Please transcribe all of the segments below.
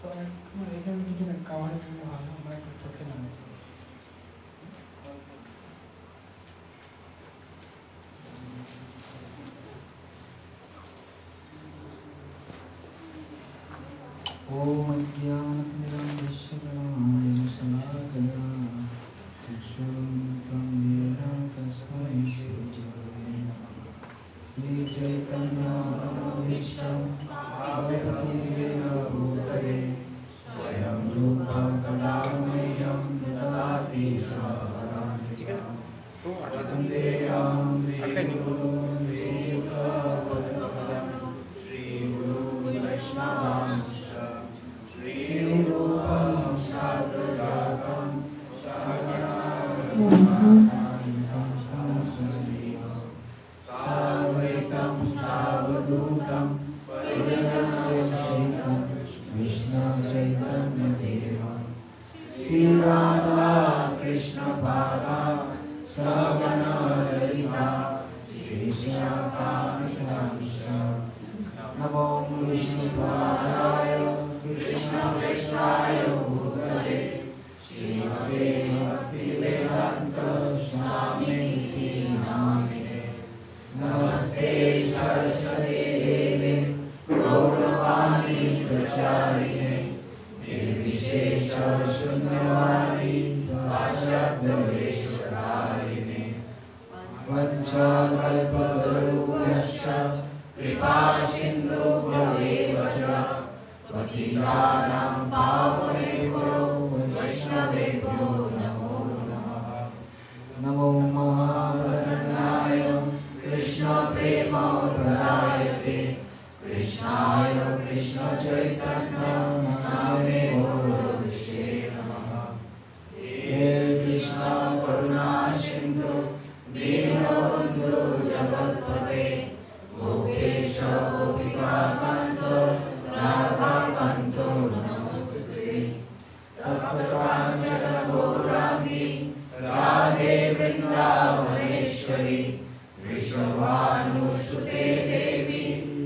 তো এখানে কিছু কাভারের জন্য ভালো আমরা একটু চোখে নামেছি। ओम ज्ञानतिमिरन्धस्य ज्ञानाञ्जनशलाकया चक्षुरुन्मिलितं येन तस्मै श्रीचैतन्यमनोभीष्टं भगवती भूतले स्वयं रूपा कदा मह्यं ददाति स्वपदान्तिकं वन्देऽहं श्रीगुरुं श्रीयुतपदकमलं श्रीगुरुं वैष्णवांश्च श्रीरूपं साग्रजातं साद्वैतं सावधूतं परिजनसहितं कृष्णं चैतन्यदेवं श्रीराधा कृष्णपादां सगणा ललिता श्रीशाखान्वितांश्च नमो विष्णुपादाय कृष्णप्रेष्ठाय भूतले श्रीमते भक्तिवेदान्त स्वामिनिति नामिने नमस्ते सरस्वती देवे गौरवाणी प्रचारिणे निर्विशेषशून्यवादी पाश्चात्यदेशधारिणे वञ्चाकल्पतरुभ्यश्च कृपासिन्धुभ्येव च पतितानां पावनेभ्यो वैष्णवेभ्यो नमो नमः। नमो महावदन्याय कृष्णप्रेमप्रदायते कृष्णाय कृष्णचैतन्यनामिने गौरहृष्टे नमः। हे कृष्ण करुणा सिन्धु दीनबन्धु जगत्पते गोपेश गोपिकान्त राधाकान्त नमोस्तुते। तप्तकाञ्चन गौराङ्गी राधे वृन्दावनेश्वरी वृषभानुसुते देवी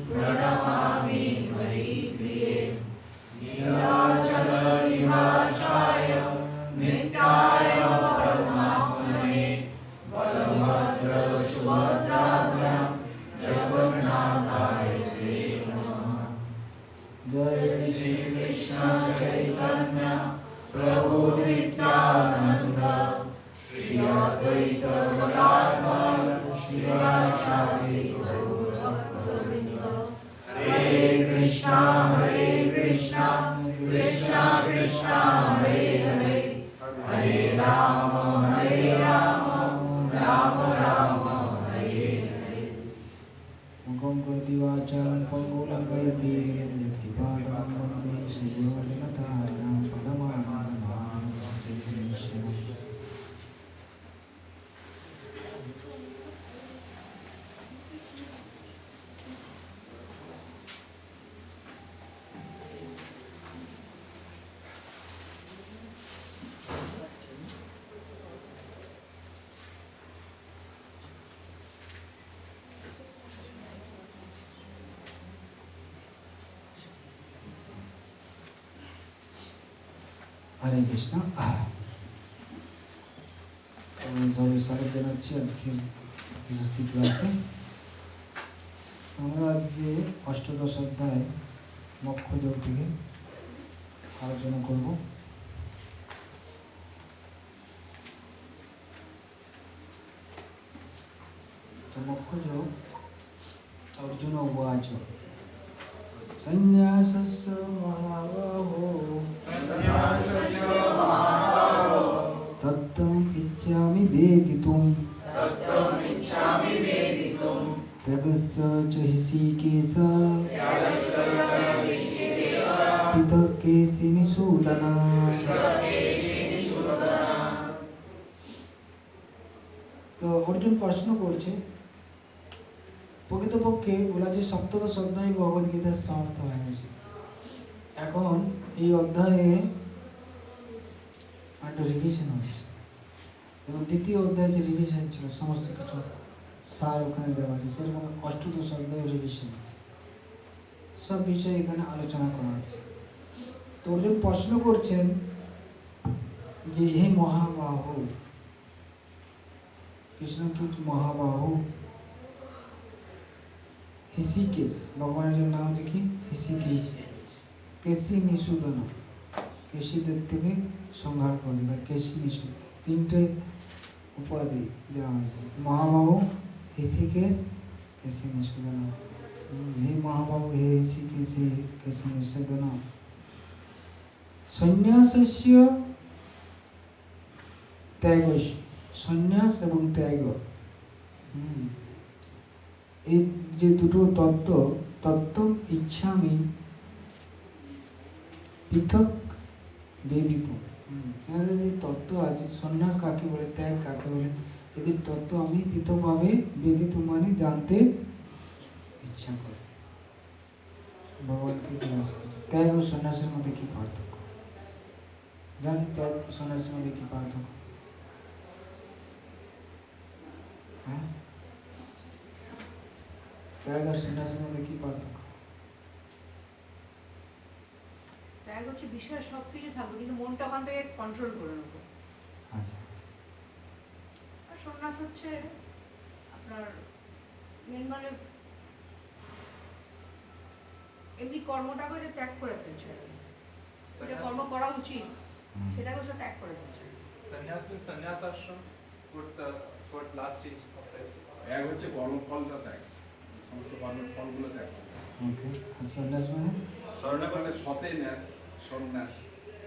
प्रणमामि हरिप्रिये। नीलाचल निवासाय नित्याय परमात्मने बलभद्र सुभद्राभ्यां जगन्नाथाय ते नमः। जय श्री कृष्ण चैतन्य प्रभु नित्यानंद श्री अद्वैत गदाधर श्रीवासादि गौरभक्तवृंद। हरे कृष्णा कृष्णा कृष्णा हरे हरे हरे राम राम राम हरे हरे। मुखं करोति वाचालं पङ्गुलङ्घयति यत्किपातं वन्दे श्रीगुरुर्गणतारिणां पदमानन्दमानं श्रीकृष्णम्। হরে কৃষ্ণ। সবাই স্বাগত জানাচ্ছি আজকে ক্লাসে। আমরা আজকে অষ্টাদশ অধ্যায় মোক্ষযোগ থেকে আলোচনা করব। মোক্ষযোগ অর্জুন উবাচ সন্ন্যাসস্য মহাবাহো তত্ত্বম ইচ্ছামি বেদিতুম ত্যাগস্য চ হৃষীকেশ পৃথক কেশিনিষূদন। তো অর্জুন প্রশ্ন করছে, প্রকৃতপক্ষে ওরা যে সপ্তদশ অধ্যায় ভগবদ্গীতার সমাপ্ত হয়ে গেছে, এখন এই অধ্যায়ে একটা রিভিশন হচ্ছে এবং দ্বিতীয় অধ্যায়ে যে রিভিশন ছিল সমস্ত কিছু সার ওখানে দেওয়া আছে, সেরকম অষ্টাদশ অধ্যায় রিভিশন আছে, সব বিষয়ে এখানে আলোচনা করা হচ্ছে। তো অর্জুন প্রশ্ন করছেন যে হে মহাবাহু, কৃষ্ণ কি মহাবাহু ঋষিকেশ, ভগবানের নাম হচ্ছে কি ঋষিকেশ, কেশি নিষুদন, কেশিদের থেকে সংহার করে দেয়, কেশি নিষুদ, তিনটে উপাধি দেওয়া হয়েছে, মহাবাহু, ঋষিকেশ, কেশি নিষুদন। হে মহাবাহু, হে ঋষিকেশ, হে কেশি নিষুদন, সন্ন্যাসস্য ত্যাগ, সন্ন্যাস এবং ত্যাগ, এই যে দুটো তত্ত্ব ইচ্ছামি পৃথক বেদিত। এখানে যে তত্ত্ব আছে, সন্ন্যাস কাকে বলে, ত্যাগ কাকে বলে, এদের তত্ত্ব আমি পৃথকভাবে বেদিত মানে জানতে ইচ্ছা করি। ভগবানকে জিজ্ঞাসা করছে ত্যাগ ও সন্ন্যাসের মধ্যে কি পার্থক্য, জানি ত্যাগ ও সন্ন্যাসের মধ্যে কি পার্থক্য? হ্যাঁ, ত্যাগ আর সন্ন্যাসের মধ্যে কি পার্থক্য? ত্যাগ হচ্ছে বিষয় সবকিছু থাকবে কিন্তু মনটা ওখান থেকে কন্ট্রোল করে নেবো। আচ্ছা, আর সন্ন্যাস হচ্ছে আপনার মেন মানে এমনি কর্মটাকে যে ত্যাগ করে ফেলছে, যেটা কর্ম করা উচিত সেটাকে সে ত্যাগ করে ফেলছে। Sannyas means sannyas ashram for last stage of life. এক হচ্ছে কর্মফলটা ত্যাগ, সমস্ত কর্মফলগুলো ত্যাগ। ওকে, আর সন্ন্যাস মানে স্বর্ণকালে সতে ন্যাস, সন্ন্যাস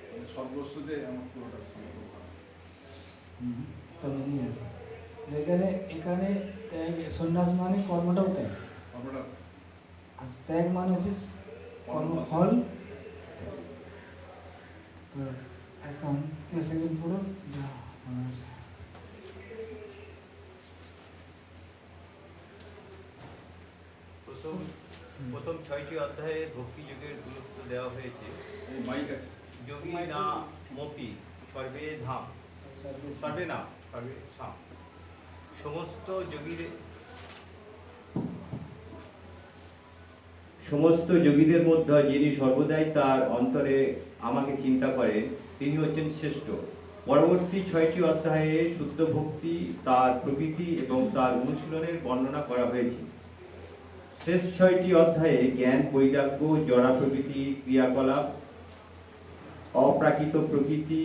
মানে সৎ বস্তুতে আমার পুরোটা সমর্পণ করা। তো মিলিয়ে আছে এখানে, এখানে ত্যাগ সন্ন্যাস মানে কর্মটাও ত্যাগ, কর্মটা আর ত্যাগ মানে হচ্ছে কর্মফল। তো এখন সেকেন্ড পুরো যা আছে প্রথম 6টি অধ্যায়ে ভক্তি যোগের গুরুত্ব দেওয়া হয়েছে। এই মাইক আছে। যোগী না মপি সর্বে ধাম, সর্বে না সর্বে সাম, সমস্ত যোগীদের মধ্যে যিনি সর্বদাই তার অন্তরে আমাকে চিন্তা করেন তিনি হচ্ছেন শ্রেষ্ঠ। পরবর্তী 6টি অধ্যায়ে শুদ্ধ ভক্তি, তার প্রকৃতি এবং তার অনুশীলনের বর্ণনা করা হয়েছে। শেষ 6টি অধ্যায়ে জ্ঞান, বৈরাগ্য, জড়া প্রকৃতি, ক্রিয়াকলাপ, অপ্রাকৃত প্রকৃতি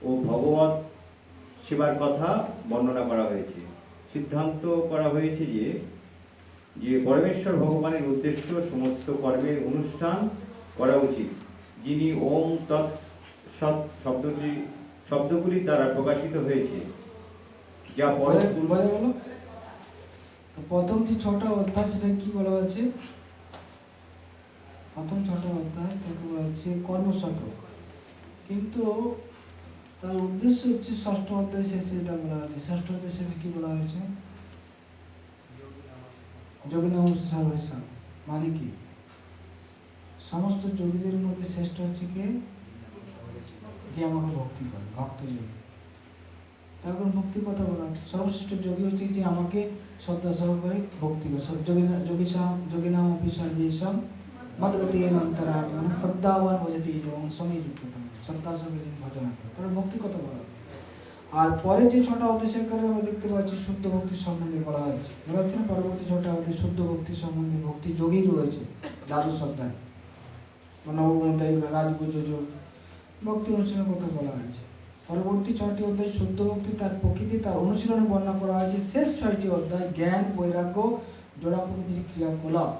ও ভগবত সেবার কথা বর্ণনা করা হয়েছে। সিদ্ধান্ত করা হয়েছে যে পরমেশ্বর ভগবানের উদ্দেশ্য সমস্ত কর্মের অনুষ্ঠান করা উচিত, যিনি ওম তৎ সৎ শব্দগুলির দ্বারা প্রকাশিত হয়েছে, যা বোঝা গেল। তো প্রথম যে 6টা অধ্যায় সেটা কি বলা হচ্ছে? প্রথম 6টা অধ্যায় তাকে বলা হচ্ছে কর্মচক্র, কিন্তু তার উদ্দেশ্য হচ্ছে 6ষ্ঠ অধ্যায় শেষে এটা বলা হয়েছে। 6ষ্ঠ অধ্যায় শেষে কি বলা হয়েছে? যোগী নাম সর্বেশাম, মানে কি সমস্ত যোগীদের মধ্যে শ্রেষ্ঠ হচ্ছে কে? যে আমাকে ভক্তি করে, ভক্ত যোগী। তারপর মুক্তির কথা বলা হচ্ছে, সর্বশ্রেষ্ঠ যোগী হচ্ছে যে আমাকে শ্রদ্ধা সহকারে ভক্তি করে। যোগী নাম অপি সর্বেশাম মদগতি অন্তরাত্মা শ্রদ্ধাবান ভজতি এবং সময় যুক্ত, শ্রদ্ধা সহকারে যিনি ভজনা করে, তার ভক্তির কথা বলা হয়। আর পরে যে 6টা অধ্যায় করে আমরা দেখতে পাচ্ছি শুদ্ধ ভক্তির সম্বন্ধে বলা হয়েছে। বলা হচ্ছে না, পরবর্তী 6টা অধ্যায় শুদ্ধ ভক্তির সম্বন্ধে, ভক্তি যোগী রয়েছে দ্বাদশ অধ্যায়, রাজগুজ যোগ, ভক্তি অনুশীলনের কথা বলা হয়েছে। পরবর্তী 6টি অধ্যায় শুদ্ধ ভক্তি, তার প্রকৃতি, তার অনুশীলনে বর্ণনা করা হয়েছে। শেষ 6টি অধ্যায় জ্ঞান, বৈরাগ্য, জড়া প্রকৃতির ক্রিয়াকলাপ,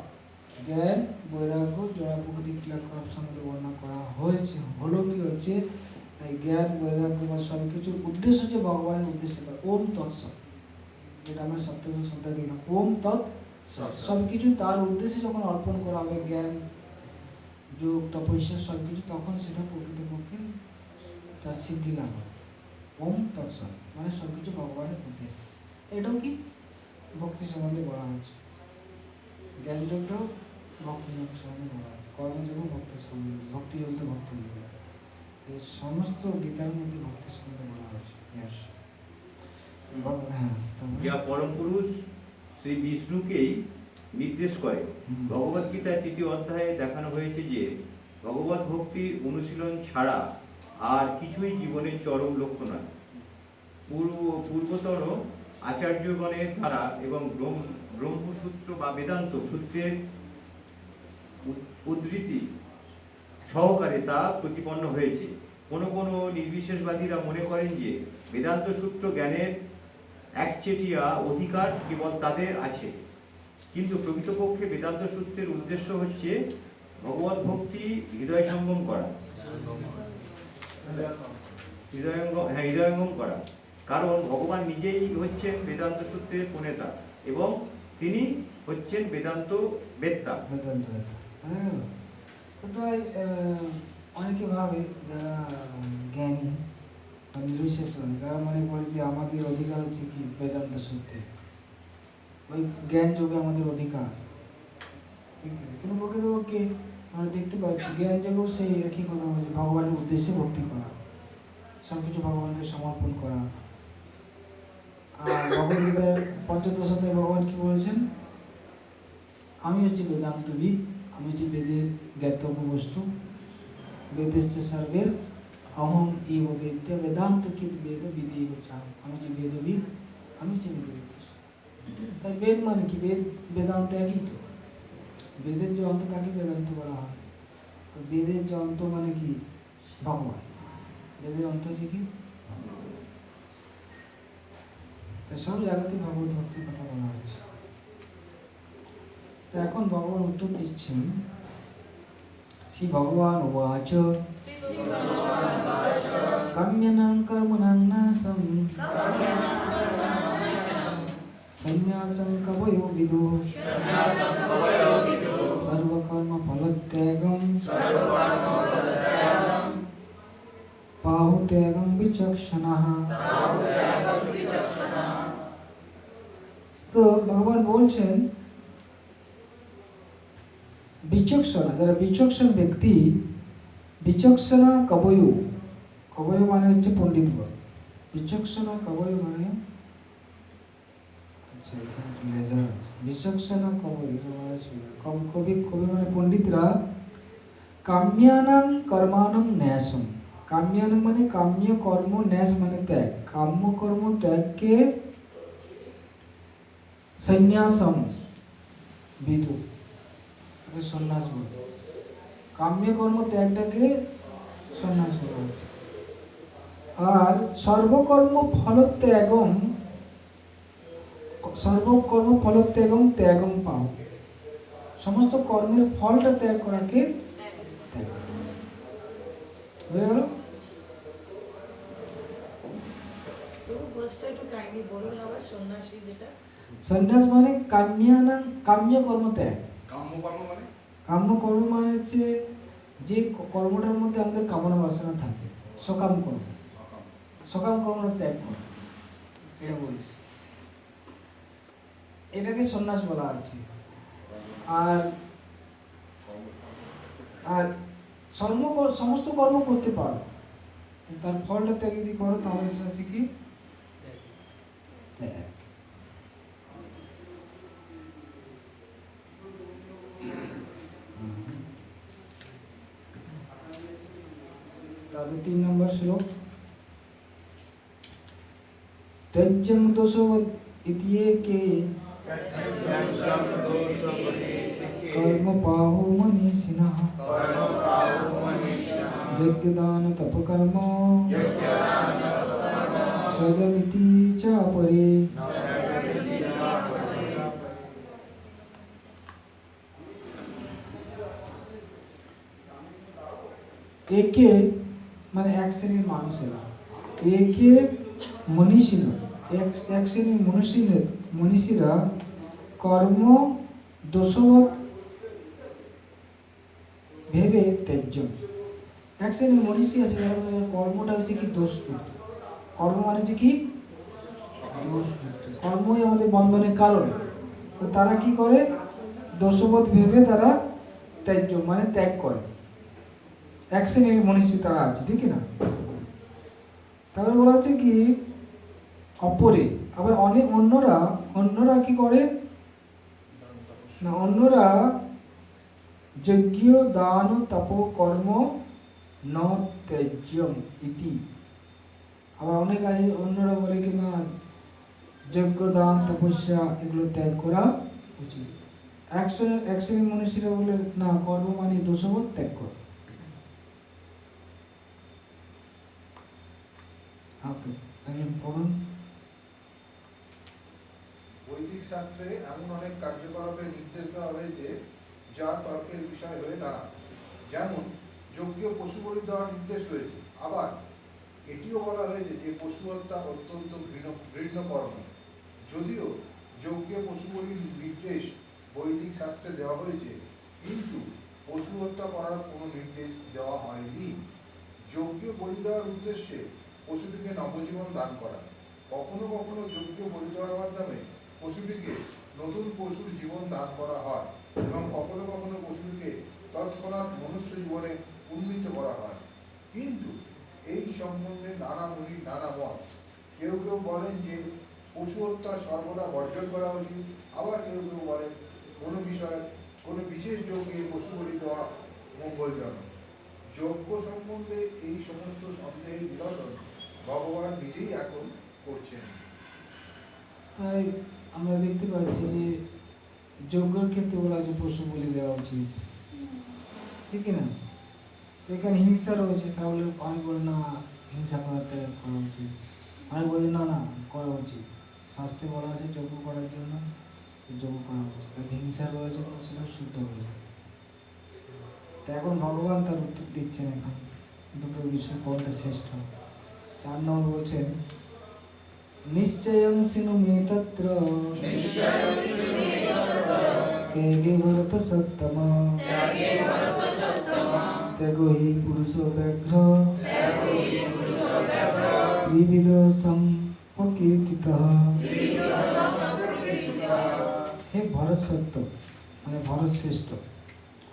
জ্ঞান, বৈরাগ্য, জড়া প্রকৃতির ক্রিয়াকলাপ সম্বন্ধে বর্ণনা করা হয়েছে। হলো কি হচ্ছে জ্ঞান, বৈরাগ্য বা সব কিছুর উদ্দেশ্য হচ্ছে ভগবানের উদ্দেশ্যে ওম তৎসৎ, যেটা আমরা সপ্তদশ অধ্যায় দেখলাম, ওম তৎ সব কিছু তার উদ্দেশ্যে যখন অর্পণ করা হবে, জ্ঞান, যোগ, তপস্যা সব কিছু, তখন সেটা প্রকৃতপক্ষে তার সিদ্ধি লাভ হবে। ওম তৎসৎ মানে সব কিছু ভগবানের উদ্দেশ্যে। এটাও কি ভক্তি সম্বন্ধে বলা হচ্ছে, জ্ঞানযোগটাও ভক্তিযোগ সম্বন্ধে বলা হচ্ছে, কর্মযোগ ভক্তি সম্বন্ধে, ভক্তিযোগ তো ভক্তিযোগ, এই সমস্ত গীতার মধ্যে ভক্তি সম্বন্ধে বলা হয়েছে। যা পরম পুরুষ শ্রী বিষ্ণুকেই নির্দেশ করে। ভগবদ্গীতার 3য় অধ্যায়ে দেখানো হয়েছে যে ভগবত ভক্তির অনুশীলন ছাড়া আর কিছুই জীবনের চরম লক্ষ্য নয়। পূর্বতন আচার্যগণের দ্বারা এবং ব্রহ্মসূত্র বা বেদান্ত সূত্রের উদ্ধৃতি সহকারে তা প্রতিপন্ন হয়েছে। কোনো কোনো নির্বিশেষবাদীরা মনে করেন যে বেদান্ত সূত্র জ্ঞানের একচেটিয়া অধিকার কেবল তাদের আছে, কিন্তু প্রকৃতপক্ষে বেদান্ত সূত্রের উদ্দেশ্য হচ্ছে ভগবত ভক্তি হৃদয় সঙ্গম করা, হৃদয়ঙ্গম করা। কারণ ভগবান নিজেই হচ্ছেন বেদান্ত সূত্রের প্রণেতা এবং তিনি হচ্ছেন বেদান্ত বেত্তা। বেদান্ত হ্যাঁ, তো তাই অনেকে ভাবে যারা জ্ঞানী বা নির্বিশেষ হয় তারা মনে করে যে আমাদের অধিকার হচ্ছে কি বেদান্ত সূত্রে, ওই জ্ঞান যোগে আমাদের অধিকার। ঠিক আছে? কিন্তু প্রকৃতপক্ষে আমরা দেখতে পাচ্ছি জ্ঞান যোগেও সেই একই কথা বলছে, ভগবানের উদ্দেশ্যে ভক্তি করা, সব কিছু ভগবানকে সমর্পণ করা। আর ভগবদ্গীতার পঞ্চদশ অধ্যায়ে ভগবান কি বলেছেন? আমি হচ্ছি বেদান্তবিদ, আমি হচ্ছি বেদের জ্ঞাতব্য বস্তু, বেদেশ্চ সর্বের অহম এব বেদ্য বেদান্ত কিদ বেদ বিদেব চাম। আমি হচ্ছি বেদবিদ, আমি হচ্ছি বেদের বস্তু। তাই বেদ মানে কি? বেদান্ত একই তো। বেদের যে অন্ত তাকে বেদান্ত বলা হয়। বেদের যে অন্ত মানে কি? ভগবান। বেদের অন্ত হচ্ছে কি? তাই সব জায়গাতে ভগবত ভক্তির কথা বলা হচ্ছে। তো এখন ভগবান উত্তর দিচ্ছেন, শ্রী ভগবান উবাচ কাম্যানাং কর্মণাং নাশম সন্ন্যাসং কবয়ো বিদুঃ সর্বকর্ম ফলত্যাগম বাহুত্যাগম বিচক্ষণাঃ। তো ভগবান বলছেন বিচক্ষণা, যারা বিচক্ষণ ব্যক্তি, বিচক্ষণা কবয়ু, কবয়ু মানে হচ্ছে পণ্ডিতগণ, বিচক্ষণা কবয়ু মানে বিচক্ষণা কবয়ু কবি কবি মানে পণ্ডিতরা কাম্যানাং কর্মাণং ন্যাসম। কাম্যানাং মানে কাম্য কর্ম, ন্যাস মানে ত্যাগ, কাম্য কর্ম ত্যাগকে সন্ন্যাসম বিদু, সন্ন্যাস বলে। কাম্য কর্ম ত্যাগটাকে সন্ন্যাস বলা হচ্ছে। আর সর্বকর্ম ফলত্যাগম, সর্বকর্ম ফলত্যাগম ত্যাগম পাও, সমস্ত কর্মের ফলটা ত্যাগ করাকে ত্যাগ হয়ে গেল। সন্ন্যাস মানে কাম্যানাং, কাম্য কর্ম ত্যাগ। কাম্য কর্ম মানে হচ্ছে যে কর্মটার মধ্যে আমাদের কামনা বাসনা থাকে, সকাম কর্ম, সকাম কর্মটা ত্যাগ করা, এটা বলছে, এটাকে সন্ন্যাস বলা আছে। আর আর সমস্ত কর্ম করতে পারো, তার ফলটা ত্যাগ যদি করো তাহলে সেটা হচ্ছে কি ত্যাগ। তাহলে 3 নম্বর শ্লোক, ত্যজ্যং দোষবৎ ইত্যেকে কর্ম পাহো মনীষিণঃ যজ্ঞদান তপকর্ম ত্যজমিতি চ পরে। একে মানে এক শ্রেণীর মানুষেরা, একে মনীষীরা, এক শ্রেণীর মনীষীরা কর্ম দোষবৎ ভেবে ত্যাজ্য। এক শ্রেণীর মনীষী আছে যারা কর্মটা হচ্ছে কি দোষযুক্ত, কর্ম মানে হচ্ছে কি দোষযুক্ত, কর্মই আমাদের বন্ধনের কারণ। তো তারা কি করে? দোষবৎ ভেবে তারা ত্যাজ্য মানে ত্যাগ করে। এক শ্রেণীর মনীষী তারা আছে, ঠিক না? তারপরে বলা হচ্ছে কি অপরে, আবার অনেক অন্যরা কি করে না, অন্যরা যজ্ঞ দান তপ কর্ম ন ত্যাজ্যম ইতি। আবার অনেক অন্যরা বলে কি না যজ্ঞ দান তপস্যা এগুলো ত্যাগ করা উচিত। এক শ্রেণীর মনীষীরা বলে না, কর্ম মানে দোষবোধ ত্যাগ কর। ওকে, একজন পড়ুন। বৈদিক শাস্ত্রে এমন অনেক কার্যকলাপের নির্দেশ দেওয়া হয়েছে যা তর্কের বিষয় হয়ে দাঁড়ায়। যেমন যজ্ঞে পশু বলি দেওয়ার নির্দেশ রয়েছে। আবার এটিও বলা হয়েছে যে পশু হত্যা অত্যন্ত ঘৃণ্য কর্ম। যদিও যজ্ঞে পশু বলির নির্দেশ বৈদিক শাস্ত্রে দেওয়া হয়েছে, কিন্তু পশু হত্যা করার কোনো নির্দেশ দেওয়া হয়নি। যজ্ঞে বলি দেওয়ার উদ্দেশ্যে পশুটিকে নবজীবন দান করা। কখনো কখনো যজ্ঞে বলি দেওয়ার মাধ্যমে পশুটিকে নতুন পশুর জীবন দান করা হয় এবং কখনো কখনো পশুটিকে তৎক্ষণাৎ মনুষ্য জীবনে উন্নীত করা হয়। কিন্তু এই সম্বন্ধে নানা মুনির নানা মত। কেউ কেউ বলেন যে পশু হত্যা সর্বদা বর্জন করা উচিত, আবার কেউ কেউ বলেন কোনো বিশেষ যজ্ঞে পশু বলি দেওয়া মঙ্গলজনক। যজ্ঞ সম্বন্ধে এই সমস্ত সন্দেহের নিরসন ভগবান নিজেই এখন করছেন। তাই আমরা দেখতে পাচ্ছি যে যজ্ঞের ক্ষেত্রে বলা আছে পশু বলি দেওয়া উচিত, ঠিক না? এখানে হিংসা রয়েছে, তাহলে অনেক বলে না হিংসা করাতে করা উচিত, অনেক বলে না না করা উচিত। শাস্ত্রে বলা আছে যজ্ঞ করার জন্য যজ্ঞ করা উচিত। তাই হিংসা রয়েছে তো সেটা শুদ্ধ হয়ে যায়। তা এখন ভগবান তার উত্তর দিচ্ছেন। এখন দুটো বিষয় কোনটা শ্রেষ্ঠ। 4 নম্বর বলছেন নিশ্চয়ং সিনু মে তত্র ত্যাগে ভরত সত্তম ত্যাগো হি পুরুষ ব্যাঘ্র ত্রিবিধ সম্পকীর্তিতঃ। হে ভরত সত্য মানে ভরত শ্রেষ্ঠ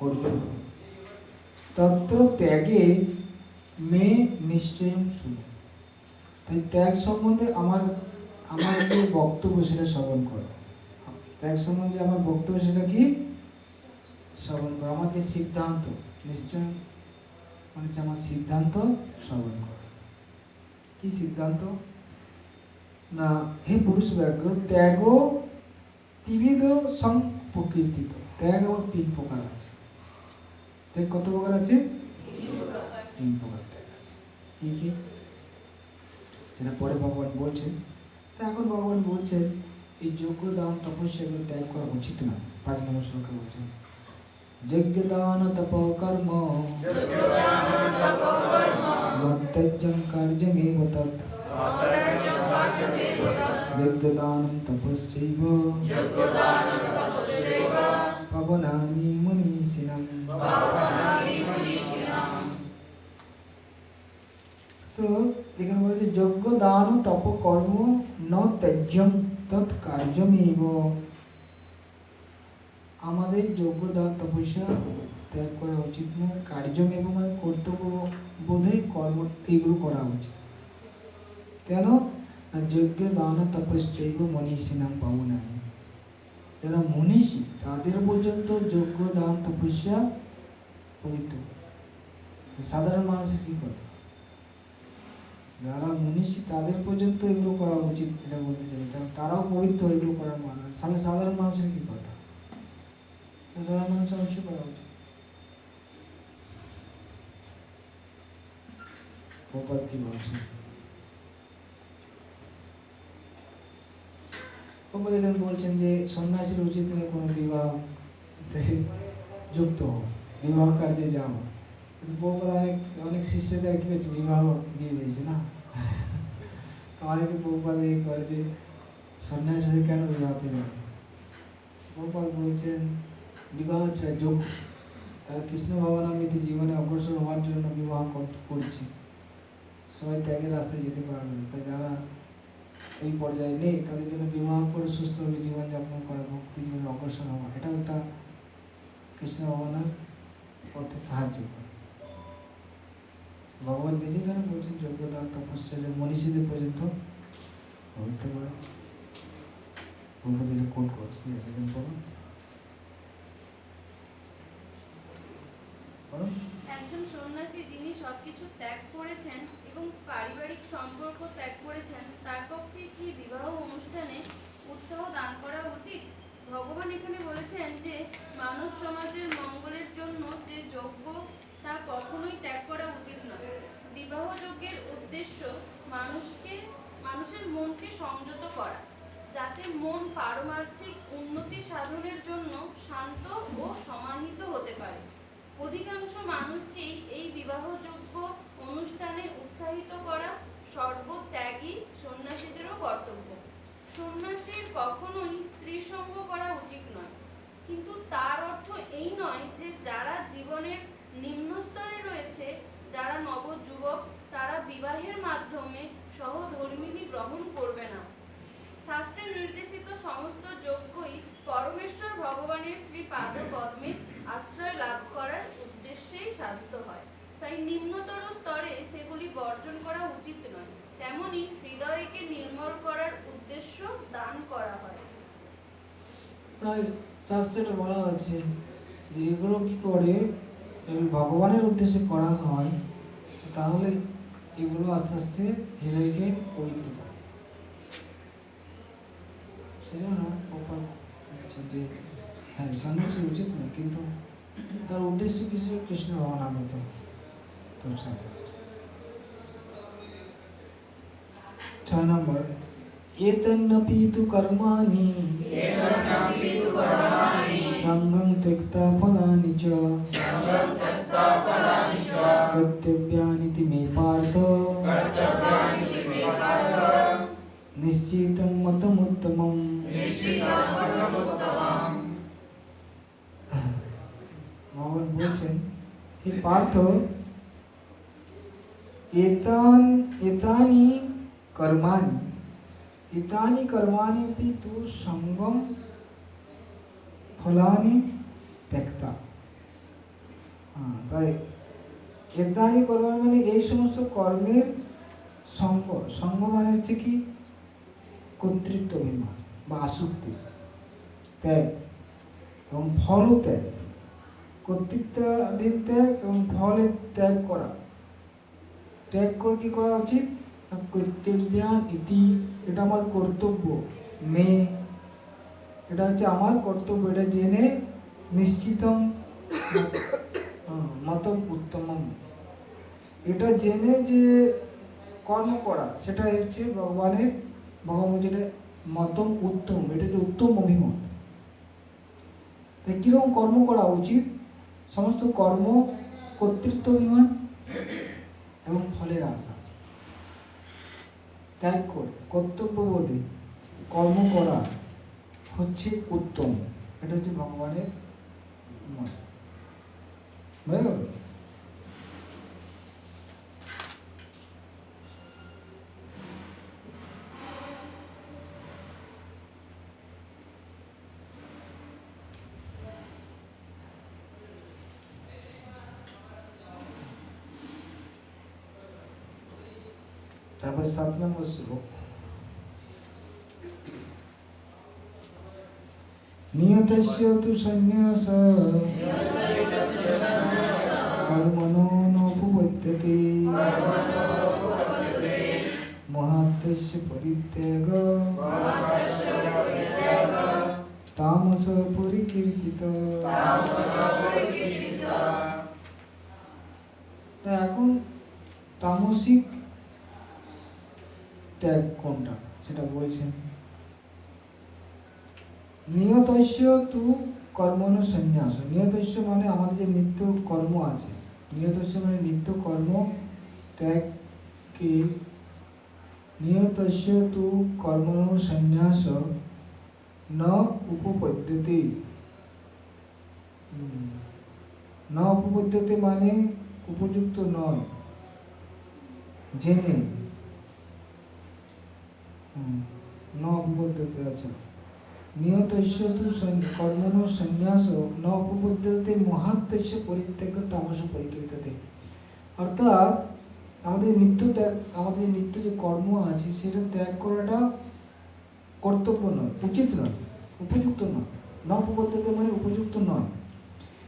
অর্জুন, তত্র ত্যাগে মে নিশ্চয়ং শুনো। তাই ত্যাগ সম্বন্ধে আমার যে বক্তব্য সেটা শ্রবণ করো। ত্যাগ সম্বন্ধে আমার বক্তব্য সেটা কি শ্রবণ করো। আমার যে সিদ্ধান্ত নিশ্চয় মানে হচ্ছে আমার সিদ্ধান্ত শ্রবণ করো। কি সিদ্ধান্ত? না হে পুরুষ ব্যাঘ্র ত্যাগ ত্রিবিধ সম্প্রকীর্তিত। ত্যাগ আবার 3 প্রকার আছে। ত্যাগ কত প্রকার আছে? 3 প্রকার ত্যাগ আছে। কি কি সেটা পরে ভগবান বলছেন। তা এখন ভগবান বলছেন এই যজ্ঞ দান তপস্যা এগুলো ত্যাগ করা উচিত না। 5 নম্বর শ্লোকে বলছেন যজ্ঞ দান তপ কর্ম মত্তজ্জং কার্যমেব তৎ যজ্ঞ দানম তপস্যৈব পাবনানি মনীষিণাম। তো এখানে বলেছে যজ্ঞ দান তপ কর্ম ন ত্যাজ্যম তৎ কার্যমেব। আমাদের যজ্ঞ দান তপস্যা ত্যাগ করা উচিত নয়। কার্যমেব মানে কর্তব্য বোধে কর্ম এইগুলো করা উচিত। কেন? যজ্ঞ দান তপস্যৈব মনীষিণাম পাবনানি। যারা মনীষী তাদের পর্যন্ত যজ্ঞ দান তপস্যা পবিত্র। সাধারণ মানুষের কি কথা? যারা মনীষী তাদের পর্যন্ত এগুলো করা উচিত, এটা বলতে চাই। কারণ তারাও পবিত্র এগুলো করার মানুষ। তাহলে সাধারণ মানুষের কি কথা? সাধারণ মানুষের অবশ্যই করা উচিত। প্রপাত কি বলছেন? প্রপাত এখানে বলছেন যে সন্ন্যাসীর উচিত নয় কোনো বিবাহ যুক্ত হোক, বিবাহ কার্যে যাও। কিন্তু প্রপাত অনেক শিষ্যদের কি হচ্ছে বিবাহ দিয়ে দিয়েছে না। তো অনেকে প্রপাত এই করে যে সন্ন্যাসী হয়ে কেন বিবাহ দিবে। প্রপাত বলছেন বিবাহটা যোগ্য। তারা কৃষ্ণ ভাবনামৃতি জীবনে অগ্রসর হওয়ার জন্য বিবাহ করছে। সবাই ত্যাগের রাস্তায় যেতে পারবে না। তাই যারা ওই পর্যায়ে নেই তাদের জন্য বিবাহ করে সুস্থভাবে জীবনযাপন করা, ভক্তি জীবনে অগ্রসর হওয়া, এটাও একটা কৃষ্ণ ভাবনার পথে সাহায্য করে। ভগবান নিজে কেন বলছেন যোগ্যতা তপস্যা মনীষীদের পর্যন্ত হতে পারে। কোট করছে, ঠিক আছে? কারণ একজন সন্ন্যাসী যিনি সবকিছু ত্যাগ করেছেন এবং পারিবারিক সম্পর্ক ত্যাগ করেছেন তার পক্ষে কি বিবাহ অনুষ্ঠানে উৎসাহ দান করা উচিত? ভগবান এখানে বলেছেন যে মানব সমাজের মঙ্গলের জন্য যে যজ্ঞ তা কখনোই ত্যাগ করা উচিত নয়। বিবাহ যজ্ঞের উদ্দেশ্য মানুষের মনকে সংযত করা, যাতে মন পারমার্থিক উন্নতি সাধনের জন্য শান্ত ও সমাহিত হতে পারে। অধিকাংশ মানুষকেই এই বিবাহযোগ্য অনুষ্ঠানে উৎসাহিত করা সর্বত্যাগী সন্ন্যাসীদেরও কর্তব্য। সন্ন্যাসীর কখনোই স্ত্রী সঙ্গ করা উচিত নয়, কিন্তু তার অর্থ এই নয় যে যারা জীবনের নিম্ন স্তরে রয়েছে, যারা নবযুবক, তারা বিবাহের মাধ্যমে সহধর্মিণী গ্রহণ করবে না। শাস্ত্রে নির্দেশিত সমস্ত যজ্ঞই পরমেশ্বর ভগবানের শ্রীপাদ পদ্মে আশ্রয় লাভ করার উদ্দেশ্যেই সাধিত হয়, তাই নিম্নতর স্তরে সেগুলি বর্জন করা উচিত নয়। তেমনি হৃদয়কে নির্মল করার উদ্দেশ্য দান করা হয়। তাই শাস্ত্রে বলা আছে যে এগুলো কি করে ভগবানের উদ্দেশ্যে করা হয়, তাহলে এগুলো আস্তে আস্তে হৃদয়কে পবিত্র করে। সেজন্য প্রপাত বলছে যে হ্যাঁ সন্ন্যাসী উচিত নয়, কিন্তু তার উদ্দেশ্য কিছু কৃষ্ণ ভগবান তোর সাথে। 6 নম্বর एतन्नपि तु कर्माणि संगं त्यक्ता फलानि च कर्तव्यानीति मे पार्थ निश्चितं मतमुत्तमम्। ভগবান বলছেন হে পার্থ, एतानि कर्माणि अपि तु संगम फलानि त्यक्ता। তাই এতানি কর্মাণি মানে এই সমস্ত কর্মের সঙ্গ মানে হচ্ছে কি কর্তৃত্ব অভিমান বা আসক্তি ত্যাগ এবং ফলও ত্যাগ, কর্তৃত্বাধীন ত্যাগ এবং ফলের ত্যাগ করা। ত্যাগ করে কি করা উচিত? কর্তব্যান ইতি, এটা আমার কর্তব্য, এটা হচ্ছে আমার কর্তব্য, এটা জেনে নিশ্চিতম মতম উত্তমম, এটা জেনে যে কর্ম করা সেটা হচ্ছে ভগবান যেটা মতম উত্তম, এটা হচ্ছে উত্তম অভিমত। তাই কীরকম কর্ম করা উচিত? সমস্ত কর্ম কর্তৃত্ব অভিমান এবং ফলের আশা ত্যাগ করে কর্তব্যবোধে কর্ম করা হচ্ছে উত্তম, এটা হচ্ছে ভগবানের মত। বুঝে গেল? তারপরে 7 নম্বর শ্লোক, নিয়তস্য তু সন্ন্যাস কর্মণো নোপপদ্যতে মহাত্মস্য পরিত্যাগ তামস পরিকীর্তিত। এখন তামসিক ত্যাগ কোনটা সেটা বলছেন। নিয়তস্য তু কর্মণ সন্ন্যাস, নিয়তস্য মানে আমাদের যে নিত্য কর্ম আছে, নিয়তস্য মানে নিত্য কর্ম ত্যাগকে, নিয়তস্য তু কর্মণ সন্ন্যাস ন উপপদ্যতে, ন উপপদ্যতে মানে উপযুক্ত নয়, জেনে ন উপপদ্যতে আছে। নিয়তস্য তু কর্মণো সন্ন্যাস ন উপপদ্যতে মহাত্মস্য পরিত্যাগ তামস পরিকীর্ততে। অর্থাৎ আমাদের নিত্য যে কর্ম আছে সেটা ত্যাগ করাটা কর্তব্য নয়, উচিত নয়, উপযুক্ত নয়। ন উপপদ্যতে মানে উপযুক্ত নয়।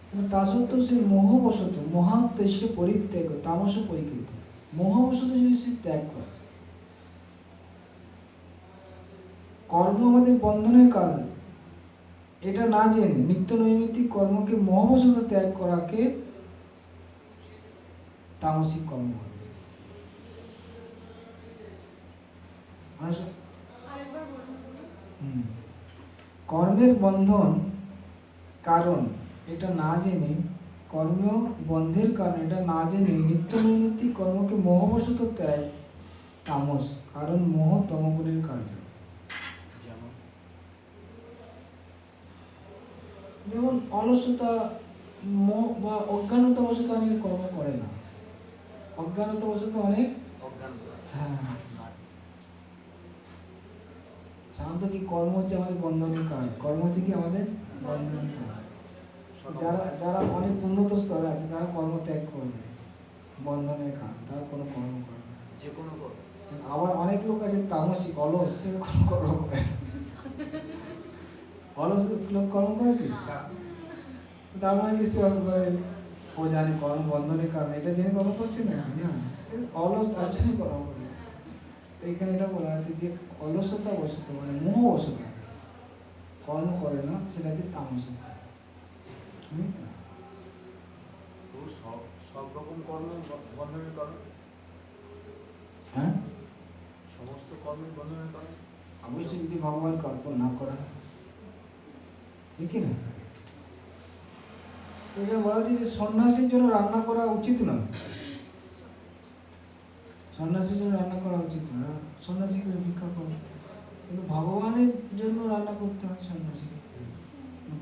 কিন্তু তা সত্ত্বেও সে মোহবশত মহাত্মেষ্য পরিত্যাগ তামস পরিকৃত, মোহবশত যদি সে ত্যাগ করে, কর্ম আমাদের বন্ধনের কারণ, এটা না জেনে নিত্য নৈমিত্তিক কর্মকে মোহবশত ত্যাগ করাকে তামসিক কর্ম বলে। আরেকবার বলুন। কর্মের বন্ধন কারণ এটা না জেনে, কর্ম বন্ধের কারণ এটা না জেনে নিত্য নৈমিত্তিক কর্মকে মোহবশত ত্যাগ তামস, কারণ মোহ তমগুণের কার্য। যেমন অলসতা, মোহ বা অজ্ঞানতাবশত অনেকে কর্ম করে না, অজ্ঞানতাবশত অনেক, হ্যাঁ সাধারণত কি কর্ম হচ্ছে আমাদের বন্ধনের কারণ, কর্ম হচ্ছে কি আমাদের বন্ধনের কারণ। যারা যারা অনেক উন্নত স্তরে আছে তারা কর্ম ত্যাগ করবে বন্ধনের কারণ, তারা কোনো কর্ম করে না। যে কোনো আবার অনেক লোক আছে তামসিক অলস, সে কোনো কর্ম করে না। অলস লোক কর্ম করে কি? তার মানে কি সে করে ও জানে কর্ম বন্ধনের কারণ, এটা জেনে কর্ম করছে না, সে অলস তার জন্য কর্ম করে। এইখানে এটা বলা আছে যে অলসতা বশত মানে মোহবশত কর্ম করে না, সেটা হচ্ছে তামসিক। সব রকম কর্ম বন্ধনের কারণ, হ্যাঁ সমস্ত কর্মের বন্ধনের কারণ অবশ্যই যদি ভগবান কল্পনা না করা, ঠিক না? এখানে বলা হচ্ছে যে সন্ন্যাসীর জন্য রান্না করা উচিত নয়, সন্ন্যাসীর জন্য রান্না করা উচিত না, সন্ন্যাসী করে ভিক্ষা করে, কিন্তু ভগবানের জন্য রান্না করতে হয় সন্ন্যাসীকে,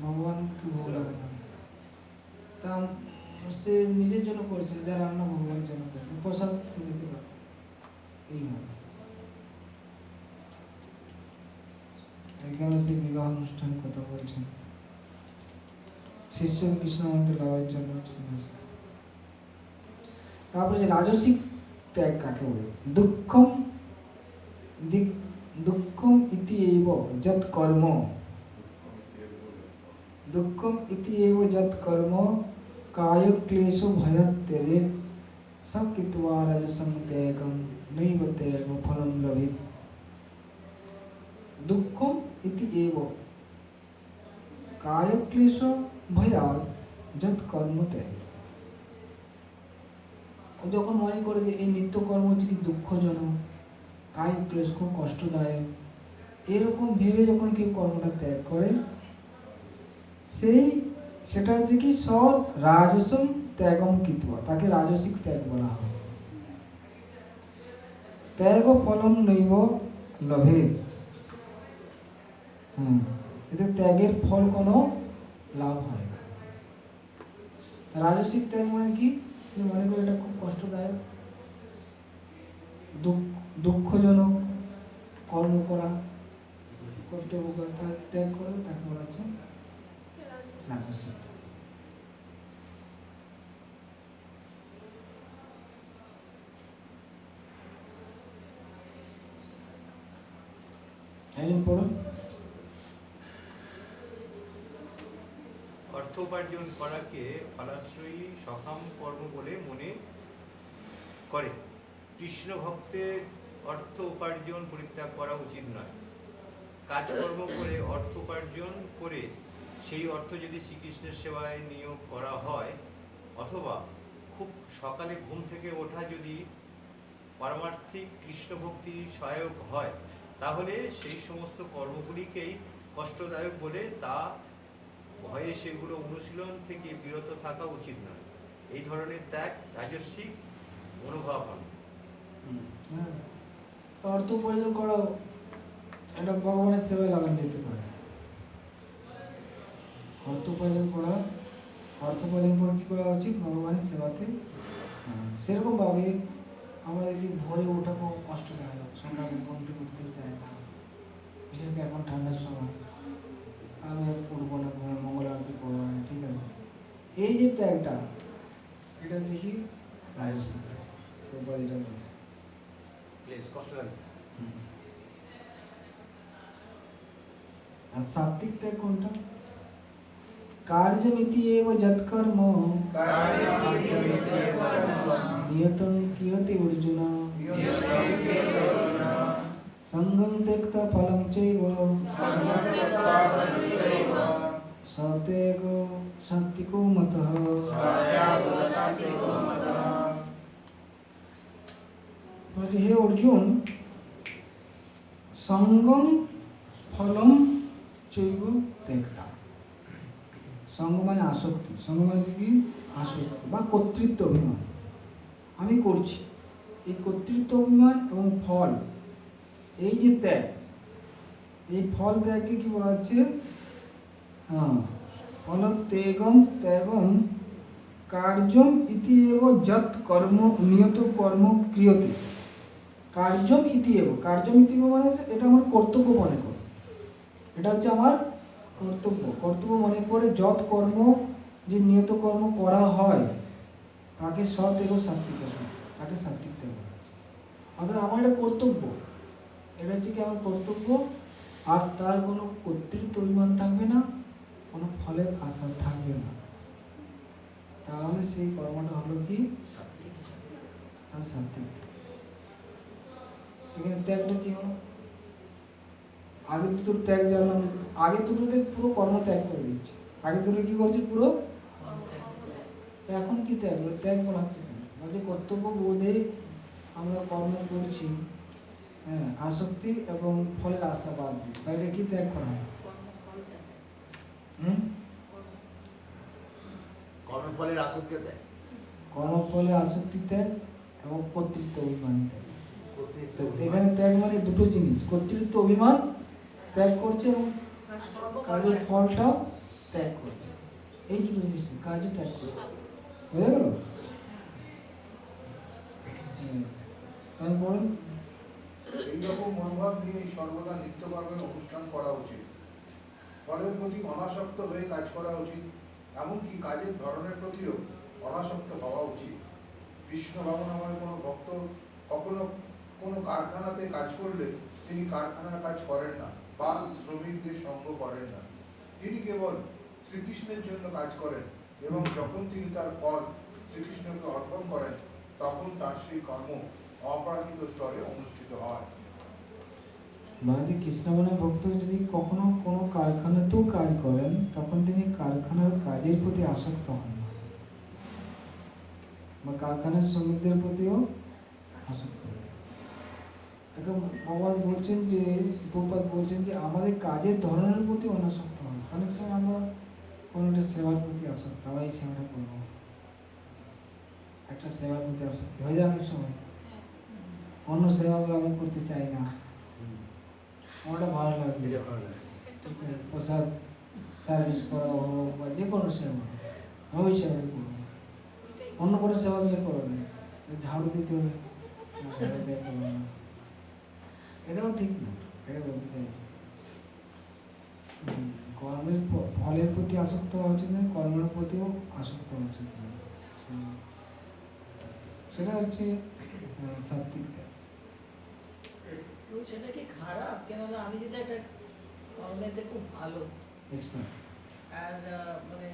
ভগবানকে ভোগ লাগাতে হবে। তা সে নিজের জন্য করেছে, যা রান্না ভগবানের জন্য করেছে, প্রসাদ সে নিতে পারে, এইভাবে। এখানে সে বিবাহ অনুষ্ঠান কথা বলছেন, শিষ্য কৃষ্ণ মন্দির লাভের জন্য। তারপরে যে রাজসিক ত্যাগ কাকে বলে? দুঃখম দুঃখম ইতি এব যৎ কর্ম, দুঃখম ইতি এব যৎ কর্ম কায় ক্লেশ ভয়াৎ ত্যজেৎ সকৃত্বা রাজসং ত্যাগম নৈব ত্যাগ ফলম লভেৎ। দুঃখম ইতি এব কায় ক্লেশ ভয়াৎ যৎ কর্ম ত্যাগ। ও যখন মনে করে যে এই নিত্যকর্ম হচ্ছে কি দুঃখজনক, কায়িক ক্লেশ খুব কষ্টদায়ক, এরকম ভেবে যখন কেউ কর্মটা ত্যাগ করে, সেটা হচ্ছে কি রাজসম ত্যাগম কৃত্বা, তাকে রাজসিক ত্যাগ বলা হয়। ত্যাগ ফলম নৈব লভেৎ, এতে ত্যাগের ফল কোনো লাভ হয় না। রাজসিক ত্যাগ মানে কি? মনে করে এটা খুব কষ্টদায়ক, দুঃখজনক কর্ম করা, কর্তব্য করা, তার ত্যাগ করে, তাকে বলা হচ্ছে রাজসিক। পড়ুন। অর্থ উপার্জন করাকে ফলাশ্রয়ী সকাম কর্ম বলে মনে করে। কৃষ্ণ ভক্তের অর্থ উপার্জন পরিত্যাগ করা উচিত নয়। কাজকর্ম করে অর্থ উপার্জন করে সেই অর্থ যদি শ্রীকৃষ্ণের সেবায় নিয়োগ করা হয়, অথবা খুব সকালে ঘুম থেকে ওঠা যদি পারমার্থিক কৃষ্ণ ভক্তির সহায়ক হয়, তাহলে সেই সমস্ত কর্মগুলিকেই কষ্টদায়ক বলে তা ভয়ে সেগুলো অনুশীলন থেকে বিরত থাকা উচিত নয়। এই ধরনের ত্যাগ রাজস্বিক মনোভাব হয়। অর্থ উপার্জন করাও এটা ভগবানের সেবায় লাগানো যেতে পারে। অর্থ উপার্জন করে কি করা উচিত? ভগবানের সেবাতে। সেরকম ভাবে আমাদের কি ভোরে ওঠা খুব কষ্টদায়ক, সকালে ঘুম থেকে উঠতে চায় না, বিশেষ করে এখন ঠান্ডার সময়। আমি উঠবো না, মঙ্গল আরতি করবো না, ঠিক আছে। এই যে ত্যাগটা, এটা হচ্ছে কি রাজস্বিক যেটা বলছে, কষ্ট লাগে। আর সাত্বিক ত্যাগ কোনটা? कार्यमिति एव यत्कर्म नियतं क्रियते अर्जुन संगं त्यक्त्वा फलं चैव सत्यगो शान्तिको मतः। বলছে, হে অর্জুন, সঙ্গম ফলম চৈব ত্যক্তা। সঙ্গ মানে আসক্তি, সঙ্গ মানে কি আসক্তি বা কর্তৃত্ব অভিমান। আমি করছি, এই কর্তৃত্ব অভিমান এবং ফল, এই যে ত্যাগ, এই ফল ত্যাগকে কি বলা হচ্ছে? ফল ত্যাগম ত্যাগম কার্যম ইতি এব যৎ কর্ম নিয়ত কর্ম ক্রিয়তে। কার্যম ইতি এব, কার্যম ইতি এব মানে এটা আমার কর্তব্য মনে করে, এটা হচ্ছে আমার কর্তব্য। কর্তব্য মনে করে যৎ কর্ম, যে নিয়ত কর্ম করা হয়, তাকে সৎ এবং সাত্বিক, তাকে সাত্বিক ত্যাগ বলা হচ্ছে। অর্থাৎ আমার এটা কর্তব্য, এটা হচ্ছে কি আমার কর্তব্য, আর তার কোনো কর্তৃত্ব অভিমান থাকবে না, কোনো ফলের আশা থাকবে না। তাহলে সেই কর্মটা হলো কি আর সাত্বিক। এখানে ত্যাগটা কি হলো? আগে দুটো ত্যাগ জানলাম, আগে দুটোতে পুরো কর্ম ত্যাগ করে দিচ্ছে, আগে দুটো কি করছে পুরো। এখন কি ত্যাগ? ত্যাগ বলা হচ্ছে যে কর্তব্য বোধে আমরা কর্ম করছি, হ্যাঁ, আসক্তি এবং ফলের আশা বাদ দিই, তাই এটা কি ত্যাগ করা হয়? কর্মফলের আসক্তি ত্যাগ, কর্মফলে আসক্তি ত্যাগ এবং কর্তৃত্ব অভিমান ত্যাগ। এখানে ত্যাগ মানে দুটো জিনিস, কর্তৃত্ব অভিমান ত্যাগ করছে এবং কাজের ফলটাও ত্যাগ করছে, এই দুটো জিনিস কার্য ত্যাগ করছে। বুঝে গেল? বলুন। এইরকম মনোভাব নিয়ে সর্বদা নিত্যকর্মের অনুষ্ঠান করা উচিত। ফলের প্রতি অনাসক্ত হয়ে কাজ করা উচিত, এমনকি কাজের ধরনের প্রতিও অনাসক্ত হওয়া উচিত। কৃষ্ণ ভাবনাময় কোনো ভক্ত কখনো কোনো কারখানাতে কাজ করলে তিনি কারখানার কাজ করেন না বা শ্রমিকদের সঙ্গ করেন না, তিনি কেবল শ্রীকৃষ্ণের জন্য কাজ করেন এবং যখন তিনি তার ফল শ্রীকৃষ্ণকে অর্পণ করেন তখন তার সেই কর্ম অপরাহিত স্তরে অনুষ্ঠিত হয়। মহারাজ কৃষ্ণবর্ণা ভক্ত যদি কখনো কোনো কারখানাতেও কাজ করেন, তখন তিনি কারখানার কাজের প্রতি আসক্ত হন না, বা কারখানার শ্রমিকদের প্রতিও আসক্ত হন। এখন ভগবান বলছেন যে, প্রভুপাদ বলছেন যে আমাদের কাজের ধরনের প্রতি অনাসক্ত হয়। অনেক সময় আমরা কোনো একটা সেবার প্রতি আসক্ত, আমরা এই সেবাটা করবো, একটা সেবার প্রতি আসক্তি হয়ে যায় অনেক সময়। অন্য সেবাগুলো আমি করতে চাই না, আমারটা ভালো লাগে, প্রসাদ সার্ভিস করা হোক বা যে কোনো সেবা, আমি ওই সেবাই করবো। অন্য কোনো সেবা দিলে করবে না, ঝাড়ু দিতে হবে, ঝাড়ু দিয়ে করবো না, এটাও ঠিক না। এটা বলতে চাইছি কর্মের ফলের প্রতি আসক্ত হওয়া উচিত না, কর্মের প্রতিও আসক্ত হওয়া উচিত না। সেটা হচ্ছে সাত্বিক ত্যাগ। সেটা কি খারাপ? কেননা আমি যেটা একটা কর্মেতে খুব ভালো, এক্সপার্ট, আর মানে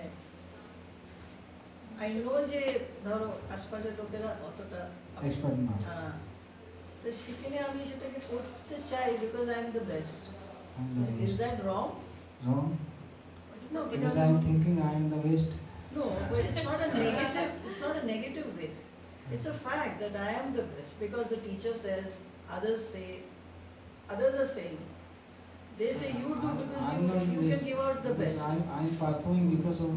আই নো যে ধরো আশপাশের লোকেরা অতটা এক্সপার্ট না, তো সেখানে আমি সেটাকে করতে চাই because I am the best. Is that wrong? wrong, No, because I am thinking I am the best. no, but it's not a negative. It's not a negative way. It's a fact that I am the best because the teacher says, others say, others are saying. They say you do because I'm not you can give out the because best. I am performing because of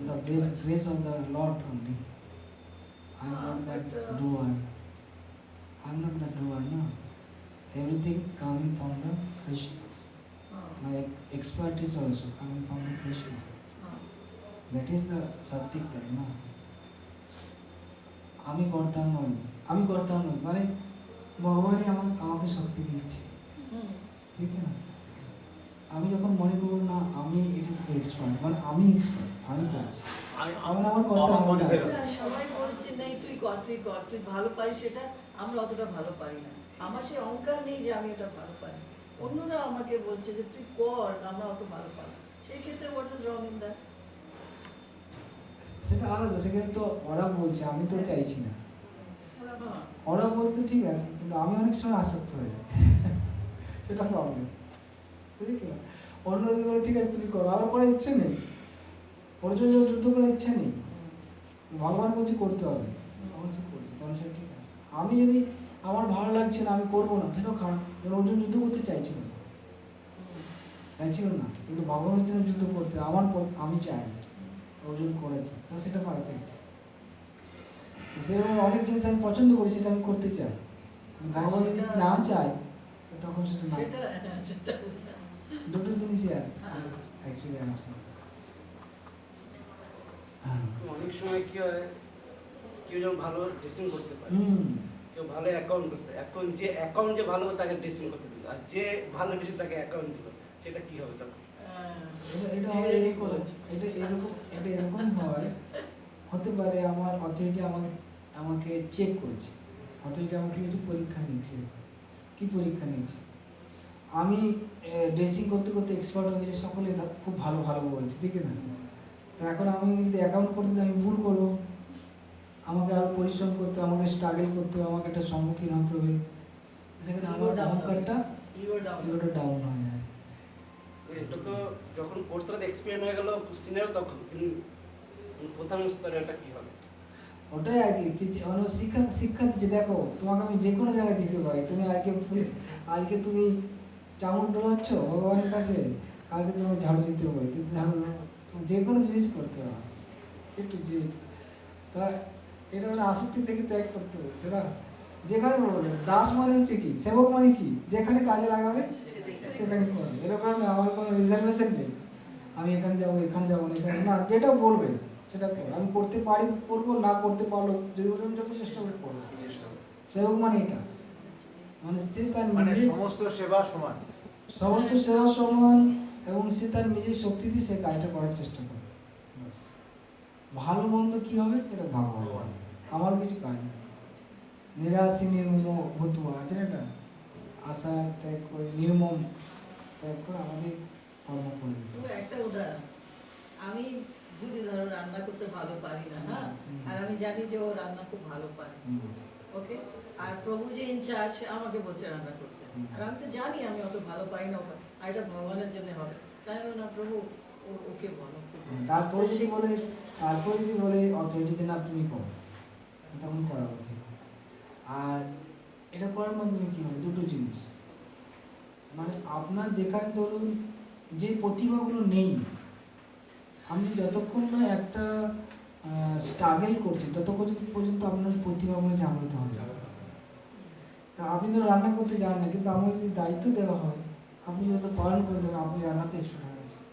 the best grace of the Lord only. I am not that but, doer. I am not the doer, no. Everything coming from the Krishna. My expertise also coming from the Krishna. That is the Sattvic ত্যাগ, no. আমি কর্তা নই, আমি কর্তা নই মানে ভগবানই আমাকে শক্তি দিচ্ছে, ঠিক না? আমি যখন মনে করব না আমি এটা এক্সপার্ট, মানে আমি এক্সপার্ট, আমি করছি, আমার কর্তা মনে আছে। সবাই বলছে নেই তুই কর, তুই কর, তুই ভালো পারিস, সেটা আমরা অতটা ভালো পারি না। আমার সেই অহংকার নেই যে আমি এটা ভালো পারি, অন্যরা আমাকে বলছে যে তুই কর, আমরা অত ভালো পারি। সেই ক্ষেত্রে what is wrong in that? সেটা আলাদা, সেখানে তো ওরা বলছে, আমি তো চাইছি না। হ্যাঁ। ওরা বলতে ঠিক আছে, কিন্তু আমি অনেক সময় আসক্ত হয়ে যাই, সেটা প্রবলেম, বুঝলি? অন্য যদি বলে ঠিক আছে তুমি করো, আমার করার ইচ্ছে নেই, ওর জন্য যুদ্ধ করার ইচ্ছে নেই, ভগবান বলছে করতে হবে, তখন সে করছে, তখন সে ঠিক আছে। আমি যদি আমার ভালো লাগছে না, আমি করবো না, সেটাও খারাপ। অর্জুন যুদ্ধ করতে চাইছিল না, কিন্তু ভগবানের জন্য যুদ্ধ করতে আমার আমি চাই, অর্জুন করেছে, তো সেটা পারফেক্ট। সেরকম অনেক জিনিস আমি পছন্দ করি, সেটা আমি করতে চাই, ভগবান যদি না চাই তখন সেটা না। সেটা দুটো জিনিসই আর অ্যাকচুয়ালি আছে। অনেক সময় কি হয়, কেউ যেমন ভালো ড্রেসিং করতে পারে, কেউ ভালো অ্যাকাউন্ট করতে, এখন যে অ্যাকাউন্ট যে ভালো তাকে ড্রেসিং করতে দিল, আর যে ভালো ড্রেসিং তাকে অ্যাকাউন্ট দিল, সেটা কি হবে তখন? এটা হয় এরকম, এটা এরকম হয়, হতে পারে আমার অথরিটি আমাকে চেক করেছে, অথরিটি আমাকে একটু পরীক্ষা নিয়েছে। কি পরীক্ষা নিয়েছে? আমি ড্রেসিং করতে করতে এক্সপার্ট হয়ে গেছি, সকলে খুব ভালো ভালো বলছে, ঠিক না? তো এখন আমি যদি অ্যাকাউন্ট করতে আমি ভুল করবো, আমাকে আরও পরিশ্রম করতে হবে, আমাকে স্ট্রাগল করতে হবে, আমাকে একটা সম্মুখীন হতে হবে, সেখানে আমার অহংকারটা ডাউন হয়ে যায়। এটা তো যখন করতে করতে এক্সপিরিয়েন্স হয়ে গেল সিনিয়র, তখন কিন্তু প্রথম স্তরে এটা কি হবে? ওটাই আর কি, মানে শিক্ষা দিচ্ছে, দেখো তোমাকে আমি যে কোনো জায়গায় দিতে পারি, তুমি আজকে তুমি চামড় ডোলাচ্ছ ভগবানের কাছে, কালকে তোমাকে ঝাড়ু দিতে হবে, কিন্তু ঝাড়ু যে কোনো জিনিস করতে হবে একটু, যে তা এটা মানে আসক্তি থেকে ত্যাগ করতে হচ্ছে না। যেখানে বলবে দাস মানে হচ্ছে কি, সেবক মানে কি, যেখানে কাজে লাগাবে সেখানে করবে, এরকম আমার কোনো রিজার্ভেশন নেই, আমি এখানে যাবো এখানে যাবো না, এখানে না, যেটা বলবে সেটা করো, আমি করতে পারি করবো, না করতে পারলো যদি বলে আমি যত চেষ্টা করে করবো, সেবক মানে এটা, মানে সে তার সমস্ত সেবা সমান, সমস্ত সেবা সমান, এবং সে তার নিজের শক্তি দিয়ে সে কাজটা করার চেষ্টা করে। ভালো মন্দ কি হবে এটা ভগবান, আমার কিছু কাজ নেই। নিরাশী নির্মম ভূতুয়া আছে না, এটা আশা ত্যাগ করে, নির্মম ত্যাগ করে আমাদের কর্ম করে দিতে হবে। একটা উদাহরণ, আমি যদি ধরো রান্না করতে ভালো পারি না, হ্যাঁ, আর আমি জানি যে ও রান্না খুব ভালো পারে, ওকে, আর প্রভু যে ইনচার্জ আমাকে বলছে রান্না করতে, আর আমি তো জানি আমি অত ভালো পারি না, আর এটা ভগবানের জন্য হবে, তাই না প্রভু ওকে বলো। তারপরে যদি বলে অথরিটিতে না তুমি করো, তখন করা উচিত। আর এটা করার মাধ্যমে কি হবে, দুটো জিনিস, মানে আপনার যেখানে ধরুন যে প্রতিভাগুলো নেই, আপনি যতক্ষণ না একটা স্ট্রাগল করছেন ততক্ষণ পর্যন্ত আপনার প্রতিভাগুলো জাগ্রত হবে। তা আপনি তো রান্না করতে জান না, কিন্তু আমার যদি দায়িত্ব দেওয়া হয়, আপনি যত পালন করে দেবেন, আপনি রান্নাতে এক্সপার্ট হয়ে গেছেন।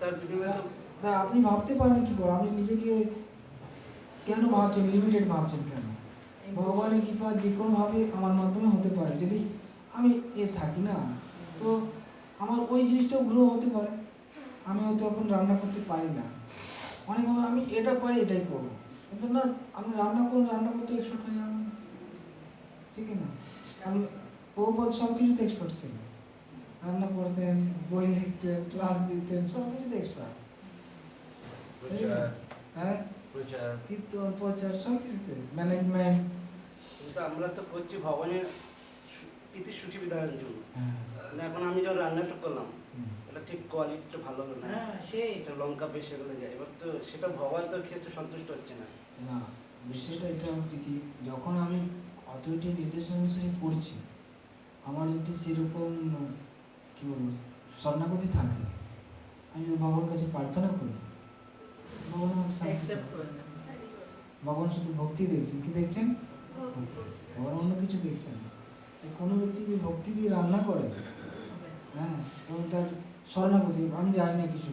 তার বিনিময়ে তা আপনি ভাবতে পারেন কি করে, আপনি নিজেকে কেন ভাবছেন লিমিটেড ভাবছেন কেন? ভগবানের কৃপা যে কোনোভাবে আমার মাধ্যমে হতে পারে, যদি আমি থাকি না, তো আমার ওই জিনিসটাও গ্রো হতে পারে। আমি হয়তো এখন রান্না করতে পারি না, অনেকভাবে আমি এটা পারি এটাই করবো, কিন্তু না, আপনি রান্না করতে এক্সপার্ট হয়ে যাবেন, ঠিক না? আমি সব কিছুতে এক্সপার্ট ছিল, রান্না করতেন, বই লিখতেন, ক্লাস দিতেন, সব কিছুতে এক্সপার্ট, হ্যাঁ, কীর্তন প্রচার সব কিছুতে, ম্যানেজমেন্ট। কিন্তু আমরা তো করছি ভগবানের প্রীতি সুখী বিধানের জন্য, এখন আমি যখন রান্নাটা করলাম এটা ঠিক কোয়ালিটিটা ভালো হলো না, এটা লঙ্কা বেশি হলে যায়, এবার তো সেটা ভগবান তো ক্ষেত্রে সন্তুষ্ট হচ্ছে না। না, বিষয়টা এটা হচ্ছে কি, যখন আমি অথরিটির নির্দেশ অনুসারে করছি, আমার যদি সেরকম কী বলবো শরণাগতি থাকে, আমি যদি ভগবানের কাছে প্রার্থনা করি, ভগবান আমাকে অ্যাকসেপ্ট করে নেন। ভগবান শুধু ভক্তি দেখছেন, কি দেখছেন? ভগবান অন্য কিছু দেখছেন না। কোনো ব্যক্তি যদি ভক্তি দিয়ে রান্না করে, হ্যাঁ, এবং তার শরণাগতি, আমি জানি না কিছু,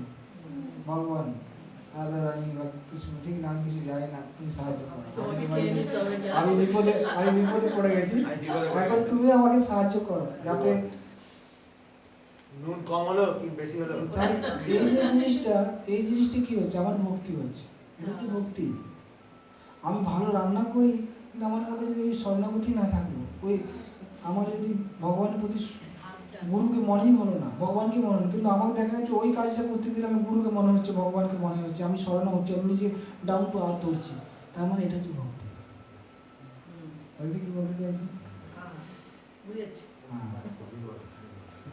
ভগবান রাধা রানী বা কৃষ্ণ, ঠিক না, আমি কিছু জানি না, তুমি সাহায্য করো, আমি বিপদে পড়ে গেছি, এখন তুমি আমাকে সাহায্য করো, যাতে নুন কম হলো কি বেশি হলো, এই জিনিসটা কি হচ্ছে, আমার ভক্তি হচ্ছে, এটা কি ভক্তি? আমি ভালো রান্না করি, কিন্তু আমার মধ্যে যদি ওই শরণাগতি না থাকলো, ওই আমার যদি ভগবানের প্রতি গুরুকে মনেই হলো না, ভগবানকে মনে হলো। কিন্তু আমাকে দেখা যাচ্ছে ওই কাজটা করতে দিলে আমি গুরুকে মনে হচ্ছে, ভগবানকে মনে হচ্ছে, আমি স্মরণ হচ্ছে, আমি নিজে ডাউন টু আর্থ হচ্ছি। তার মানে এটা হচ্ছে ভক্তি। বুঝতে কি বলতে চাইছি? বুঝেছি। হ্যাঁ,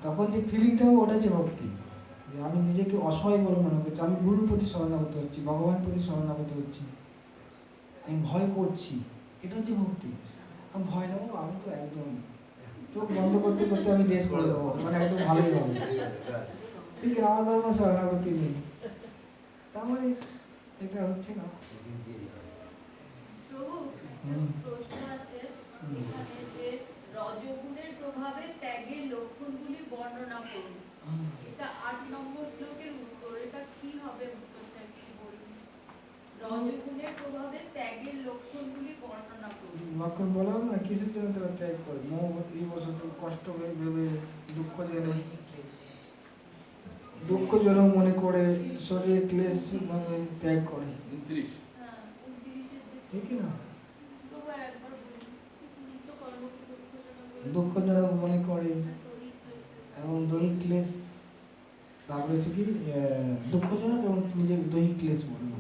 তখন যে ফিলিংটা হবে ওটা হচ্ছে ভক্তি, যে আমি নিজেকে অসহায় বলে মনে করছি, আমি গুরুর প্রতি শরণাগত হচ্ছি, ভগবানের প্রতি শরণাগত হচ্ছি, আমি ভয় করছি, এটা হচ্ছে ভক্তি। আমি ভয় নেবো, আমি তো একদম চোখ বন্ধ করতে করতে আমি ড্রেস করে দেবো, মানে একদম ভালোই হবে, ঠিক আমার কোনো শরণাগতি নেই। তার মানে এটা হচ্ছে না। প্রভু, হুম। প্রশ্ন আছে এখানে যে রজগুণের প্রভাবে ত্যাগের লক্ষণগুলি বর্ণনা করুন। এটা 8 নম্বর শ্লোকের উত্তর। এটা কি হবে উত্তরটা একটু বলুন। রজগুণের প্রভাবে ত্যাগের লক্ষণগুলি বর্ণনা করুন। লক্ষণ বলা না, কিসের জন্য তারা ত্যাগ করে? মোহ এই বছর কষ্ট ভেবে, দুঃখ জেনে, দুঃখজনক মনে করে, শরীরে ক্লেশ ভাবে ত্যাগ করে, হ্যাঁ, 29 ঠিক না? প্রভু একবার বলুন। নিত্য কর্মকে দুঃখজনক বলে দুঃখজনক মনে করে দৈহিক ক্লেশে। এবং দৈহিক ক্লেশ, তারপরে হচ্ছে কি দুঃখজনক এবং নিজের দৈহিক ক্লেশ মনে করে।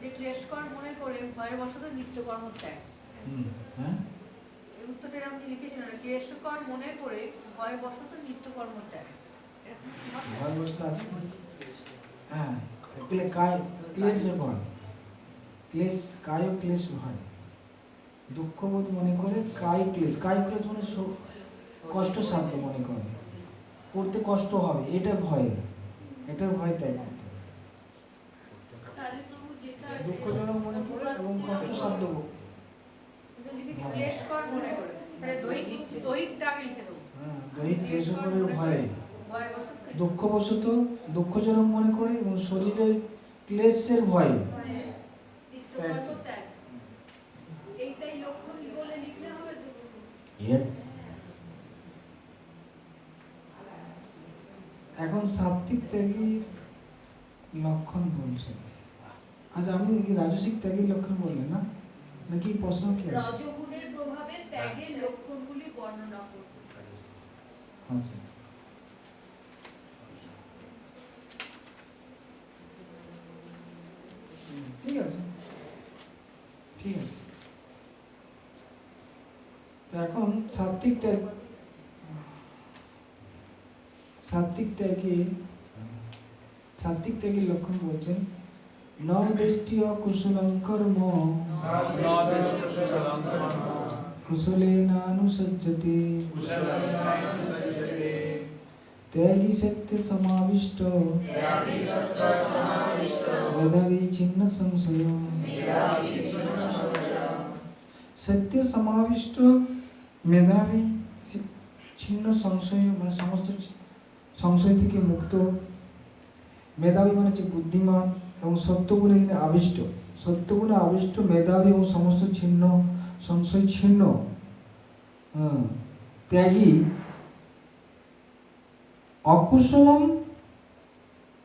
যে ক্লেশকর মনে করে ভয়বশত নিত্যকর্ম ত্যাগ। হ্যাঁ, এই উত্তরটা আপনি লিখেছিলেন, ক্লেশকর মনে করে ভয়বশত নিত্যকর্ম ত্যাগ। এরকম কি হবে? ভয় বসতে আছে। হ্যাঁ, ক্লেশ হয়, ক্লেশ কায় ক্লেশ হয়, দুঃখবোধ মনে করে কায় ক্লেশ মানে কষ্ট সাধ্য মনে করে, করতে কষ্ট হবে, এটা ভয়, এটার ভয় ত্যাগ করতে হবে। তাহলে প্রভু যেটা দুঃখজনক মনে করে এবং কষ্ট সাধ্য ক্লেশকর মনে করে, তাহলে দৈহিক ত্যাগে লিখে দেবো। হ্যাঁ, দৈহিক ক্লেশ করে ভয়ে, ভয়বশত দুঃখবশত দুঃখজনক মনে করে এবং শরীরের ক্লেশের ভয়ে নিত্যকর্ম ত্যাগ। এইটাই লক্ষণ বলে লিখলে হবে তো প্রভু? ইয়েস। এখন সাত্বিক ত্যাগীর লক্ষণ বলছেন। আচ্ছা, আপনি কি রাজসিক ত্যাগীর লক্ষণ বললেন না, নাকি প্রশ্ন কি আছে? রজগুণের প্রভাবে ত্যাগের লক্ষণগুলি বর্ণনা করুন। আচ্ছা, ঠিক আছে, ঠিক আছে। তো এখন সাত্বিক ত্যাগীর লক্ষণ বলছেন, ন দৃষ্টিয় কুশলং কর্ম কুশলেনানুসজ্জতে ত্যাগী সত্য সমাবিষ্ট মেধাবী ছিন্ন সংশয়। সত্য সমাবিষ্ট মেধাবী ছিন্ন সংশয় মানে সমস্ত সংশয় থেকে মুক্ত, মেধাবী মানে হচ্ছে বুদ্ধিমান এবং সত্যগুণে আবিষ্ট, সত্যগুণে আবিষ্ট, মেধাবী এবং সমস্ত ছিন্ন সংশয় ছিন্ন, ত্যাগী অকুশলম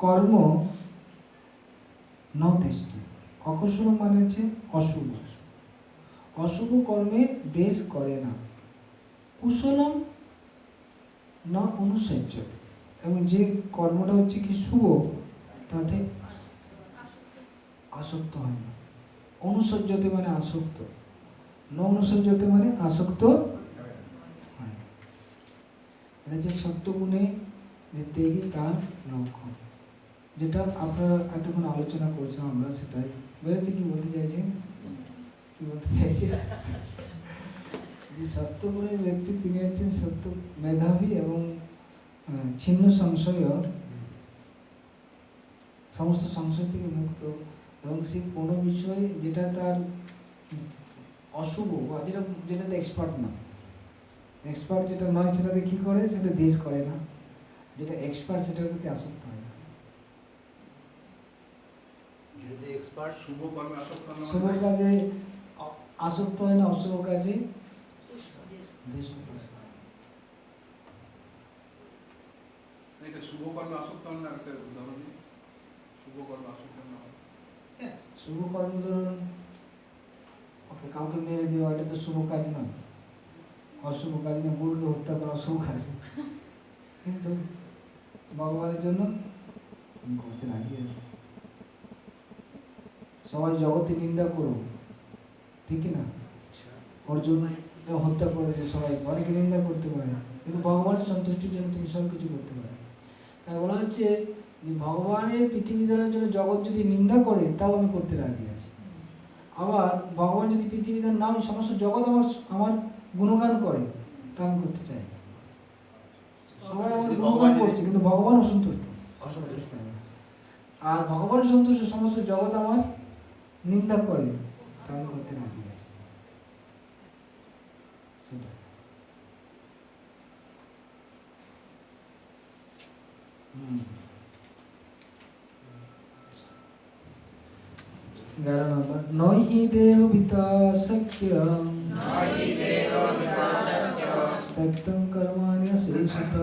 কর্ম ন তেষ্টি। অকুশলম মানে হচ্ছে অশুভ, অশুভ কর্মে দেশ করে না। কুশলম না অনুসহ্য, এবং যে কর্মটা হচ্ছে কি শুভ তাতে আসক্ত হয় না। অনুসহ্যতে মানে আসক্ত, ন অনুসহ্যতে মানে আসক্ত হয়। এটা যে সত্যগুণে যে ত্যাগী তার লক্ষণ, যেটা আপনারা এতক্ষণ আলোচনা করছেন, আমরা সেটাই বুঝেছি। কি বলতে চাইছেন, কি বলতে চাইছেন? যে সত্যগুণের ব্যক্তি তিনি হচ্ছেন সত্য মেধাবী এবং ছিন্ন সংশয়, সমস্ত সংশয় থেকে মুক্ত, এবং সে কোনো বিষয়ে যেটা তার অশুভ বা যেটাতে এক্সপার্ট না, এক্সপার্ট যেটা নয় সেটাতে কী করে, সেটা দেশ করে না, যেটা এক্সপার্ট সেটার প্রতি আসক্ত হয় না। যদি এক্সপার্ট শুভ কর্মে আসক্ত না শুভ কাজে আসক্ত হয় না, অশুভ কাজে দেশ করে। এটা শুভ কর্মে আসক্ত হন না, একটা উদাহরণ দিন। শুভ কর্মে আসক্ত না, শুভ কর্ম ধরুন ওকে কাউকে মেরে দেওয়া, এটা তো শুভ কাজ নয়। অশুভ কাজ না, গুরুকে হত্যা করা অশুভ কাজ, কিন্তু ভগবানের জন্য আমি করতে রাজি আছি। সবাই জগতে নিন্দা করো, ঠিক না? অর্জুন হত্যা করেছে, সবাই অনেকে নিন্দা করতে পারে, কিন্তু ভগবানের সন্তুষ্টির জন্য তুমি সব কিছু করতে পারো। তাই বলা হচ্ছে যে ভগবানের পৃথিবীধারণের জন্য জগৎ যদি নিন্দা করে তাও আমি করতে রাজি আছি। আবার ভগবান যদি পৃথিবীধার নাম সমস্ত জগৎ আমার গুণগান করে তা আমি করতে চাই না। সবাই আমার গুণগান করছে কিন্তু ভগবান অসন্তুষ্ট, আর ভগবান সন্তুষ্ট সমস্ত জগৎ আমার নিন্দা করে তা আমি করতে রাজি আছি। সেটা 11 নম্বর, নহি দেহ বিতা শক্যম त्यक्तं कर्माणि शेषतः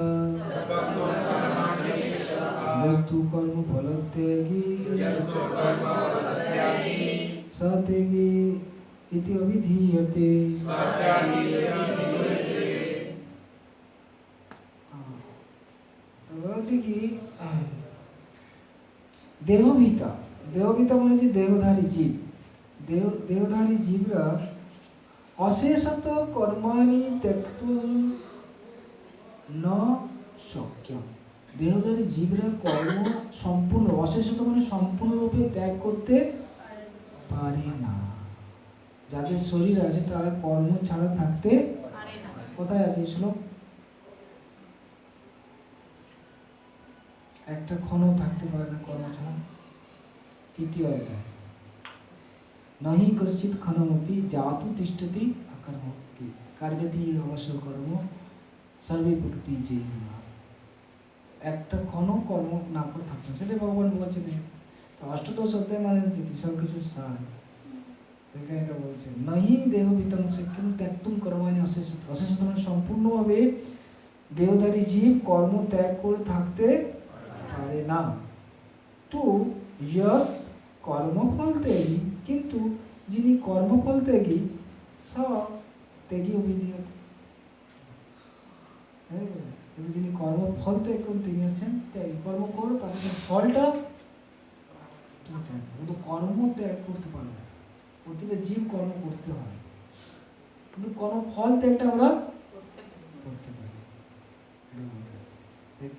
यस्तु कर्म फलत्यागी स त्यागी इति अभिधीयते। বলছে কি দেহবিতা, দেহবিতা মানে যে দেহধারী জীব, দেহধারী জীবরা অশেষত কর্মাণি ত্যক্তুম ন শক্যম, দেহধারী জীবরা কর্ম সম্পূর্ণ, অশেষত মানে সম্পূর্ণরূপে ত্যাগ করতে পারে না। যাদের শরীর আছে তারা কর্ম ছাড়া থাকতে পারে না। কোথায় আছে এই শ্লোক? একটা ক্ষণও থাকতে পারে না কর্ম ছাড়া। 3য় অধ্যায়, নহি কশ্চিৎ ক্ষণমপি জাতু তিষ্ঠতি অকর্মপি কার্যতি অবশ্য কর্ম সর্বে প্রকৃতি জীবনা। একটা ক্ষণ কর্ম না করে থাকতে, সেটাই ভগবান বলছেন। তো অষ্টদশ অধ্যায় মানে কি সব কিছু সার, এখানে এটা বলছে নহি দেহ বিতং শক্যম ত্যক্তুম কর্মাণি অশেষত, অশেষত মানে সম্পূর্ণভাবে দেহধারী জীব কর্ম ত্যাগ করে থাকতে পারে না। তো ইয়ৎ কর্মফল ত্যাগী, কিন্তু যিনি কর্মফল ত্যাগী স ত্যাগী অভিধীয়তে, কিন্তু যিনি কর্মফল ত্যাগ করেন তিনি হচ্ছেন ত্যাগী। কর্ম করো তারপরে ফলটা তুমি ত্যাগ করো, কিন্তু কর্ম ত্যাগ করতে পারবে না। প্রতিটা জীব কর্ম করতে হয়, কিন্তু কর্মফল ত্যাগটা আমরা করতে পারি।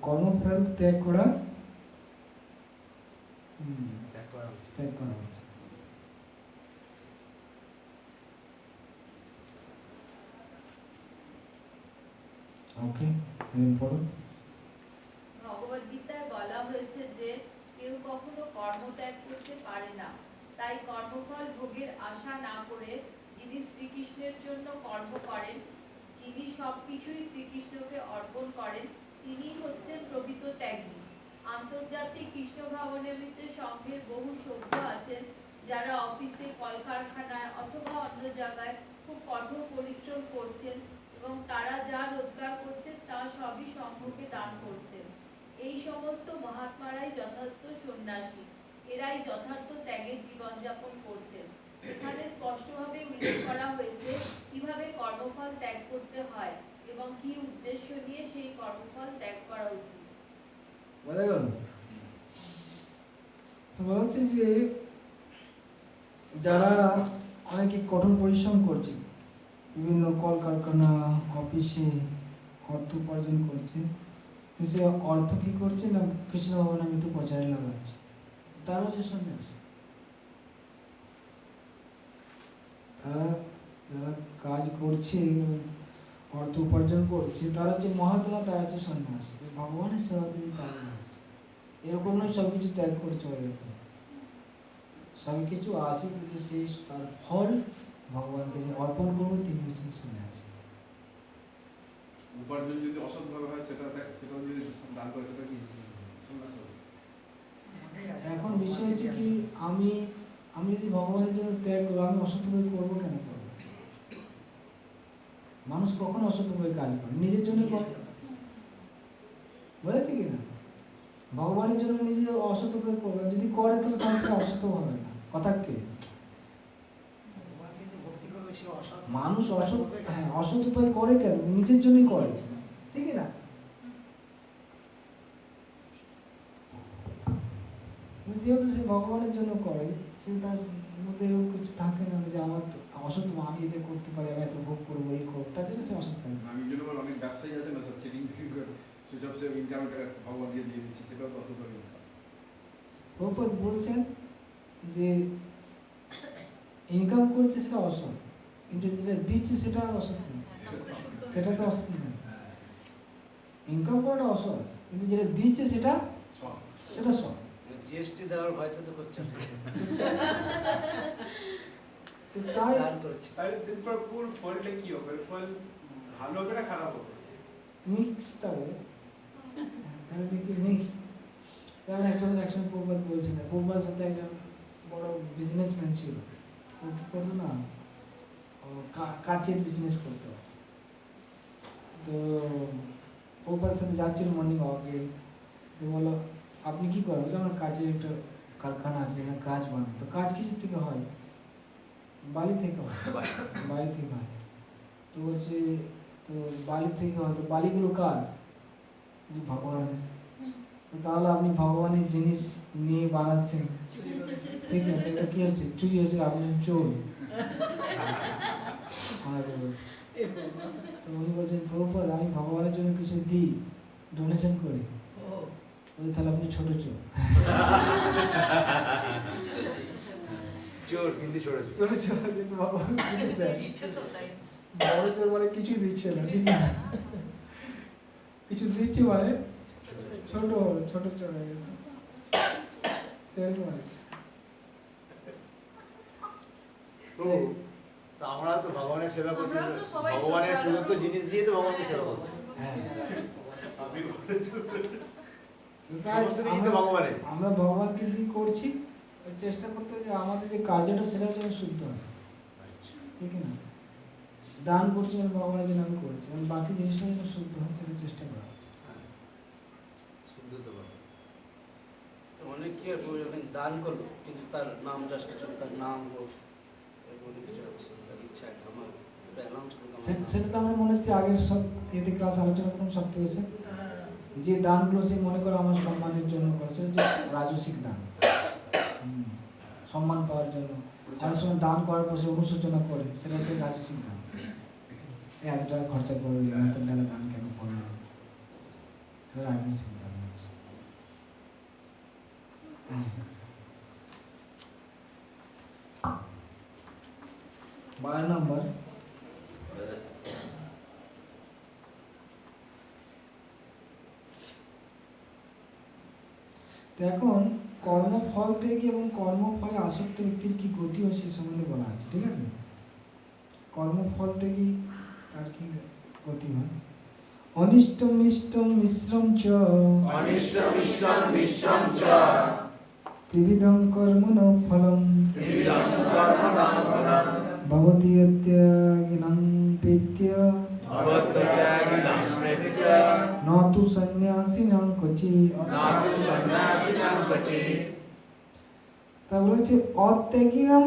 কর্মফল ত্যাগ করা ত্যাগ করা উচিত। ওকে, পড়ুন। ভগবদ্গীতায় বলা হয়েছে যে কেউ কখনো কর্মত্যাগ করতে পারে না, তাই কর্মফল ভোগের আশা না করে যিনি শ্রীকৃষ্ণের জন্য কর্ম করেন, যিনি সবকিছুই শ্রীকৃষ্ণকে অর্পণ করেন, তিনি হচ্ছেন প্রকৃত ত্যাগী। আন্তর্জাতিক কৃষ্ণ ভাবনামৃত সংঘের বহু সভ্য আছেন যারা অফিসে, কলকারখানায় অথবা অন্য জায়গায় খুব কঠোর পরিশ্রম করছেন এবং তারা যা রোজগার করছেন তা সবই সংঘকে দান করছেন। এই সমস্ত মহাত্মারাই যথার্থ সন্ন্যাসী, এরাই যথার্থ ত্যাগের জীবনযাপন করছেন। এখানে স্পষ্টভাবে উল্লেখ করা হয়েছে কিভাবে কর্মফল ত্যাগ করতে হয় এবং কি উদ্দেশ্য নিয়ে সেই কর্মফল ত্যাগ করা উচিত। বোঝা গেল? বলা হচ্ছে যে যারা অনেকে কঠোর পরিশ্রম করছে, বিভিন্ন কলকারখানা, অফিসে অর্থ উপার্জন করছে, সে অর্থ কি করছে না কৃষ্ণ ভাবনামৃত প্রচারে লাগাচ্ছে, তারও যে সন্ন্যাস। তারা যারা কাজ করছে, অর্থ উপার্জন করছে, তারা যে মহাত্মা, তারা হচ্ছে সন্ন্যাস। ভগবানের সেবা দিয়ে তারা এরকম নয় সব কিছু ত্যাগ করে চলে যেতে, সব কিছু আসে কিন্তু সেই তার ফল ভগবানকে যে অর্পণ করবো তিনি হচ্ছেন সন্ন্যাস। উপার্জন যদি অসৎভাবে হয় সেটা যদি দান করে সেটা কি সন্ন্যাস হবে? এখন বিষয় হচ্ছে কি, আমি যদি ভগবানের জন্য ত্যাগ করবো, আমি অসৎভাবে করবো কেন করবো? মানুষ কখনো অসৎভাবে কাজ করে, নিজের জন্য করে, বুঝেছি কিনা? ভগবানের জন্য নিজে অসৎভাবে করবে, যদি করে তাহলে তার অসৎ হবে না। কথা কে? মানুষ অসৎ, হ্যাঁ অসৎ উপায় করে কেন? নিজের জন্যই করে, ঠিক না? যেহেতু সে ভগবানের জন্য করে, সে তার মধ্যে এরকম কিছু থাকে না যে আমার তো অসৎ, আমি এটা করতে পারি, আমি এত ভোগ করবো, এই করবো, তার জন্য সে অসৎ করে। আমি জন্য বলে অনেক ব্যবসায়ী আছে না, সব চিটিং করে সেসব সে ইনকামটা ভগবান দিয়ে দিচ্ছে, সেটাও তো অসুখ হবে। প্রভুপাদ বলছেন যে ইনকাম করছে সেটা অসৎ, কিন্তু যেটা দিচ্ছে সেটা অসৎ নয়, সেটা তো অসৎ নয়। ইনকাম করাটা অসৎ, কিন্তু যেটা দিচ্ছে সেটা সেটা সৎ। জিএসটি দেওয়ার ভয়তে তো করছে না। তাই দান করছে। তাহলে এরপর পুর ফলটা কি হবে? ফল ভালো হবে না খারাপ হবে? মিক্স থাকবে, তাহলে যে কি মিক্স। যেমন একসময় প্রভুপাদ বলছিলেন, প্রভুপাদের সাথে একজন বড় বিজনেসম্যান ছিল, ও কি করতো না, ও কাচের বিজনেস করতো। তো প্রভুপাদের সাথে যাচ্ছিল মর্নিং ওয়াকে, তো বলো আপনি কি করেন? বলছে আমার কাচের একটা কারখানা আছে, এখানে কাজ বানায়। তো কাজ কিছু থেকে হয়? বালি থেকে হয়, বালি থেকে হয়। তো বলছে তো বালি থেকে হয়, তো বালিগুলো কার? যে ভগবানের। তাহলে আপনি ভগবানের জিনিস নিয়ে বানাচ্ছেন, ঠিক না? এটা কি হচ্ছে? চুরি হচ্ছে, আপনি চোর। আমাকে বলছে। তো উনি বলছেন প্রভুপাদ আমি ভগবানের জন্য কিছু দিই, ডোনেশন করি। বলছে তাহলে আপনি ছোট চোর। চোর কিন্তু ছোট ছোট চোর, কিন্তু ভগবান কিছু দেয়। বড় চোর মানে কিছুই দিচ্ছে না, ঠিক না? কিছু দিচ্ছে মানে ছোট ছোট চোর হয়ে গেছে, সেরকম আর কি। তো আমরা তো ভগবানের সেবা করছি, আমরা তো সবাই ভগবানের ছোট প্রদত্ত জিনিস দিয়ে তো ভগবানকে সেবা করছি। হ্যাঁ, আপনি বলেছেন তাই সমস্ত কিছু তো ভগবানের। আমরা ভগবানকে দিয়ে করছি, চেষ্টা করতে হবে যে আমাদের যে কার্যটা সেটা যেন শুদ্ধ হয়, ঠিক না? দান করছি মানে ভগবানের জন্য আমি করছি, এবং বাকি জিনিসটা যেন শুদ্ধ হয় সেটা চেষ্টা করা হচ্ছে। শুদ্ধ তো বলে। তো অনেক কি আর অনেক দান করলো, কিন্তু তার নাম জাস্ট কিছু, তার নাম হোক এরকম কিছু আছে, তার ইচ্ছা আমার অ্যানাউন্স করতে সেটা তো আমরা মনে হচ্ছে আগের সব এতে ক্লাস আলোচনা করলাম, সব থেকে যে দানগুলো সে মনে করে আমার সম্মানের জন্য করেছে, যে রাজসিক দান, সম্মান পাওয়ার জন্য। অনেক সময় দান করার পর সে অনুশোচনা করে, সেটা হচ্ছে রাজসিক দান। এত টাকা খরচা করে দিলাম, এত টাকা দান কেন করলাম, রাজসিক দান। 12 নম্বর, এখন কর্মফল থেকে এবং কর্মফলে আসক্ত ব্যক্তির কি গতি হয় সে সম্বন্ধে বলা আছে, ঠিক আছে? কর্মফল থেকে আর কি গতি হয়? অনিষ্টম মিষ্টম মিশ্রম চ, অনিষ্টম মিষ্টম মিশ্রম চ, ত্রিবিধম কর্মণ ফলম, ত্রিবিধম কর্মণঃ ফলম, ভবতি ত্যাগিনং পেত্য, ভবত্য ত্যাগিনং প্রেত্য, ন তু সন্ন্যাসিনং ক্বচিৎ। নাতু সন্ন্যাসিনাং ক্বচিৎ। তা বলেছে অত্যাগিনাম,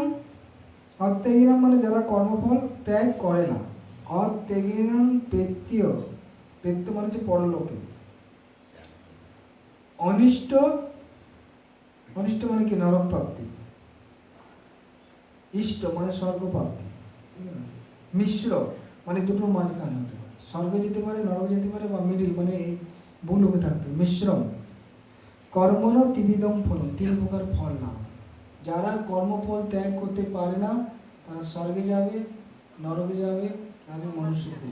অত্যাগিনাম মানে যারা কর্মফল ত্যাগ করে না। অত্যাগিনাম পেত্য, পেত্য মানে হচ্ছে পরলোকে। অনিষ্ট, অনিষ্ট মানে কি? নরক প্রাপ্তি। ইষ্ট মানে স্বর্গ প্রাপ্তি। মিশ্র মানে দুটোর মাঝখানে হতে পারে, স্বর্গে যেতে পারে, নরক যেতে পারে, বা মিডিল মানে এই ভূলোকে থাকতে পারে। মিশ্রম কর্মণ ত্রিবিধম ফলম, 3 প্রকার ফল না। যারা কর্মফল ত্যাগ করতে পারে না তারা স্বর্গে যাবে, নরকে যাবে, তাদের মনুষ্য যাবে।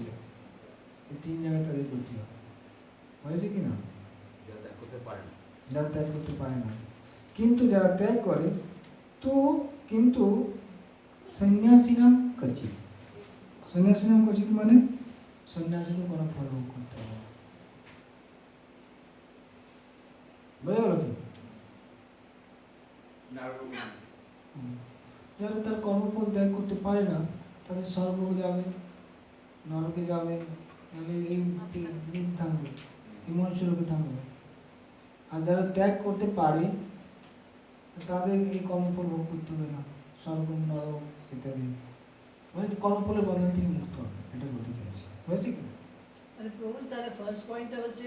এই 3 জায়গায় তাদের গতি হবে। হয়েছে কি না? যারা ত্যাগ করতে পারে না, যারা ত্যাগ করতে পারে না। কিন্তু যারা ত্যাগ করে তো কিন্তু সন্ন্যাসিনাম ক্বচিৎ। সন্ন্যাসিনাম ক্বচিৎ মানে সন্ন্যাসীকে কোনো ফল ভোগ করতে হবে। বোঝা গেল কি? যারা তার কর্মফল ত্যাগ করতে পারে না তাদের স্বর্গে যাবে, নরকে যাবে, মানে এই থাকবে, এই মনুষ্যলোকে থাকবে। আর যারা ত্যাগ করতে পারে তাদের এই কর্মফল ভোগ করতে হবে না, স্বর্গ, নরক ইত্যাদি, মানে কর্মফলের বন্ধন থেকে মুক্ত হবে। এটা বলতে চাইছি, হয়েছে কি? মানে প্রভু তাহলে ফার্স্ট পয়েন্টটা হচ্ছে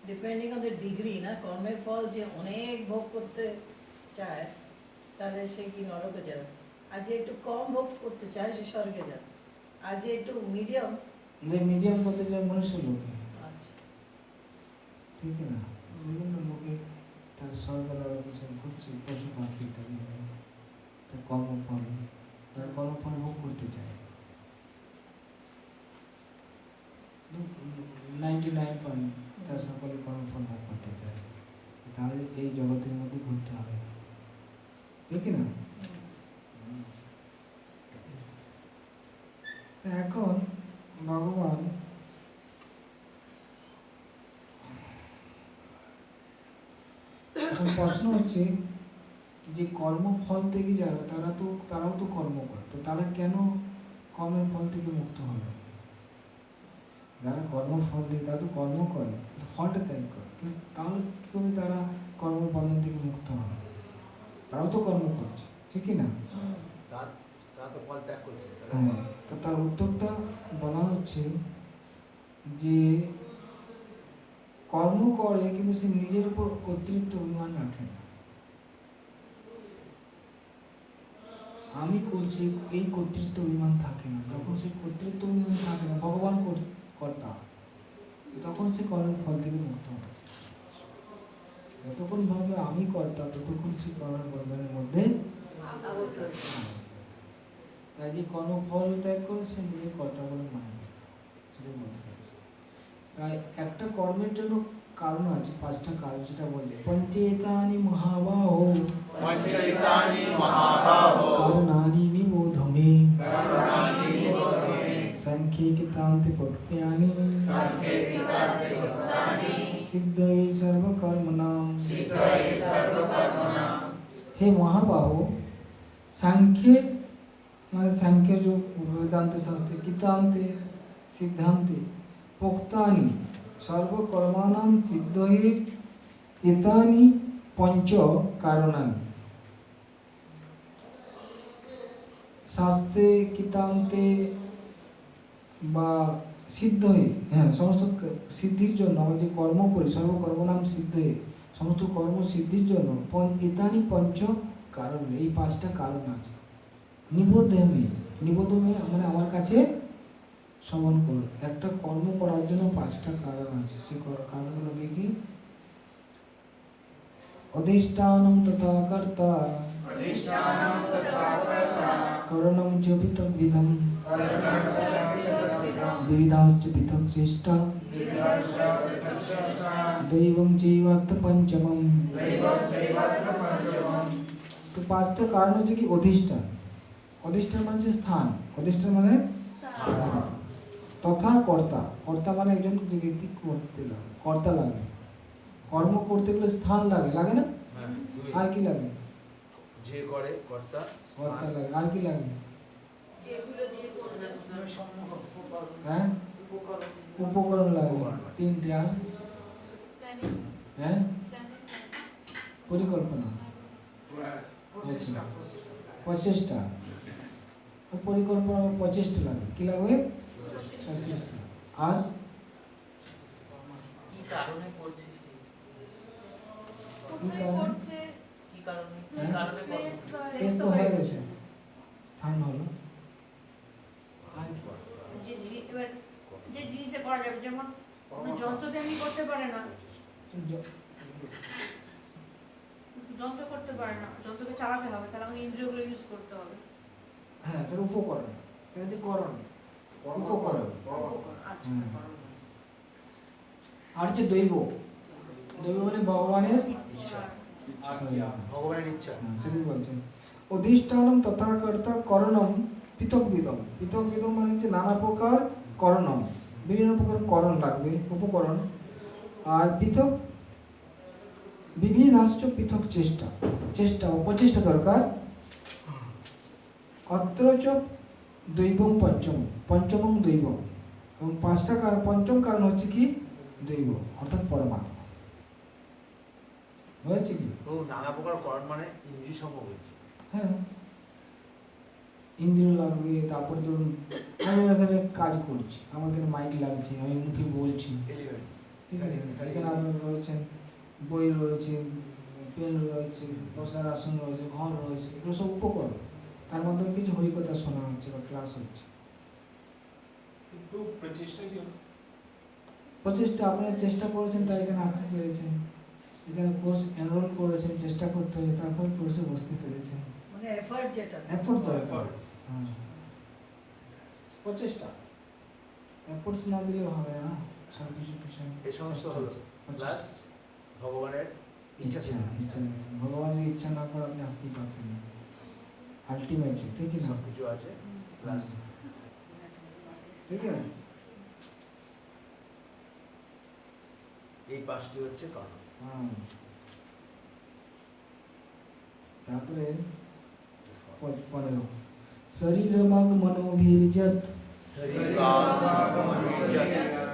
ডিপেন্ডিং অন দ্য ডিগ্রি না, কর্মের ফল যে অনেক ভোগ করতে চায় তাহলে সে কি নরকে যাবে, আর যে একটু কম ভোগ করতে চায় সে স্বর্গে যাবে, আর যে একটু মিডিয়াম, যে মিডিয়াম করতে যায় মনুষ্য লোকে, আচ্ছা ঠিক না? বিভিন্ন লোকে তার স্বর্গ নরক সব ঘুরছে, পশু পাখি ইত্যাদি, তার কর্মফল, তার কর্মফল ভোগ করতে চায়। 99% তার সকলে কর্মফল ভোগ করতে চায়, তাহলে এই জগতের মধ্যে ঘুরতে হবে, ঠিক না? এখন ভগবান এখন প্রশ্ন হচ্ছে যে কর্মফল থেকে যারা তারাও তো কর্ম করে, তো তারা কেন কর্মের ফল থেকে মুক্ত হবে? যারা কর্মফল দিয়ে তারা তো কর্ম করে, ফলটা ত্যাগ করে, কিন্তু তাহলে কি করে তারা কর্মবন্ধন থেকে মুক্ত হবে? তারাও তো কর্ম করছে, ঠিক না? তা তো ফল ত্যাগ করছে। হ্যাঁ, তো তার উত্তরটা বলা হচ্ছে যে কর্ম করে কিন্তু সে নিজের উপর কর্তৃত্ব অভিমান রাখে না। আমি করছি এই কর্তৃত্ব অভিমান থাকে না, যখন সে কর্তৃত্ব অভিমান থাকে না, ভগবান কর্তা, তখন সে কর্মের ফল থেকে মুক্ত হয়। যতক্ষণ ভাবে আমি কর্তা ততক্ষণ সে কর্মের বন্ধনের মধ্যে, তাই যে কর্মফল ত্যাগ করে সে নিজের কর্তা বলে মানে না, সেটাই বলতে পারে। তাই একটা কর্মের জন্য কারণ আছে, 5টা কারণ, সেটা বলছে পঞ্চেতানি মহাবাহো কারণানি নিবোধ মে সংখ্যে কৃতান্তে ভক্ত্যানি সিদ্ধয়ে সর্বকর্মণাম। হে মহাবাহো, सांख्य মানে सांख्य जो वेदांत शास्त्र, कितांते सिद्धांते पोक्तानि सर्वकर्माणां सिद्धये एतानि पंच कारणानि। শাস্ত্রে কিতান্তে বা সিদ্ধ হয়ে, হ্যাঁ, সমস্ত সিদ্ধির জন্য আমরা যে কর্ম করি, সর্বকর্মনাম সিদ্ধ হয়ে, সমস্ত কর্ম সিদ্ধির জন্য এতানি পঞ্চ কারণ, এই 5টা কারণ আছে। নিবোধমে, নিবোধমে মানে আমার কাছে শ্রবণ করো। একটা কর্ম করার জন্য 5টা কারণ আছে, সেই কারণগুলো কি? অধিষ্ঠানম তথা কর্তা করণম চ পৃথক বিধম বিবিধাশ্চ পৃথক চেষ্টা দৈবং চৈবাত্ম পঞ্চমম। তো 5টা কারণ হচ্ছে কি? অধিষ্ঠান, অধিষ্ঠান মানে হচ্ছে স্থান, অধিষ্ঠান মানে তথা কর্তা, কর্তা মানে একজন যে ব্যক্তি করতে লাগে, কর্তা লাগে, কর্ম করতে গেলে স্থান লাগে, লাগে না? আর কি লাগে? যে করে কর্তা, কর্তা লাগে, আর কি লাগে? হ্যাঁ, উপকরণ লাগে 3টে, আর হ্যাঁ পরিকল্পনা, প্রচেষ্টা, পরিকল্পনা 25টা লাগে, কি লাগবে? 25টা। আর কি কারণে করছে, কি কারণে তো হয়ে গেছে, স্থান হলো। আর এবার যে জিনিসটা করা যাবে, যেমন কোনো যন্ত্র দিয়ে আমি করতে পারে না, যন্ত্র করতে পারে না, যন্ত্রকে চালাতে হবে, তাহলে আমাকে ইন্দ্রিয়গুলো ইউজ করতে হবে। হ্যাঁ, সেটা উপকরণ, সেটা যে করণ, উপকরণ। আর যে দৈব, দৈব মানে ভগবানের ইচ্ছা, ভগবানের ইচ্ছা, সেটাই বলছেন। অধিষ্ঠানম তথা কর্তা করণম পৃথক বিধম, পৃথক বিধম মানে হচ্ছে নানা প্রকার করণম, বিভিন্ন প্রকার করণ লাগবে, উপকরণ। আর পৃথক বিবিধাশ্চ পৃথক চেষ্টা, চেষ্টা প্রচেষ্টা দরকার। অত্র চ দৈবম পঞ্চম, পঞ্চমম দৈবম, এবং 5টা কারণ, পঞ্চম কারণ হচ্ছে কি? দৈব, অর্থাৎ পরমাত্মা। হয়েছে কি? নানা প্রকার করণ মানে ইন্দ্রিয় সমূহ হচ্ছে। হ্যাঁ, ইন্দ্রিয় লাগবে, তারপর ধরুন আমি এখানে কাজ করছি, আমার এখানে মাইক লাগছে, আমি মুখে বলছি, এলিমেন্টস ঠিক আছে, এখানে আপনার রয়েছেন বই রয়েছে, পেন রয়েছে, বসার আসন রয়েছে, ঘর রয়েছে, এগুলো সব উপকরণ, তার মাধ্যমে কিছু হরিকথা শোনা হচ্ছে বা ক্লাস হচ্ছে। কিন্তু প্রচেষ্টা কি প্রচেষ্টা আপনারা চেষ্টা করেছেন, তাই এখানে আসতে পেরেছেন, এখানে কোর্স এনরোল করেছেন, চেষ্টা করতে হবে, তারপর কোর্সে বসতে পেরেছেন। মানে এফর্ট যেটা, এফোর্ট দরকার, প্রচেষ্টা, এফোর্টস না দিলেও হবে না, সব কিছু পিছনে এই সমস্ত হলো প্লাস ভগবানের ইচ্ছা, ইচ্ছা ভগবানের ইচ্ছা না করে আপনি আসতেই পারতেন না আলটিমেটলি, ঠিক আছে, সব কিছু আছে প্লাস ঠিক আছে। এই পাঁচটি হচ্ছে কারণ। তারপরে 15 শরীরমাগ মনোভির্যত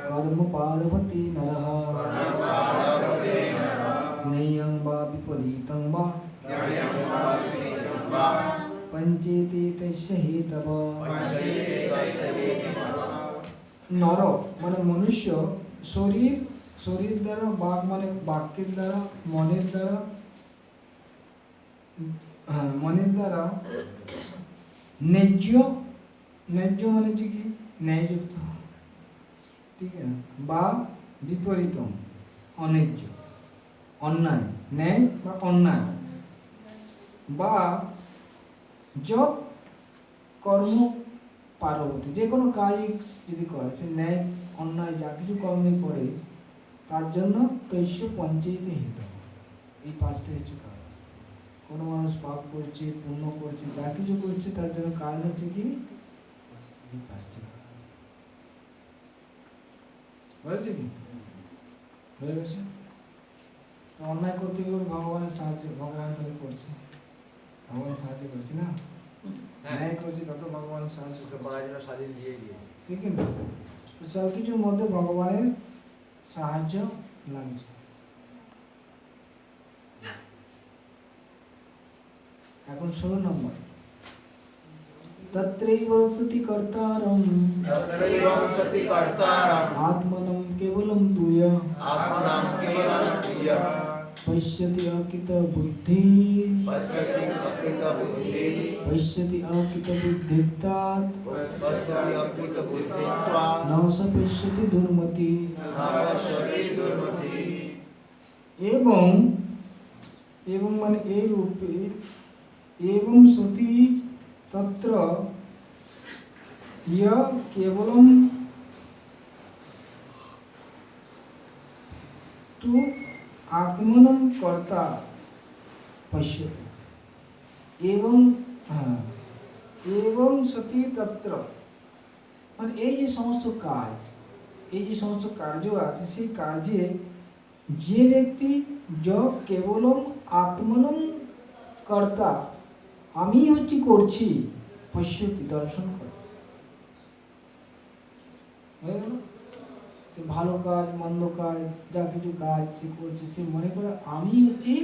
কর্ম পার্বতী নরঃ নেয়ং বা বিপরীতং বা পঞ্চেতে তস্য হেতব। নর মানে মনুষ্য, শরীর, শরীর দ্বারা, বাক মানে বাক্যের দ্বারা, মনের দ্বারা, মনের দ্বারা ন্যায্য, ন্যায্য মানে হচ্ছে কি ন্যায়যুক্ত, ঠিক আছে, বা বিপরীতম অন্যায্য, অন্যায়, ন্যায় বা অন্যায়, বা যত কর্ম পার্বতী, যে কোনো কাজ যদি করে, সে ন্যায় অন্যায় যা কিছু কর্মে করে তার জন্য তৈশ্য পঞ্চায়েতে হিত, এই পাঁচটা হচ্ছে কারণ। কোনো মানুষ পাপ করছে, পুণ্য করছে, যা কিছু করছে তার জন্য কারণ হচ্ছে কি এই পাঁচটি। বুঝেছে কি? হয়ে গেছে? তো অন্যায় করতে গেলে ভগবানের সাহায্য, ভগবান তাকে করছে, ভগবান সাহায্য করছে না, ন্যায় করছে তত ভগবান সাহায্য করার জন্য স্বাধীন দিয়ে দিয়ে, ঠিক না? তো সব কিছুর মধ্যে ভগবানের সাহায্য লাগছে। এখন 16 নম্বর, তত্রৈব সতি কর্তারম আত্মনম কেবলম তুয় পশ্যতি অকিত বুদ্ধি পশ্যতি অকিত বুদ্ধিত্বাৎ ন স পশ্যতি দুর্মতি। এবং এবং মানে এই রূপে এবং সতি তত্র ইয় কেবলম তু আত্মনম কর্তা পশ্যতি। এবং এবং সতি তত্র মানে এই যে সমস্ত কাজ, এই যে সমস্ত কার্য আছে, সেই কার্যে যে ব্যক্তি কেবলম আত্মনম কর্তা, আমি হচ্ছি করছি, পশ্যতি দর্শন করে, সে ভালো কাজ মন্দ কাজ যা কিছু কাজ সে করছে, সে মনে করে আমি হচ্ছি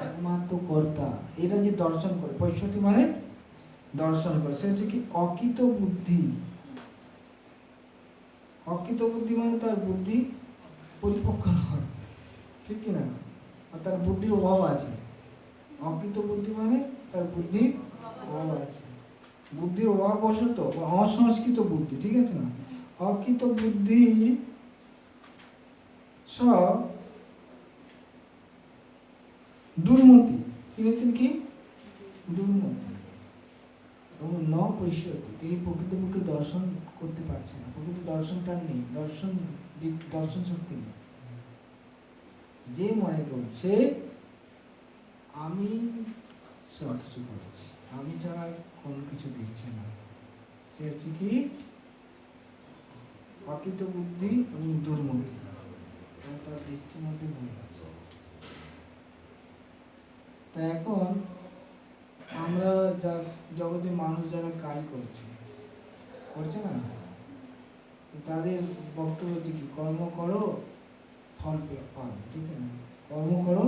একমাত্র কর্তা, এটা যে দর্শন করে, পশ্যতি মানে দর্শন করে, সে হচ্ছে কি অকৃত বুদ্ধি। অকৃত বুদ্ধি মানে তার বুদ্ধি পরিপক্ক নয়, ঠিক কিনা, আর তার বুদ্ধির অভাব আছে। অকৃত বুদ্ধি মানে তার বুদ্ধির অভাব আছে, বুদ্ধির অভাববশত বা অসংস্কৃত বুদ্ধি, ঠিক আছে না, অকৃত বুদ্ধি সব দুর্মতি, তিনি হচ্ছেন কি দুর্মতি, এবং ন পশ্যতি, তিনি প্রকৃতপক্ষে দর্শন করতে পারছেন না, প্রকৃত দর্শন তার নেই, দর্শন শক্তি নেই। যে মনে করছে আমি সব কিছু করেছি, আমি ছাড়া কোনো কিছু দেখছে না, সে হচ্ছে কি অকৃত বুদ্ধি এবং দুর্মতি, তার দৃষ্টির মধ্যে ভুল আছে। তা এখন আমরা যা জগতে মানুষ যারা কাজ করছে না, তাদের বক্তব্য হচ্ছে কি কর্ম করো ফল পাবে, ঠিক আছে, কর্ম করো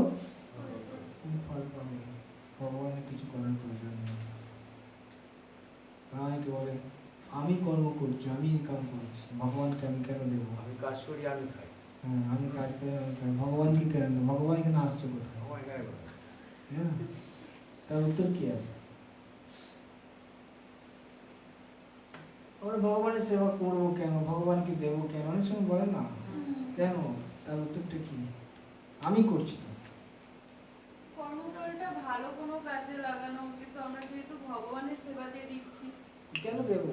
ফল পাবে, ভগবানের কিছু করার প্রয়োজন নেই। কর্ম করছি, আমি ইনকাম করছি, ভগবানকে আমি কেন দেবো? আমি কাজ করি, আমি খাই। হ্যাঁ, আমি কাজ করে আমি খাই, ভগবানকে কেন দেবো? ভগবান এখানে আসছে কোথায়? ভগবান এখানে কোথায়? হ্যাঁ, তার উত্তর কি আছে? আমরা ভগবানের সেবা করবো কেন, ভগবানকে দেবো কেন, অনেক সময় বলে না কেন, তার উত্তরটা কি? আমি করছি তো। কর্মফলটা ভালো কোনো কাজে লাগানো উচিত, তো আমরা যেহেতু ভগবানের সেবাতে দিচ্ছি। কেন দেবো?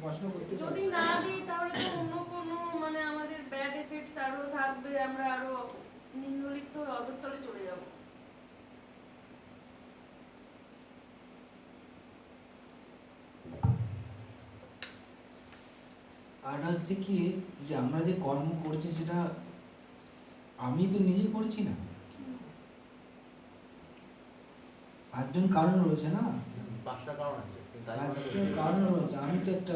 প্রশ্ন করতে পারি। যদি না দিই তাহলে তো অন্য কোনো মানে আমাদের ব্যাড এফেক্টস আরো থাকবে, আমরা আরো নিম্নলিখিত অধঃতলে চলে যাব। আর হচ্ছে কি যে আমরা যে কর্ম করছি সেটা আমি তো নিজে করছি না, পাঁচজন কারণ রয়েছে না, 5টা কারণ আছে, কিন্তু তাই বলে পাঁচটা কারণ রয়েছে। আমি তো একটা,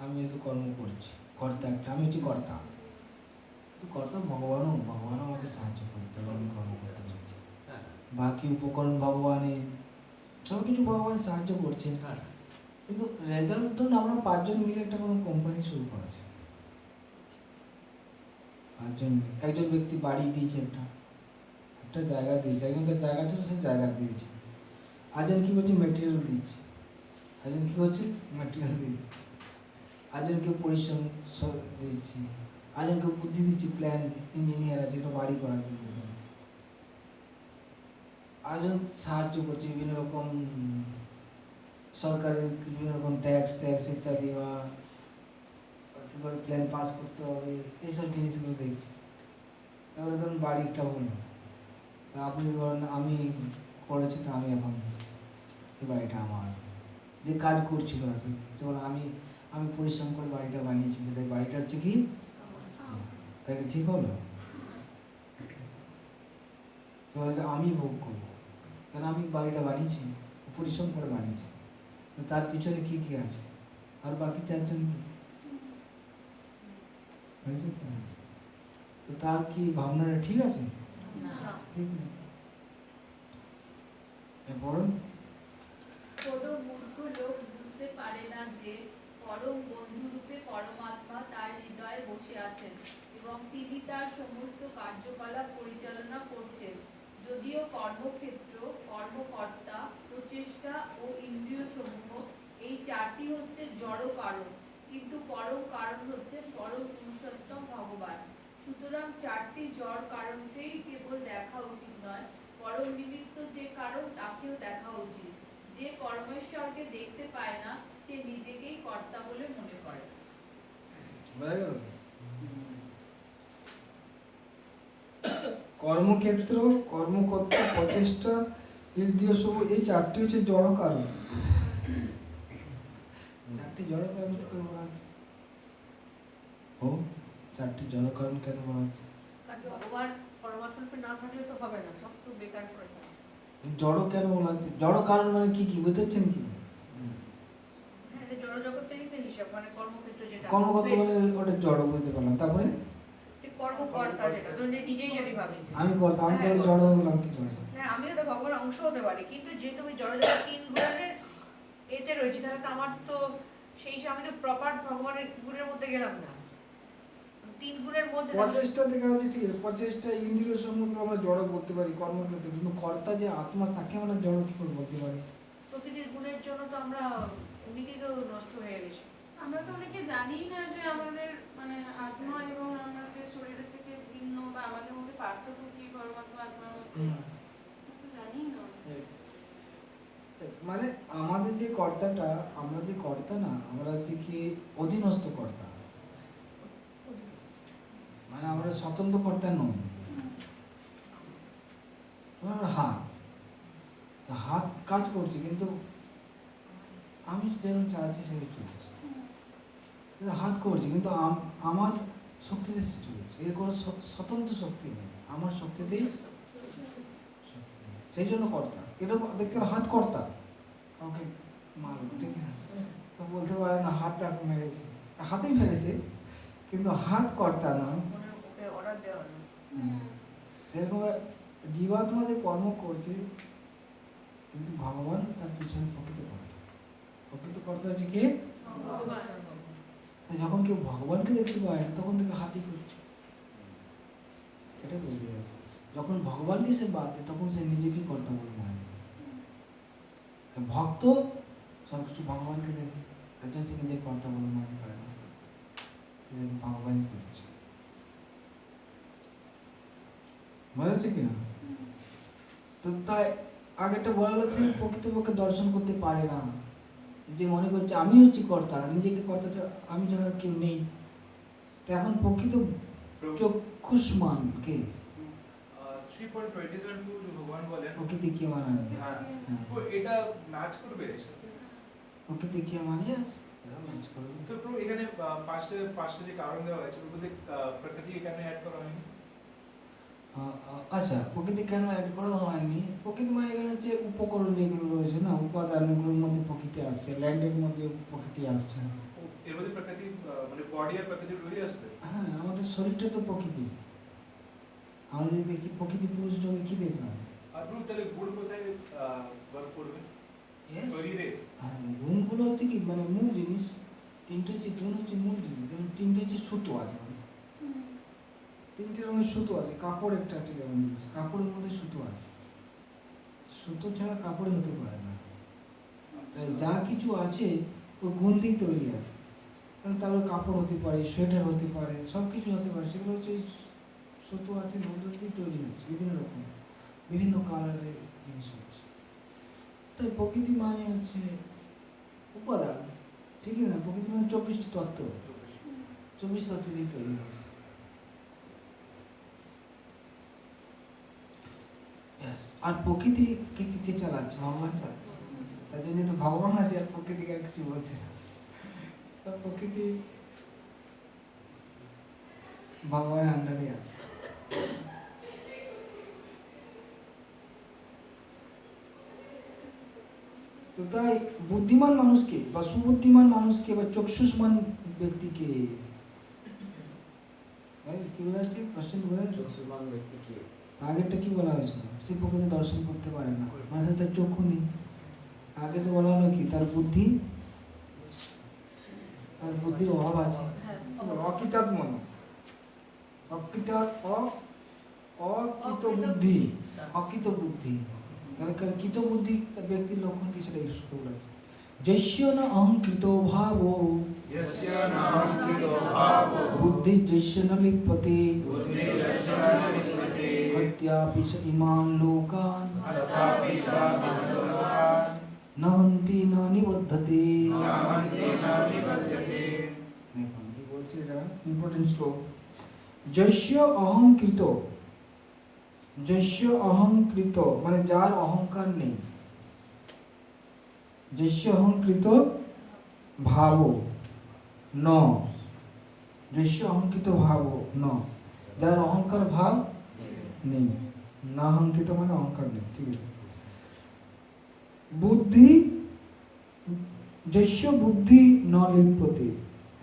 আমি তো কর্ম করছি, কর্তা একটা, আমি হচ্ছি কর্তা। তো কর্তা ভগবানও আমাকে সাহায্য করতে হবে, আমি কর্ম করতে পারছি। হ্যাঁ, বাকি উপকরণ ভগবানের, সব কিছু ভগবান সাহায্য করছেন। হ্যাঁ। কিন্তু রেজাল্ট ধরুন আমরা পাঁচজন মিলে একটা কোনো কোম্পানি শুরু করেছে, পাঁচজন মিলে, একজন ব্যক্তি বাড়ি দিয়েছে, একটা জায়গা দিয়েছে, একজনকার জায়গা ছিল সেই জায়গা দিয়েছে, আজন কি করছে মেটেরিয়াল দিচ্ছে, আজন কি হচ্ছে মেটেরিয়াল দিচ্ছে, আজনকে পরিশ্রম দিচ্ছি, আজনকে বুদ্ধি দিচ্ছি, প্ল্যান ইঞ্জিনিয়ার আছে এটা বাড়ি করার জন্য, আজন সাহায্য করছে বিভিন্ন রকম সরকারের বিভিন্ন রকম ট্যাক্স ইত্যাদি, বা কী করে প্ল্যান পাস করতে হবে, এইসব জিনিসগুলো দেখছি। তারপরে ধরুন বাড়িটা হলো, আপনি ধরেন আমি করেছি, তো আমি এখন এই বাড়িটা আমার, যে কাজ করছিল আর কি, যেমন আমি পরিশ্রম করে বাড়িটা বানিয়েছি, যেটা বাড়িটা হচ্ছে কি তাই ঠিক হলো, তো এটা আমি ভোগ করবো, কারণ আমি বাড়িটা বানিয়েছি, পরিশ্রম করে বানিয়েছি, তার পিছনে কি কি আছে, আর বাকি চারজন তো তার কি ভাবনাটা ঠিক আছে? ঠিক না। পড়ুন। কোনো মূর্খ লোক বুঝতে পারে না যে পরম বন্ধুরূপে পরমাত্মা তার হৃদয়ে বসে আছেন এবং তিনি তার সমস্ত কার্যকলাপ পরিচালনা করছেন। যদিও কর্মক্ষেত্র, কর্মকর্তা, প্রচেষ্টা ও ইন্দ্রিয় সমূহ এই চারটি হচ্ছে জড় কারণ, কিন্তু পরম কারণ হচ্ছে পরম পুরুষোত্তম ভগবান। সুতরাং চারটি জড় কারণকেই কেবল দেখা উচিত নয়, পরম নিমিত্ত যে কারণ তাকেও দেখা উচিত। যে পরমেশ্বরকে দেখতে পায় না সে নিজেকেই কর্তা বলে মনে করে। কর্মক্ষেত্র, কর্মকর্তা, প্রচেষ্টা, ইন্দ্রিয় সমূহ, এই চারটি হচ্ছে জড় কারণ। চারটি জড় কারণ কেন বলা হচ্ছে? ও চারটি জড় কারণ কেন বলা হচ্ছে? ভগবান পরমাত্মাকে না থাকলে তো হবে না, সব তো বেকার করে দেয়। জড় কেন বলা হচ্ছে? জড় কারণ মানে কি কি বুঝতেছেন কি? হ্যাঁ, এটা জড় জগতেরই তো হিসাব, মানে কর্মক্ষেত্র যেটা, কর্মকর্তা মানে ওটা জড় বুঝতে পারলাম, তারপরে কর্মকর্তা যেটা ধরুন নিজেই যদি ভাবি আমি করতাম, আমি তাহলে জড় হয়ে গেলাম কি জড়? হ্যাঁ, আমিও তো ভগবানের অংশ হতে পারি, কিন্তু যেহেতু আমি জড় জগৎ তিন গুণের এতে রয়েছি, তাহলে তো আমার তো সেই হিসাবে আমি তো প্রপার ভগবানের গুণের মধ্যে গেলাম না, তিন গুণের মধ্যে। প্রচেষ্টা দেখা যাচ্ছে ঠিক আছে, প্রচেষ্টা ইন্দ্রিয় সমূহ আমরা জড় বলতে পারি কর্মক্ষেত্রে, কিন্তু কর্তা যে আত্মা তাকে আমরা জড় কি করে বলতে পারি? প্রকৃতির গুণের জন্য তো আমরা এমনিতেই তো নষ্ট হয়ে গেছি। আমরা তো অনেকে জানিই না যে আমাদের মানে আত্মা এবং আমরা যে শরীরের থেকে ভিন্ন, বা আমাদের মধ্যে পার্থক্য কি পরমাত্মা আত্মার মধ্যে, তো জানিই না। মানে আমাদের যে কর্তাটা, আমরা যে কর্তা না, আমরা হচ্ছে কি অধীনস্থ কর্তা, মানে আমরা স্বতন্ত্র কর্তা নই। আমরা হাত কাজ করছি, কিন্তু আমি যেন চাচ্ছি সেটা চলছে, হাত করছি, কিন্তু আমার শক্তিতে চলছে, এর কোনো স্বতন্ত্র শক্তি নেই, আমার শক্তিতেই, সেই জন্য কর্তা। এটা দেখতে হাত কর্তা, কাউকে মারল ঠিক না, তো বলতে পারে না হাত তাকে মেরেছে, হাতেই মেরেছে, কিন্তু হাত কর্তা নয়। অর্ডার দেওয়া না সেরকম জীবাত্মা যে কর্ম করছে, কিন্তু ভগবান তার পিছনে প্রকৃত কর্তা। প্রকৃত কর্তা হচ্ছে কে? তাই যখন কেউ ভগবানকে দেখতে পায় না তখন থেকে হাতি করছে, এটা বলতে যাচ্ছে। যখন ভগবানকে সে বাদ দেয় তখন সে নিজেকে কর্তা বলে মানে। ভক্ত সবকিছু ভগবানকে দেখে, তার জন্য সে নিজেকে কর্তা বলে মনে করে না, ভগবানই করছে। মনে হচ্ছে কিনা? তো তাই আগেটা বলা লাগছে প্রকৃতপক্ষে দর্শন করতে পারে না, যে মনে করছে আমি হচ্ছি কর্তা, নিজেকে কর্তা আমি যখন কেউ নেই। তো এখন প্রকৃত চক্ষুষ্মান কে? 3.27 जो भगवान बोले প্রকৃতি কে মানে? হ্যাঁ তো এটা ম্যাচ করবে এর সাথে? প্রকৃতি কে মানে এটা ম্যাচ করবে। তো প্রভু এখানে পাঁচটা যে কারণ দেওয়া হয়েছে ওর মধ্যে প্রকৃতি এখানে অ্যাড করা হয়নি? আচ্ছা, প্রকৃতি কেন অ্যাড করা হয়নি? প্রকৃতি মানে এখানে হচ্ছে উপকরণ যেগুলো রয়েছে না, উপাদানগুলোর মধ্যে প্রকৃতি আসছে, ল্যান্ডের মধ্যে প্রকৃতি আসছে। এর মধ্যে প্রকৃতি মানে বডি আর প্রকৃতি রয়ে আসবে? হ্যাঁ, আমাদের শরীরটা তো প্রকৃতি। আমরা যদি দেখছি প্রকৃতি পুরুষ যোগে কি দেখলাম? আর প্রভু তাহলে গুণ কোথায় ওয়ার্ক করবে শরীরে? হ্যাঁ, গুণগুলো হচ্ছে কি মানে মূল জিনিস। তিনটে হচ্ছে গুণ, হচ্ছে মূল জিনিস। যেমন তিনটে হচ্ছে সুতো আছে, তিনটে রঙের সুতো আছে। কাপড় একটা আছে যেমন জিনিস, কাপড়ের মধ্যে সুতো আছে, সুতো ছাড়া কাপড় হতে পারে না। তাই যা কিছু আছে ওই গুণ দিয়ে তৈরি আছে। তারপর কাপড় হতে পারে, সোয়েটার হতে পারে, সব কিছু হতে পারে, সেগুলো হচ্ছে সুতো আছে, মধ্যে দিয়ে তৈরি হচ্ছে বিভিন্ন রকম বিভিন্ন কালারের জিনিস হচ্ছে। তাই প্রকৃতি মানে হচ্ছে উপাদান, ঠিকই না? প্রকৃতি মানে 24টি তত্ত্ব, 24 তত্ত্ব দিয়ে তৈরি হয়েছে। আর প্রকৃতি কে কে চালাচ্ছে? ভগবান চালাচ্ছে। তার জন্য তো ভগবান আছে, আর প্রকৃতিকে আর কিছু বলছে না। প্রকৃতি ভগবানের আন্ডারে আছে। তো তাই বুদ্ধিমান মানুষকে বা সুবুদ্ধিমান মানুষকে বা চক্ষুষ্মান ব্যক্তিকে কি বলা হচ্ছে? কোশ্চেন বলা হচ্ছে চক্ষুষ্মান ব্যক্তি কে? আগেরটা কি বলা হয়েছিল? সে প্রকৃতি দর্শন করতে পারে না, মানে তার চক্ষু নেই। আগে তো বলা হলো কি তার বুদ্ধির অভাব আছে, অকৃতাৎ মন, অকৃত বুদ্ধি, অকৃত বুদ্ধি। কৃত বুদ্ধি ব্যক্তির লক্ষণ কি সেটা ইউজ করবে। যস্য ন অহংকৃত ভাব বুদ্ধি যস্য ন লিপ্যতে হত্যাপি চ ইমান লোকান নহন্তি ন নিবধ্যতে। দেখুন কি বলছে, এটা ইম্পর্টেন্ট শ্লোক। যস্য অহংকৃত, যস্য অহংকৃত মানে যার অহংকার নেই। যস্য অহংকৃত ভাব ন, যস্য অহংকৃত ভাব ন, যার অহংকার ভাব নেই। না অহংকৃত মানে অহংকার নেই, ঠিক আছে। বুদ্ধি যস্য বুদ্ধি ন লিপ্যতে,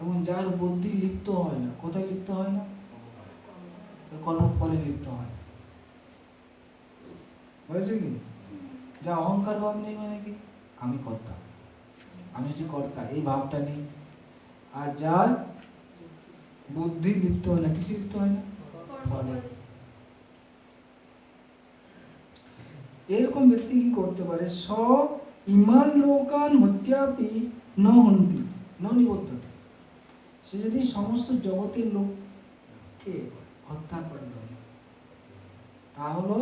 এবং যার বুদ্ধি লিপ্ত হয় না। কোথায় লিপ্ত হয় না? কর্মফলে লিপ্ত হয়। বুঝেছে কি? যা অহংকার ভাব নেই মানে কি আমি কর্তা, আমি হচ্ছে কর্তা, এই ভাবটা নেই। আর যার বুদ্ধি লিপ্ত হয় না, কিসে লিপ্ত হয় না? ফলে। এরকম ব্যক্তি কি করতে পারে? স ইমান লোকান হত্যাপি ন হন্তি ন নিবদ্ধতে। সে যদি সমস্ত জগতের লোককে হত্যা করে তাহলে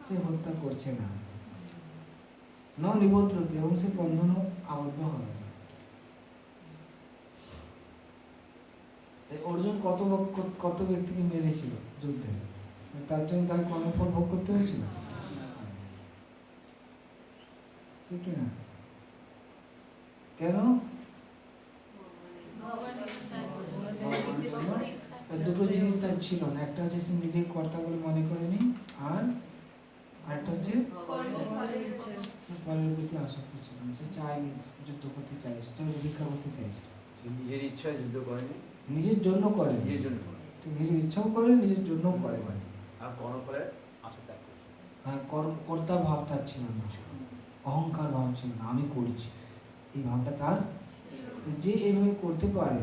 সে হত্যা করছে না, ন নিবদ্ধতে, এবং সে বন্ধন আবদ্ধ হবে না। অর্জুন কত ব্যক্তিকে মেরেছিল যুদ্ধে, তার জন্য তার কর্মফল ভোগ করতে হয়েছিল, ঠিক না? কেন? দুটো জিনিস তার ছিল না, একটা হচ্ছে সে নিজে কর্তা বলে মনে করেনি, আর আরেকটা হচ্ছে ফলের প্রতি আসক্ত ছিল। সে চায়নি যুদ্ধ করতে চাইছে, সে ভিক্ষা করতে চাইছে। সে নিজের ইচ্ছায় যুদ্ধ করেনি, নিজের জন্য করে, নিজের জন্য করে, নিজের ইচ্ছাও করে, নিজের জন্য করে, আর কর্মফলে আশা ত্যাগ করে। হ্যাঁ, কর্তার ভাব তার ছিল না, অহংকার ভাব ছিল না, আমি করছি। এই ভাবটা তার, যে এইভাবে করতে পারে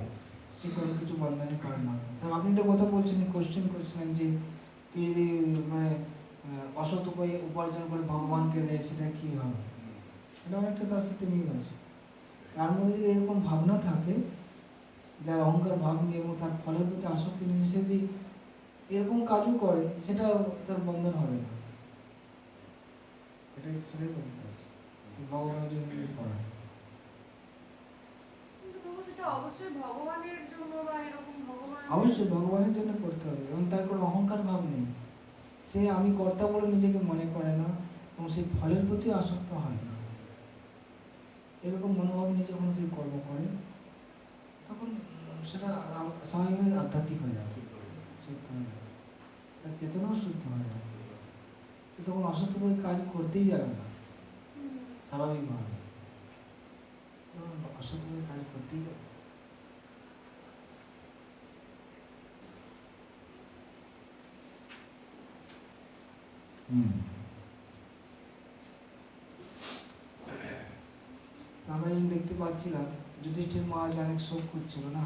সে কোনো কিছু বন্ধনের কারণ হবে না। আপনি একটা কথা বলছেন, কোশ্চেন করছিলেন যে কেউ যদি মানে অসৎ উপায়ে উপার্জন করে ভগবানকে দেয় সেটা কী হবে, এটা অনেকটা তার সাথে মিল আছে। তার মধ্যে যদি এরকম ভাবনা থাকে, যার অহংকার ভাব নিয়ে এবং তার ফলের প্রতি আসক্তি নিয়ে সে যদি এরকম কাজও করে, সেটা তার বন্ধন হবে না। এটাই সেটাই বলতে চাচ্ছি, ভগবানের জন্য করা। সেটা অবশ্যই ভগবানের জন্য বা এরকম ভগবান, অবশ্যই ভগবানের জন্য করতে হবে এবং তার কোনো অহংকার ভাব নেই। সে আমি কর্তা বলে নিজেকে মনে করে না এবং সেই ফলের প্রতি আসক্ত হয় না। এরকম মনোভাব নিয়ে যখন কেউ কর্ম করে তখন সেটা স্বাভাবিকভাবে আধ্যাত্মিক হয়ে যাবে, শুদ্ধ হয়ে যাবে, তার চেতনাও শুদ্ধ হয়ে যাবে। তখন অসত্যভাবে কাজ করতেই যাবে না স্বাভাবিকভাবে, অসত্যভাবে কাজ করতেই যাবে। আমরা যখন দেখতে পাচ্ছিলাম যুধিষ্ঠির মহারাজ অনেক শোক করছিল না,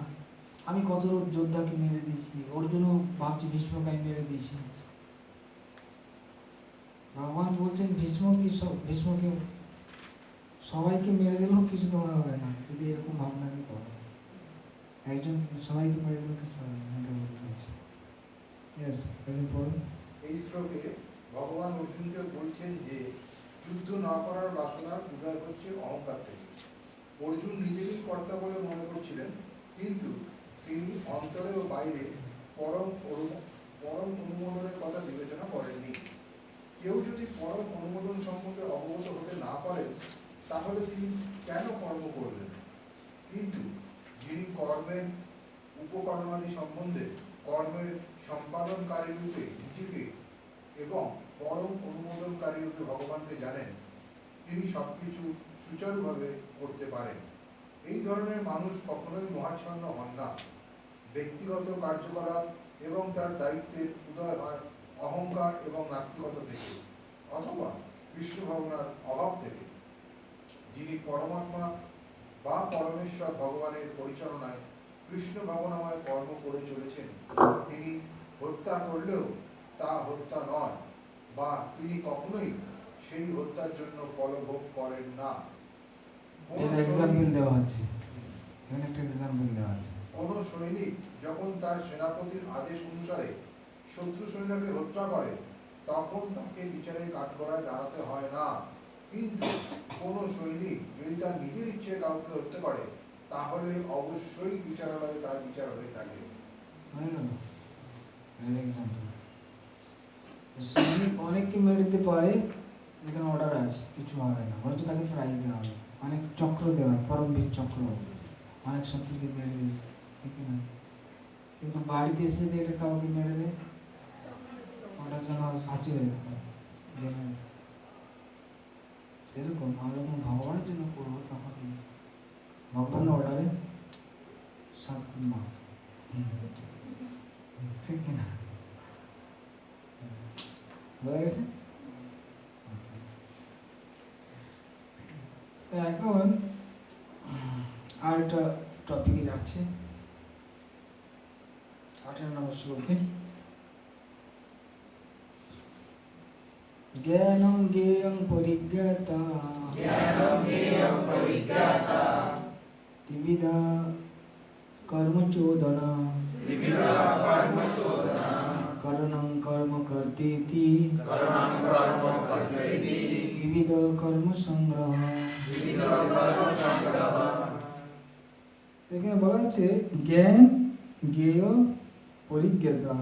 আমি কত যোদ্ধাকে মেরে দিয়েছি, অর্জুনও ভাবছি ভীষ্মকে আমি মেরে দিয়েছি। ভগবান বলছেন ভীষ্মকে সবাইকে মেরে দিলেও কিছু তোমার হবে না যদি এরকম ভাবনা কি করো, একজন সবাইকে মেরে দিলেও কিছু হবে না, এটা বলতে চাইছি। এই শ্লোকে ভগবান অর্জুনকে বলছেন যে যুদ্ধ না করার বাসনার উদয় হচ্ছে অহংকার থেকে। অর্জুন নিজেকেই কর্তা বলে মনে করছিলেন, কিন্তু তিনি অন্তরে ও বাইরে পরম অনুমোদনের কথা বিবেচনা করেননি। কেউ যদি পরম অনুমোদন সম্বন্ধে অবগত হতে না পারেন তাহলে তিনি কেন কর্ম করলেন? কিন্তু যিনি কর্মের উপকর্মাদি সম্বন্ধে কর্মের সম্পাদনকারী রূপে নিজেকে এবং পরম অনুমোদনকারী রূপে ভগবানকে জানেন, তিনি সবকিছু সুচারুভাবে করতে পারেন। এই ধরনের মানুষ কখনোই মহাচ্ছন্ন হন না। ব্যক্তিগত কার্যকলাপ এবং তার দায়িত্বের উদয় হয় অহংকার এবং নাস্তিকতা থেকে, অথবা কৃষ্ণ ভাবনার অভাব থেকে। যিনি পরমাত্মা বা পরমেশ্বর ভগবানের পরিচালনায় কৃষ্ণ ভাবনাময় কর্ম করে চলেছেন, তিনি হত্যা করলেও তা হত্যা নয়, বা তিনি কখনোই সেই হত্যার জন্য ফলভোগ করেন না। কোন সৈনিক যখন তার সেনাপতির আদেশ অনুসারে শত্রু সৈন্যকে হত্যা করে তখন তাকে বিচারের কাঠগড়ায় দাঁড়াতে হয় না। কিন্তু কোন সৈনিক যদি তার নিজের ইচ্ছে কাউকে হত্যা করে তাহলে অবশ্যই বিচারালয়ে তার বিচার হয়ে থাকে। অনেককে মেরে দিতে পারে, এখানে অর্ডার আছে, কিছু হবে না, হয়তো তাকে প্রাইজ দেওয়া হবে, অনেক চক্র দেওয়া হয়, পরমবীর চক্র, অনেক শত্রুকে মেরে দিয়েছে, ঠিক না? কিন্তু বাড়িতে এসে যে এটা কাউকে মেরে দেয়, ওটার জন্য ফাঁসি হয়ে যেতে পারে। সেরকম আমরা যখন ভগবানের জন্য করবো তখন ভগবানের অর্ডারে সাত খুন মাপ, ঠিক কিনা? বোঝা গেছে? এখন আর একটা টপিকে যাচ্ছে, 18 নম্বর শ্লোকে। জ্ঞানং জ্ঞেয়ং পরিজ্ঞাতা ত্রিবিধা কর্মচোদনা করণং কর্ম কর্তেতি ত্রিবিধ কর্ম সংগ্রহ। এখানে বলা হচ্ছে জ্ঞান জ্ঞেয় পরিজ্ঞাতা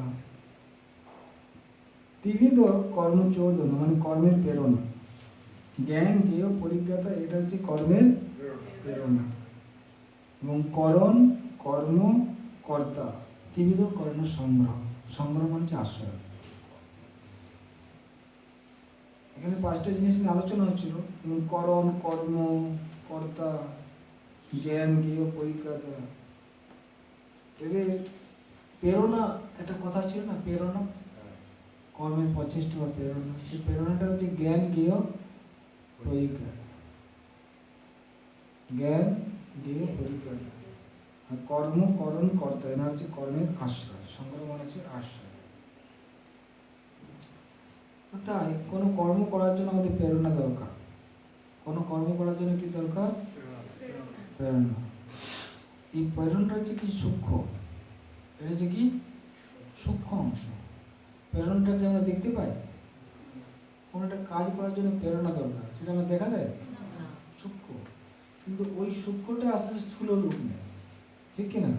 ত্রিবিধ কর্মচোদন, মানে কর্মের প্রেরণা। জ্ঞান জ্ঞেয় পরিজ্ঞাতা এটা হচ্ছে কর্মের প্রেরণা, এবং করণ কর্ম কর্তা ত্রিবিধ কর্ম সংগ্রহ। সংগ্রহ মানে হচ্ছে আশ্রয়। এখানে 5টা জিনিস নিয়ে আলোচনা হচ্ছিল, এবং করণ কর্ম কর্তা জ্ঞান জ্ঞেয় পরিজ্ঞাতা। এদের প্রেরণা একটা কথা ছিল না, প্রেরণা কর্মের প্রচেষ্টা বা প্রেরণা, সেই প্রেরণাটা হচ্ছে জ্ঞান জ্ঞেয় পরিজ্ঞাতা। জ্ঞান জ্ঞেয় পরিকল্পনা, আর কর্ম করণ কর্তা, এনার হচ্ছে কর্মের আশ্রয়, সংগ্রহ মানে হচ্ছে আশ্রয়। তাই কোনো কর্ম করার জন্য আমাদের প্রেরণা দরকার। কোনো কর্ম করার জন্য কি দরকার? প্রেরণা। এই প্রেরণাটা হচ্ছে কি সূক্ষ্ম, এটা হচ্ছে কি সূক্ষ্ম অংশ। প্রেরণাটাকে আমরা দেখতে পাই, কোনো একটা কাজ করার জন্য প্রেরণা দরকার, সেটা আমরা দেখা যায় সূক্ষ্ম, কিন্তু ওই সূক্ষ্মটা আস্তে আস্তে স্থূল রূপ নেয়, ঠিক কিনা?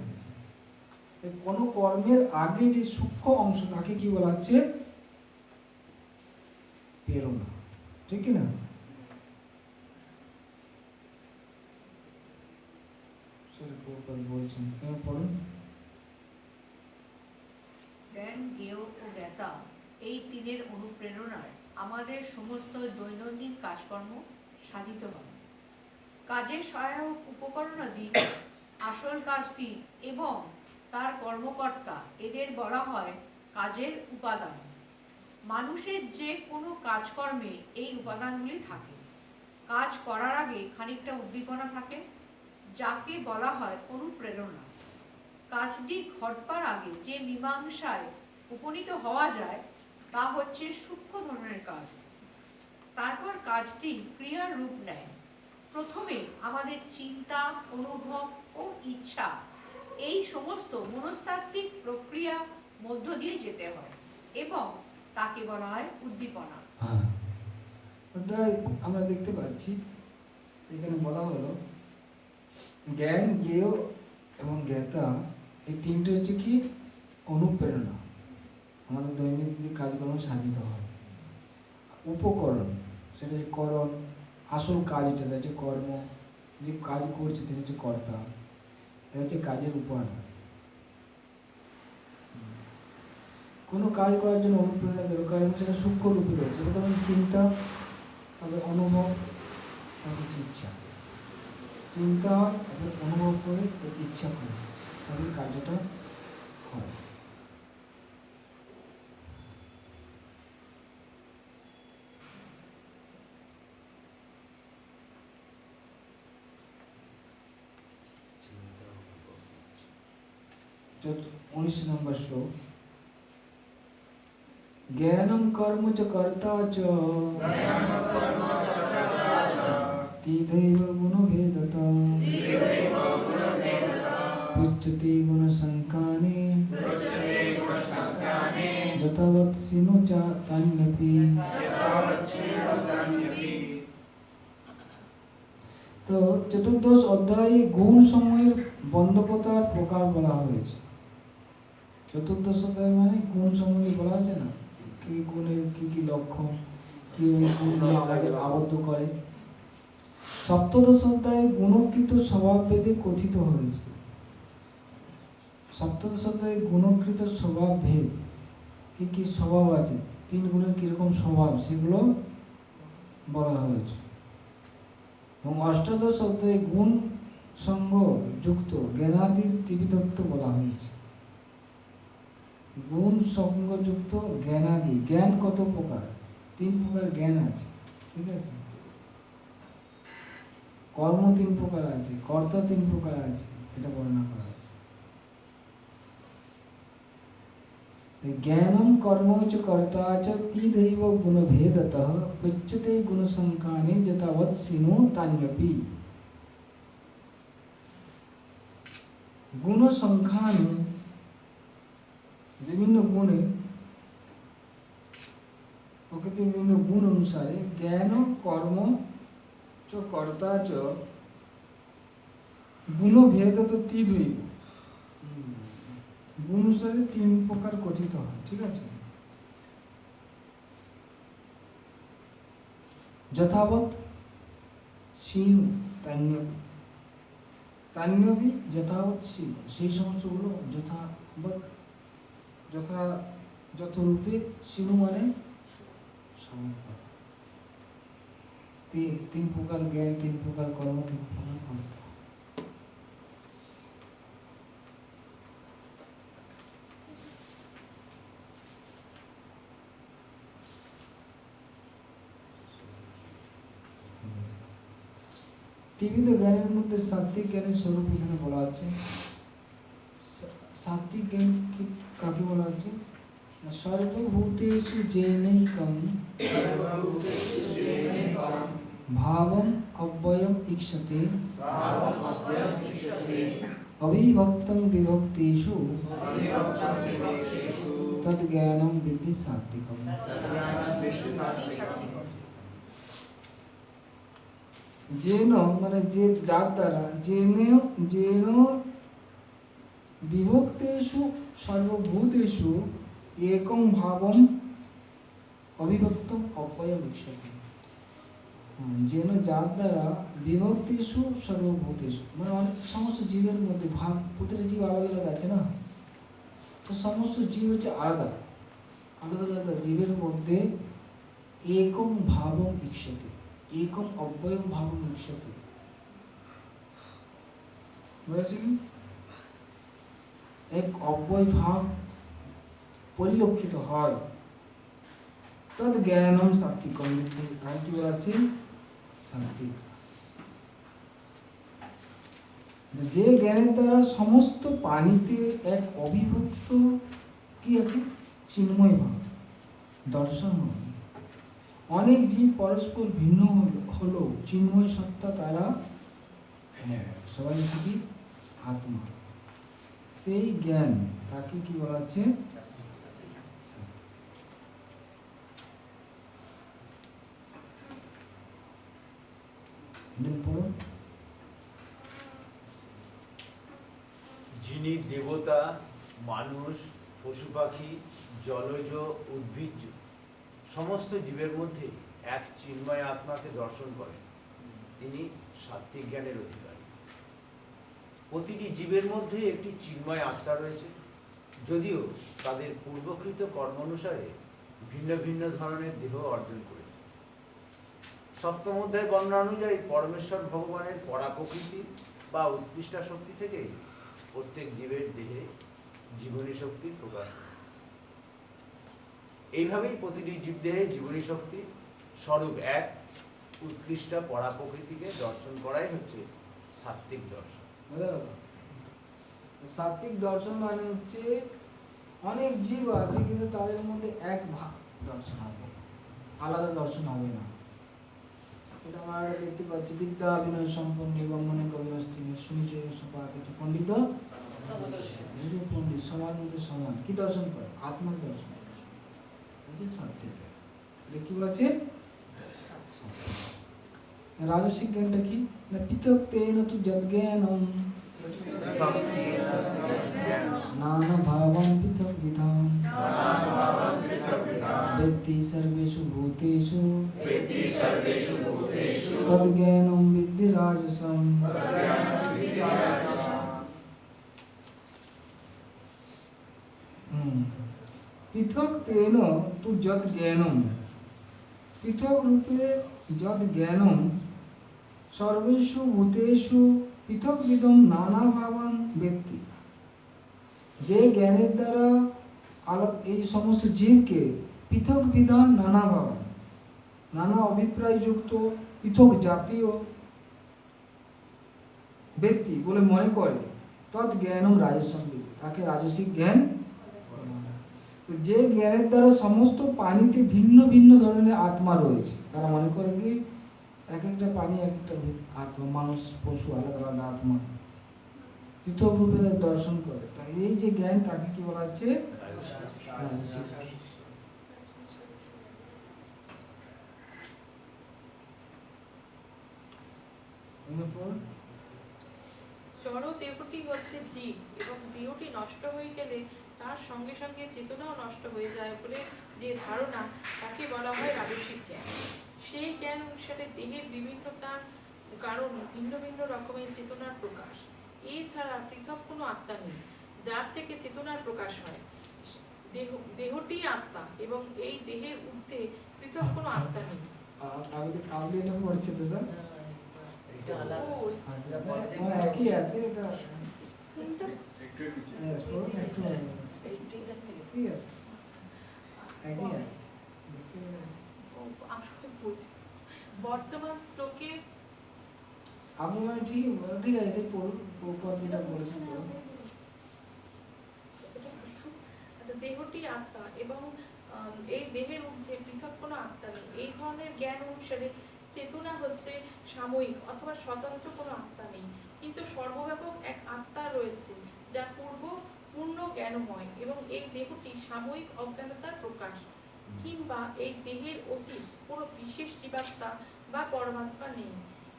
কোনো কর্মের আগে যে সূক্ষ্ম অংশ তাকে কি বলা হচ্ছে? প্রেরণা, ঠিক কিনা? বলছেন পড়ুন। জ্ঞান, জ্ঞেয় ও জ্ঞাতা এই তিনের অনুপ্রেরণায় আমাদের সমস্ত দৈনন্দিন কাজকর্ম সাধিত হয়। কাজের সহায়ক উপকরণাদি, আসল কাজটি এবং তার কর্মকর্তা, এদের বলা হয় কাজের উপাদান। মানুষের যে কোনো কাজকর্মে এই উপাদানগুলি থাকে। কাজ করার আগে খানিকটা উদ্দীপনা থাকে, যাকে বলা হয় অনুপ্রেরণা। কাজটি ঘটবার আগে যে মীমাংসায় উপনীত হওয়া যায় তা হচ্ছে সূক্ষ্ম ধরনের কাজ। তারপর কাজটি ক্রিয়ার রূপ নেয়। প্রথমে আমাদের চিন্তা, অনুভব ও ইচ্ছা, এই সমস্ত মনস্তাত্ত্বিক প্রক্রিয়া মধ্য দিয়ে যেতে হয় এবং তাকে বলা হয় উদ্দীপনা। তাই আমরা দেখতে পাচ্ছি এখানে বলা হলো জ্ঞান, জ্ঞেয় এবং জ্ঞাতা এই তিনটে হচ্ছে কি অনুপ্রেরণা, আমাদের দৈনন্দিন কাজকর্ম সাধিত হয়। উপকরণ, সেটা হচ্ছে করণ, আসল কাজ যেটা হচ্ছে কর্ম, যে কাজ করছে তিনি হচ্ছে কর্তা, এটা হচ্ছে কাজের উপাদান। কোনো কাজ করার জন্য অনুপ্রেরণা দরকার এবং সেটা সূক্ষ্ম রূপে রয়েছে। সেটা হচ্ছে চিন্তা, তারপরে অনুভব, তারপর হচ্ছে ইচ্ছা। চিন্তা হয়, তারপরে অনুভব করে, ইচ্ছা করে, তারপরে কার্যটা হয়। तो 19 नंबर श्लोक। ज्ञानम कर्म च कर्ता च तीदैव गुणभेदता उच्यते गुणसंकाने यथावत्सिनो च तान्यपि। তো চতুর্দশ অধ্যায়ে গুণ সমূহের বন্ধকতার প্রকার বলা হয়েছে। চতুর্দশ অধ্যায় মানে গুণ সমূহে বলা হয়েছে না, কি গুণের কি কি লক্ষণ, কি ওই গুণগুলো আমাদের আবদ্ধ করে। সপ্তদশ অধ্যায়ে গুণকৃত স্বভাবভেদে কথিত হয়েছে। সপ্তদশ অধ্যায়ে গুণকৃত স্বভাব ভেদ, কি কি স্বভাব আছে, তিন গুণের কিরকম স্বভাব, সেগুলো বলা হয়েছে। এবং অষ্টাদশ অধ্যায়ে গুণ সঙ্গ যুক্ত জ্ঞানাদির ত্রিবিধত্ব বলা হয়েছে। গুণ সঙ্গ যুক্ত জ্ঞানাদি, জ্ঞান কত প্রকার? তিন প্রকার জ্ঞান আছে, ঠিক আছে। কর্ম তিন প্রকার আছে, কর্তা তিন প্রকার আছে, এটা বর্ণনা করা আছে। জ্ঞানম কর্ম চ কর্তা চ তিदैव गुणभेदतः उच्यते गुणसंकाने यथावत्सिनो तान्यपि। गुण संख्यान বিভিন্ন গুণে প্রকৃতি বিভিন্ন গুণ অনুসারে জ্ঞান কর্ম চ কর্তা চ গুণভেদত তিदैव, গুণ অনুসারে তিন প্রকার কথিত হয়, ঠিক আছে। যথাবৎ সীম তান্যপি, তান্যপি যথাবৎ সীম, সেই সমস্তগুলো যথাবৎ যথারূপে, সীম মানে তিন প্রকার জ্ঞান, তিন প্রকার কর্ম, তিন প্রকার কর্তা। ত্রিবিধ জ্ঞানের মধ্যে সাত্বিক জ্ঞানের স্বরূপ এখানে বলা আছে। সাত্বিক জ্ঞান কি কাকে বলা হচ্ছে? সর্বভূতেষু জেনৈকম ভাবম অব্যয়ম ঈক্ষতে অবিভক্তং বিভক্তেষু তদ্জ্ঞানম বিদ্ধি সাত্বিকম। যেন মানে যে যার দ্বারা যেন বিভক্তেষু সর্বভূতেষু একম ভাবম অবিভক্তম অব্যয়ম ঈক্ষতে। যেন যার দ্বারা বিভক্তেষু সর্বভূতেষু মানে সমস্ত জীবের মধ্যে ভাব, প্রতিটা জীব আলাদা আলাদা আছে না, তো সমস্ত জীব হচ্ছে আলাদা আলাদা আলাদা জীবের মধ্যে একম ভাবম ঈক্ষতে, একম অব্যয়ম ভাবম ঈক্ষতে। বুঝেছি কি? এক অব্যয় ভাব পরিলক্ষিত হয়, তদ জ্ঞানম সাত্বিকম। আর কি আছে? সাত্বিক। যে জ্ঞানের দ্বারা সমস্ত পানিতে এক অবিভক্ত কি আছে? চিন্ময় ভাব দর্শন হয়। অনেক জীব পরস্পর ভিন্ন হলো চিন্ময় সত্তা তারা সবাই ঠিকই আত্মা। সেই জ্ঞান তাকে কি বলা হচ্ছে? যিনি দেবতা, মানুষ, পশু পাখি, জলজ, উদ্ভিজ্জ সমস্ত জীবের মধ্যে এক চিন্ময় আত্মাকে দর্শন করেন, তিনি সাত্বিক জ্ঞানের অধিকারী। প্রতিটি জীবের মধ্যে একটি চিন্ময় আত্মা রয়েছে, যদিও তাদের পূর্বকৃত কর্ম অনুসারে ভিন্ন ভিন্ন ধরনের দেহ অর্জন করেছে। সপ্তম অধ্যায় বর্ণনা অনুযায়ী পরমেশ্বর ভগবানের পরা প্রকৃতি বা উৎকৃষ্টা শক্তি থেকে প্রত্যেক জীবের দেহে জীবনী শক্তির প্রকাশ হয়। এইভাবেই প্রতিটি জীবদেহে জীবনী শক্তি স্বরূপ এক উৎকৃষ্টা পরা প্রকৃতিকে দর্শন করাই হচ্ছে সাত্বিক দর্শন। সাত্বিক দর্শন মানে হচ্ছে অনেক জীব আছে কিন্তু তাদের মধ্যে এক ভাব দর্শন হবে, আলাদা দর্শন হবে না। এটা আমরা দেখতে পাচ্ছি বিদ্যা বিনয় সম্পন্ন এবং মনে কবি অস্থির সুনিচয় সভা কিছু পণ্ডিত পণ্ডিত সবার মধ্যে সমান কি দর্শন করে? আত্মার দর্শন করে। সাত্বিক কি বলছে? রাজসিক জ্ঞানটা কি? না পৃথক তেন তু যদ্জ্ঞানম নানা ভাবম পৃথক বিধাম বেত্তি সর্বেষু ভূতেষু তদ্জ্ঞানম বিদ্ধি রাজসম। পৃথক তেন তু যদ্জ্ঞানম, পৃথক রূপে যদ্জ্ঞানম সর্বেষু ভূতেষু পৃথক বিধম নানা ভাবান ব্যক্তি। যে জ্ঞানের দ্বারা এই সমস্ত জীবকে পৃথক বিধান নানা ভাবান নানা অভিপ্রায়যুক্ত পৃথক জাতীয় ব্যক্তি বলে মনে করে, তৎ জ্ঞানম রাজসম, তাকে রাজসিক জ্ঞান। যে জ্ঞানের দ্বারা সমস্ত পানিতে ভিন্ন ভিন্ন ধরনের আত্মা রয়েছে, তারা মনে করে কি এক একটা পানি একটা আত্মা, মানুষ পশু আলাদা আলাদা আত্মা পৃথক রূপে দর্শন করে। তাই এই যে জ্ঞান তাকে কি বলা হচ্ছে? রাজসিক। জড় দেহটি হচ্ছে জীব এবং দেহটি নষ্ট হয়ে গেলে তার সঙ্গে সঙ্গে চেতনাও নষ্ট হয়ে যায় বলে যে ধারণা, তাকে বলা হয় রাজসিক জ্ঞান। সেই জ্ঞান অনুসারে দেহের বিভিন্নতার কারণ ভিন্ন ভিন্ন রকমের চেতনার প্রকাশ। এছাড়া পৃথক কোনো আত্মা নেই যার থেকে চেতনার প্রকাশ হয়। দেহটি আত্মা এবং এই দেহের ঊর্ধ্বে পৃথক কোনো আত্মা নেই। বর্তমান শ্লোকে আপনি মানে ঠিক আছে ঠিক পর যেটা বলেছেন বলুন। আচ্ছা, দেহটি আত্মা এবং এই দেহের ঊর্ধ্বে পৃথক কোনো আত্মা নেই। এই ধরনের জ্ঞান অনুসারে চেতনা হচ্ছে সাময়িক অথবা স্বতন্ত্র কোনো আত্মা নেই, কিন্তু সর্বব্যাপক এক আত্মা রয়েছে যা পূর্ণ জ্ঞানময়, এবং এই দেহটি সাময়িক অজ্ঞানতার প্রকাশ, কিংবা এই দেহের অতীত কোনো বিশেষ জীবাত্মা বা পরমাত্মা নেই।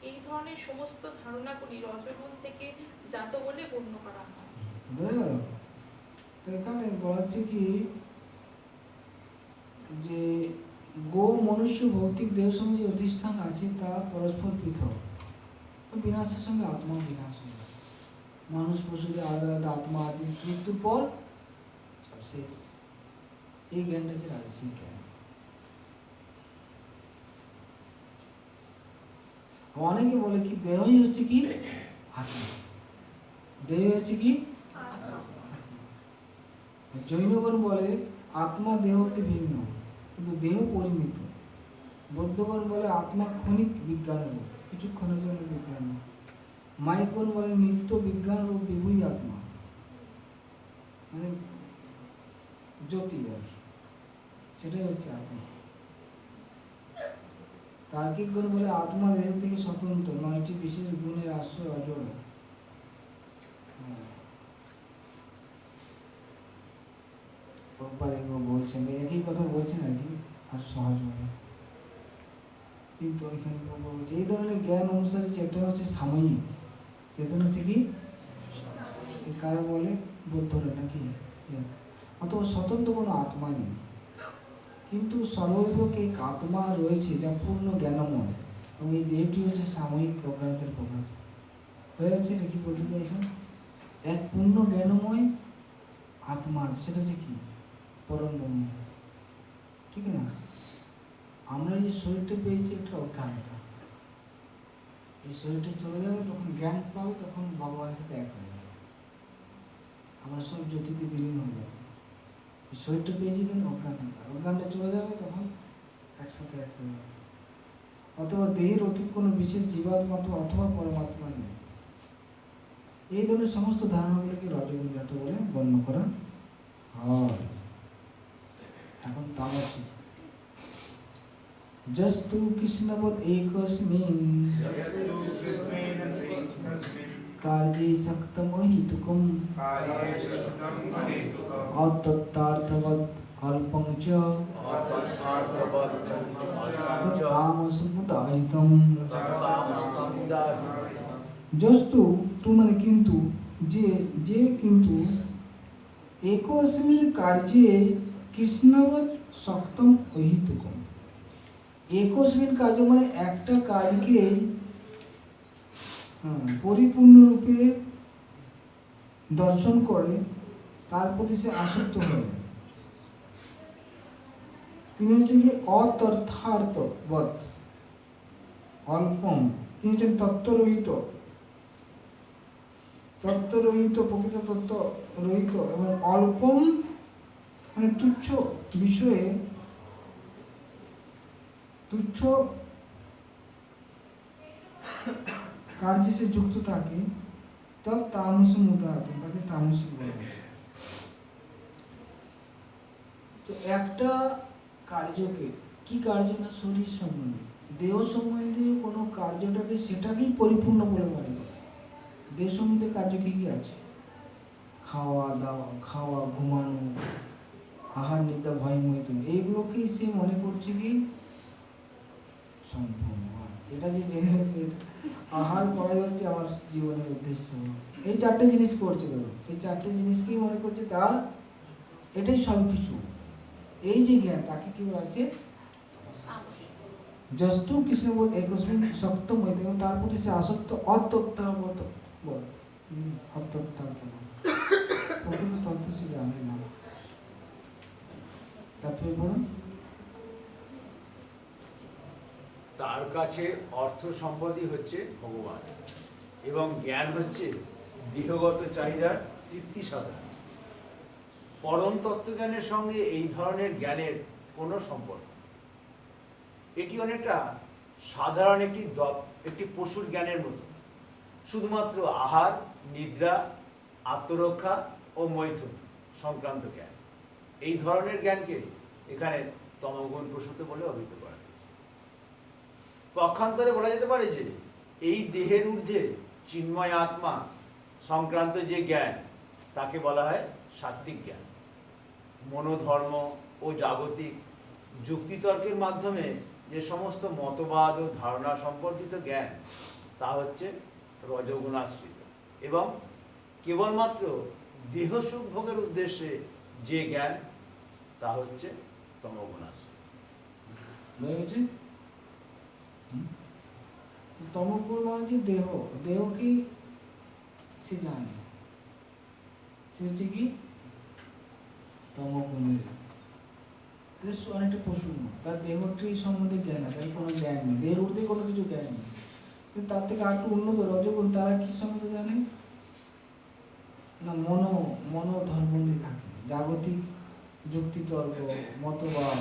এই ধরনের সমস্ত ধারণাগুলি রজগুণ থেকে জাত বলে গণ্য করা হয়। বুঝলো? তো এখানে বলা হচ্ছে কি যে গো মনুষ্য ভৌতিক দেহ সঙ্গে যে অধিষ্ঠান আছে তা পরস্পর পৃথক, বিনাশের সঙ্গে আত্মা বিনাশ হয়ে যায়। মানুষ পশুদের আলাদা আলাদা আত্মা আছে, মৃত্যুর পর সব শেষ। এই জ্ঞানটা হচ্ছে রাজসিক জ্ঞান। অনেকে বলে কি দেহই হচ্ছে কি আত্মা, দেহ হচ্ছে কি জৈনগণ বলে আত্মা দেহ হতে ভিন্ন, কিন্তু দেহ পরিমিত। বৌদ্ধগণ বলে আত্মা ক্ষণিক বিজ্ঞান রূপ, কিছুক্ষণের জন্য বিজ্ঞান রূপ। মাইকগণ বলে নিত্য বিজ্ঞান রূপ বিভূই আত্মা, মানে জ্যোতি আর কি, সেটাই হচ্ছে আত্মা। তার্কিকগণ বলে আত্মা দেহ থেকে স্বতন্ত্র, 9টি বিশেষ গুণের আশ্রয় অজড়। বলছেন একই কথা বলছেন আর কি, আর সহজভাবে। কিন্তু এখানে বলছে এই ধরনের জ্ঞান অনুসারে চেতনা হচ্ছে সাময়িক। চেতনা হচ্ছে কি কারা বলে? বৌদ্ধরা নাকি? অথবা স্বতন্ত্র কোনো আত্মা নেই, কিন্তু সর্বব্যাপক এক আত্মা রয়েছে যা পূর্ণ জ্ঞানময়, এবং এই দেহটি হচ্ছে সাময়িক অজ্ঞানতার প্রকাশ। হয়ে যাচ্ছে নাকি বলতে চাইছেন? এক পূর্ণ জ্ঞানময় আত্মা, সেটা হচ্ছে কি পরম ব্রহ্ম, ঠিক না? আমরা যে শরীরটা পেয়েছি একটা অজ্ঞানতা, এই শরীরটা চলে যাবে, তখন জ্ঞান পাবে, তখন ভগবানের সাথে এক হয়ে যাবে, আমরা সব জ্যোতিতে বিলীন হয়ে যাবে। এই শরীরটা পেয়েছি কিন্তু অজ্ঞানতা, অজ্ঞানটা চলে যাবে, তখন একসাথে এক হয়ে যাবে। অথবা দেহের অতীত কোনো বিশেষ জীবাত্মা অথবা পরমাত্মা নেই। এই ধরনের সমস্ত ধারণাগুলিকে রজগুণ জাত বলে বর্ণ করা হয়। এখন তামসিক जस्तु कृष्णवद एकस्मिन् कार्ये सक्तमहितुकम् अतत्तार्थवत् अल्पं च तामसमुदायितम्। जस्तु तु माने किन्तु, जे किन्तु एकस्मिन् कार्ये कृष्णवत् सक्तम अहितुकम्। একস্মিন কার্য মানে একটা কাজকে পরিপূর্ণরূপে দর্শন করে তার প্রতি সে আসক্ত হয়ে যায়। তিনি হচ্ছেন কি অতর্থার্থবৎ অল্পম, তিনি হচ্ছেন তত্ত্বরহিত, প্রকৃত তত্ত্ব রহিত, এবং অল্পম মানে তুচ্ছ বিষয়ে, তুচ্ছ কার্যে সে যুক্ত থাকে, তামসম উদাহরণ, তাকে তামসিক বলা হয়। তো একটা কার্যকে, কি কার্য না শরীর সম্বন্ধে, দেহ সম্বন্ধে কোনো কার্যটাকে সেটাকেই পরিপূর্ণ বলে মনে করে। দেহ সম্বন্ধে কার্য কি কি আছে? খাওয়া দাওয়া, খাওয়া, ঘুমানো, আহার নিদ্রা, ভয় মৈথুন, এইগুলোকেই সে মনে করছে কি সম্পূর্ণ। সেটা যে জেনে হচ্ছে আহার করাই হচ্ছে আমার জীবনের উদ্দেশ্য, এই চারটে জিনিস করছে, ধরো এই চারটে জিনিসকেই মনে করছে তার এটাই সব কিছু। এই যে জ্ঞান, তাকে কি বলা আছে? জস্তু কৃষ্ণবোধ একস্মিন সপ্তম হইতে, এবং তার প্রতি সে আসক্ত অতত্ত্ববোধ, প্রকৃত তত্ত্ব সে জানে না। তারপরে বলুন, তার কাছে অর্থ সম্পদই হচ্ছে ভগবান, এবং জ্ঞান হচ্ছে দেহগত চাহিদার তৃপ্তি সাধন। পরম তত্ত্বজ্ঞানের সঙ্গে এই ধরনের জ্ঞানের কোনো সম্পর্ক। এটি অনেকটা সাধারণ একটি পশুর জ্ঞানের মতো। শুধুমাত্র আহার, নিদ্রা, আত্মরক্ষা ও মৈথুন সংক্রান্ত জ্ঞান। এই ধরনের জ্ঞানকে এখানে তমগুণ প্রসূত বলে অভিহিত করা হয়েছে। পক্ষান্তরে বলা যেতে পারে যে এই দেহের ঊর্ধ্বে চিন্ময় আত্মা সংক্রান্ত যে জ্ঞান তাকে বলা হয় সাত্ত্বিক জ্ঞান। মনোধর্ম ও জাগতিক যুক্তিতর্কের মাধ্যমে যে সমস্ত মতবাদ ও ধারণা সম্পর্কিত জ্ঞান তা হচ্ছে রজগুণাশ্রিত, এবং কেবলমাত্র দেহ সুখ ভোগের উদ্দেশ্যে যে জ্ঞান তা হচ্ছে তমগুণাশ্রিত। বুঝা গেছে? তমগুণ মানে যে দেহ, দেহ কি সে জানে, সে হচ্ছে কি তমগুণের। অনেকটা পশু, তার দেহটি সম্বন্ধে জ্ঞান আছে, তার কোনো জ্ঞান নেই, দেহের ঊর্ধ্বে কোনো কিছু জ্ঞান নেই। কিন্তু তার থেকে আরেকটু উন্নত রজগুণ, তারা কি সম্বন্ধে জানে না, মনোধর্ম নিয়ে থাকে, জাগতিক যুক্তিতর্ক, মতবাদ,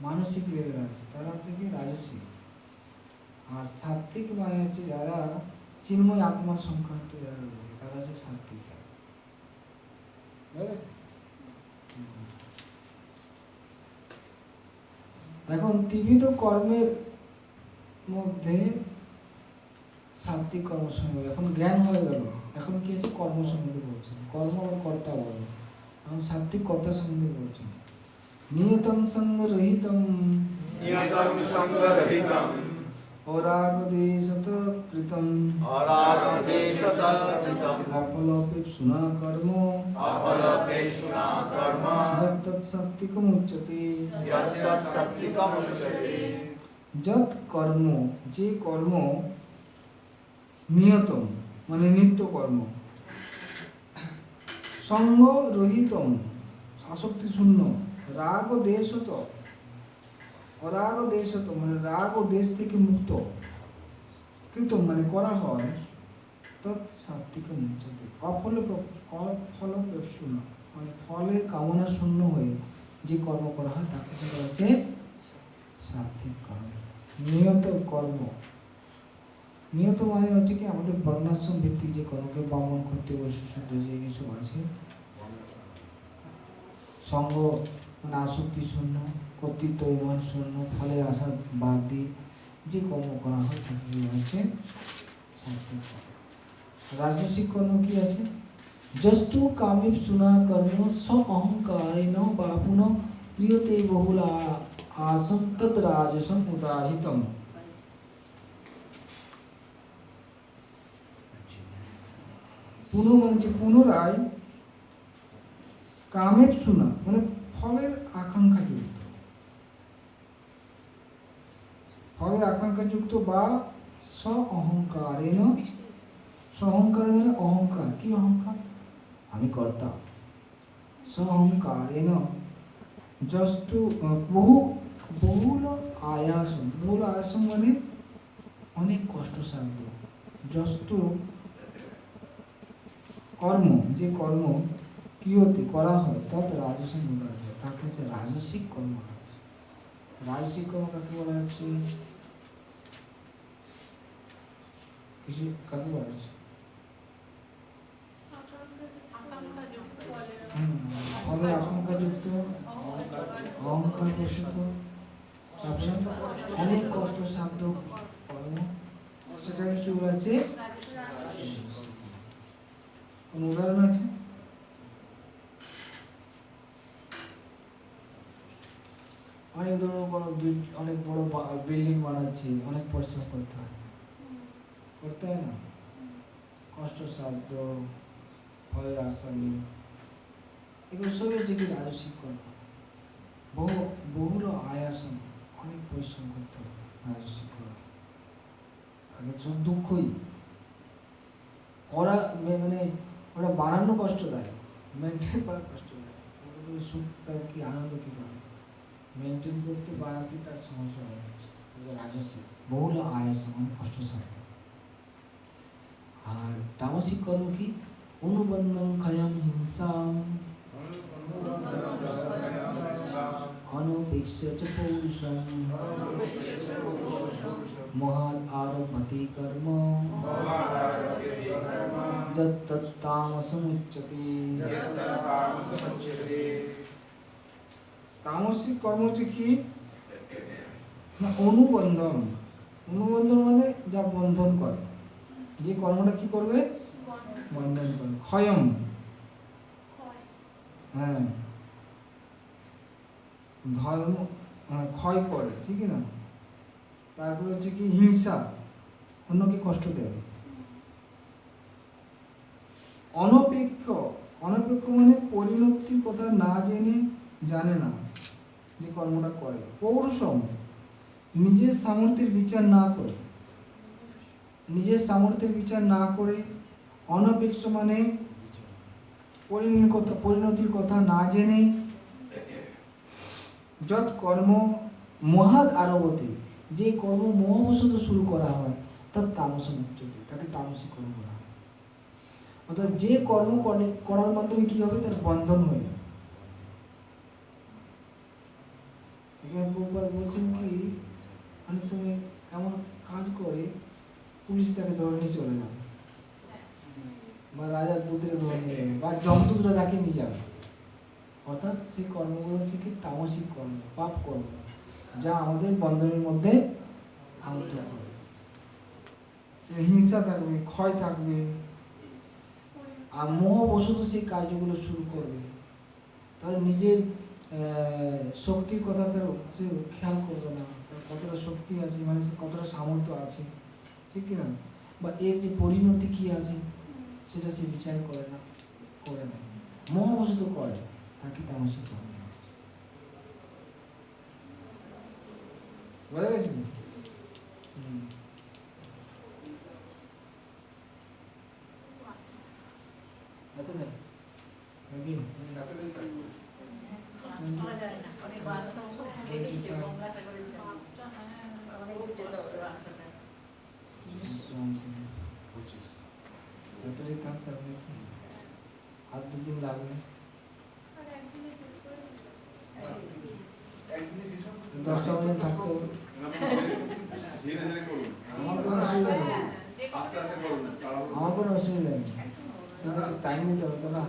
মানসিক লেভেল আছে, তারা হচ্ছে কি রাজসিক। আর সাত্ত্বিক মানে হচ্ছে যারা চিন্ময় আত্মা সংক্রান্ত যারা রয়েছে, তারা হচ্ছে সাত্ত্বিক। এখন ত্রিবিধ কর্মের মধ্যে সাত্ত্বিক কর্ম সম্বন্ধে এখন জ্ঞান হয়ে গেল, এখন কি হচ্ছে কর্ম সম্বন্ধে বলছেন, কর্ম আর কর্তা বলো, এখন সাত্ত্বিক কর্তা সম্বন্ধে বলছেন। নিয়তং সঙ্গরহিতং অরাগদেশত কৃতং অফলপেপ্সুনা কর্ম যত্তৎ সাত্ত্বিকমুচ্যতে। যৎ কর্ম, যে কর্ম, নিয়তম মানে নিত্য কর্ম, সঙ্গ রহিতম আসক্তি শূন্য, রাগ ও দেশত, অরাগ ও দেশত মানে রাগ ও দেশ থেকে মুক্ত, কৃতম মানে করা হয়, তৎ সাত্ত্বিকমুচ্যতে। অফলপ্রেপ্সুনা মানে ফলের কামনা শূন্য হয়ে যে কর্ম করা হয় তাকে বলা হচ্ছে সাত্ত্বিক কর্ম। নিয়ত কর্ম, নিয়ত মানে হচ্ছে কি আমাদের বর্ণাশ্রম ভিত্তিক যে কর্মকে বামন করতে বৈশিষ্ট্য যে এইসব আছে, সঙ্গ মানে আসক্তি শূন্য, কর্তৃত্ব অভিমান শূন্য, ফলের আশা বাদ দিয়ে যে কর্ম করা হয় তাকে বলা হচ্ছে সাত্ত্বিক কর্ম। রাজসিক কর্ম কি আছে? যস্তু কামেপ্সুনা কর্ম স্ব অহংকারেণ বাপুন ক্রিয়তে বহুলা আসং তদ রাজসং উদাহৃতম। পুনরায় কামেপ্সুনা মানে ফলের আকাঙ্ক্ষা যুক্ত, ফলের আকাঙ্ক্ষা যুক্ত বা স্ব অহংকারেণ, স্ব অহংকার মানে অহংকার, কি অহংকার, আমি কর্তা, স্ব অহংকারেণ যস্তু বহুল আয়াসম, বহুল আয়াসম মানে অনেক কষ্টসাধ্য, যস্তু কর্ম, যে কর্ম ক্রিয়তে করা হয় তৎ রাজসং উদাহৃত, তাকে হচ্ছে রাজসিক কর্ম। রাজসিক কর্ম কাকে বলা হচ্ছে, কিছু কাকে বলা হচ্ছে, ফলের আকাঙ্ক্ষা যুক্ত, অহংকার বশত, অনেক কষ্ট সাধ্য কর্ম, সেটাকে কি বলা হচ্ছে? কোন উদাহরণ আছে? অনেক অনেক বড় বিল্ডিং বানাচ্ছি, অনেক পরিশ্রম করতে হয়, করতে হয় না, কষ্ট সাধ্য, ফলের আশা নেই, এগুলো সবই হচ্ছে কি রাজসিক কর্ম। বহুল আয়াসন, অনেক পরিশ্রম করতে হবে রাজসিক কর্ম, আগে সব দুঃখই ওরা মানে ওরা বানানো কষ্টদায়ক, মেনটেন করা কষ্টদায়ক, সুখ তার কি আনন্দ কি পাবে, মেনটেন করতে বানাতে তার সমস্যা হয়ে যাচ্ছে, রাজস্বিক বহুল আয়াস মানে কষ্ট সাধ্য। আর তামসিক কর্ম কি? অনুবন্ধন ক্ষয়ম হিংসাম অনুপেক্ষ্য চ পৌরুষম মহাদ আরভতে কর্ম যত্তত্তামসমুচ্যতে। তামসিক কর্ম হচ্ছে কি না, অনুবন্ধন। অনুবন্ধন মানে যা বন্ধন করে, যে কর্মটা কি করবে, বন্ধন করবে। ক্ষয়ম, হ্যাঁ, ধর্ম ক্ষয় করে, ঠিক না। তারপরে হচ্ছে কি হিংসা, অন্যকে কষ্ট দেয়। অনপেক্ষ, অনপেক্ষ মানে পরিণতির কথা না জেনে, জানে না যে কর্মটা করে। পৌরুষম, নিজের সামর্থ্যের বিচার না করে, নিজের সামর্থ্যের বিচার না করে। অনপেক্ষ মানে পরিণতির কথা না জেনে। যৎ কর্ম মহাদ আরবতে, যে কর্ম মোহবশত শুরু করা হয় তার তামসম উচ্চতে, তাকে তামসিক কর্ম বলা হয়। অর্থাৎ যে কর্ম করার মাধ্যমে কি হবে, তার বন্ধন হয়ে যাবে। এখানে প্রভুপাদ বলছেন কি, অনেক সময় এমন কাজ করে পুলিশ তাকে ধরে নিয়ে চলে যাবে, বা রাজার দূতরে ধরে নিয়ে যাবে, বা যমদূতরা তাকে নিয়ে যাবে। অর্থাৎ সেই কর্মগুলো হচ্ছে কি তামসিক কর্ম, পাপ কর্ম, যা আমাদের বন্ধনের মধ্যে আবদ্ধ করে। হিংসা থাকবে, ক্ষয় থাকবে, আর মোহবশত সেই কাজগুলো শুরু করবে। তাদের নিজের শক্তির কথা তার সে খেয়াল করবে না, তার কতটা শক্তি আছে, মানে কতটা সামর্থ্য আছে, ঠিক কিনা, বা এর যে পরিণতি কি আছে সেটা সে বিচার করে না, করে না, মোহবশত করে, তাকে তামসিক কর্ম। বুঝা গেছে? এতটাই নাকি? এতটাই থাকতে হবে, আর 2 দিন লাগবে। 10টা পর্যন্ত থাকতে হবে। ধীরে ধীরে করুন, আমার কোনো অসুবিধা নেই, আস্তে আস্তে করুন। আমার কোনো অসুবিধা নেই, টাইম দিতে হবে তো না।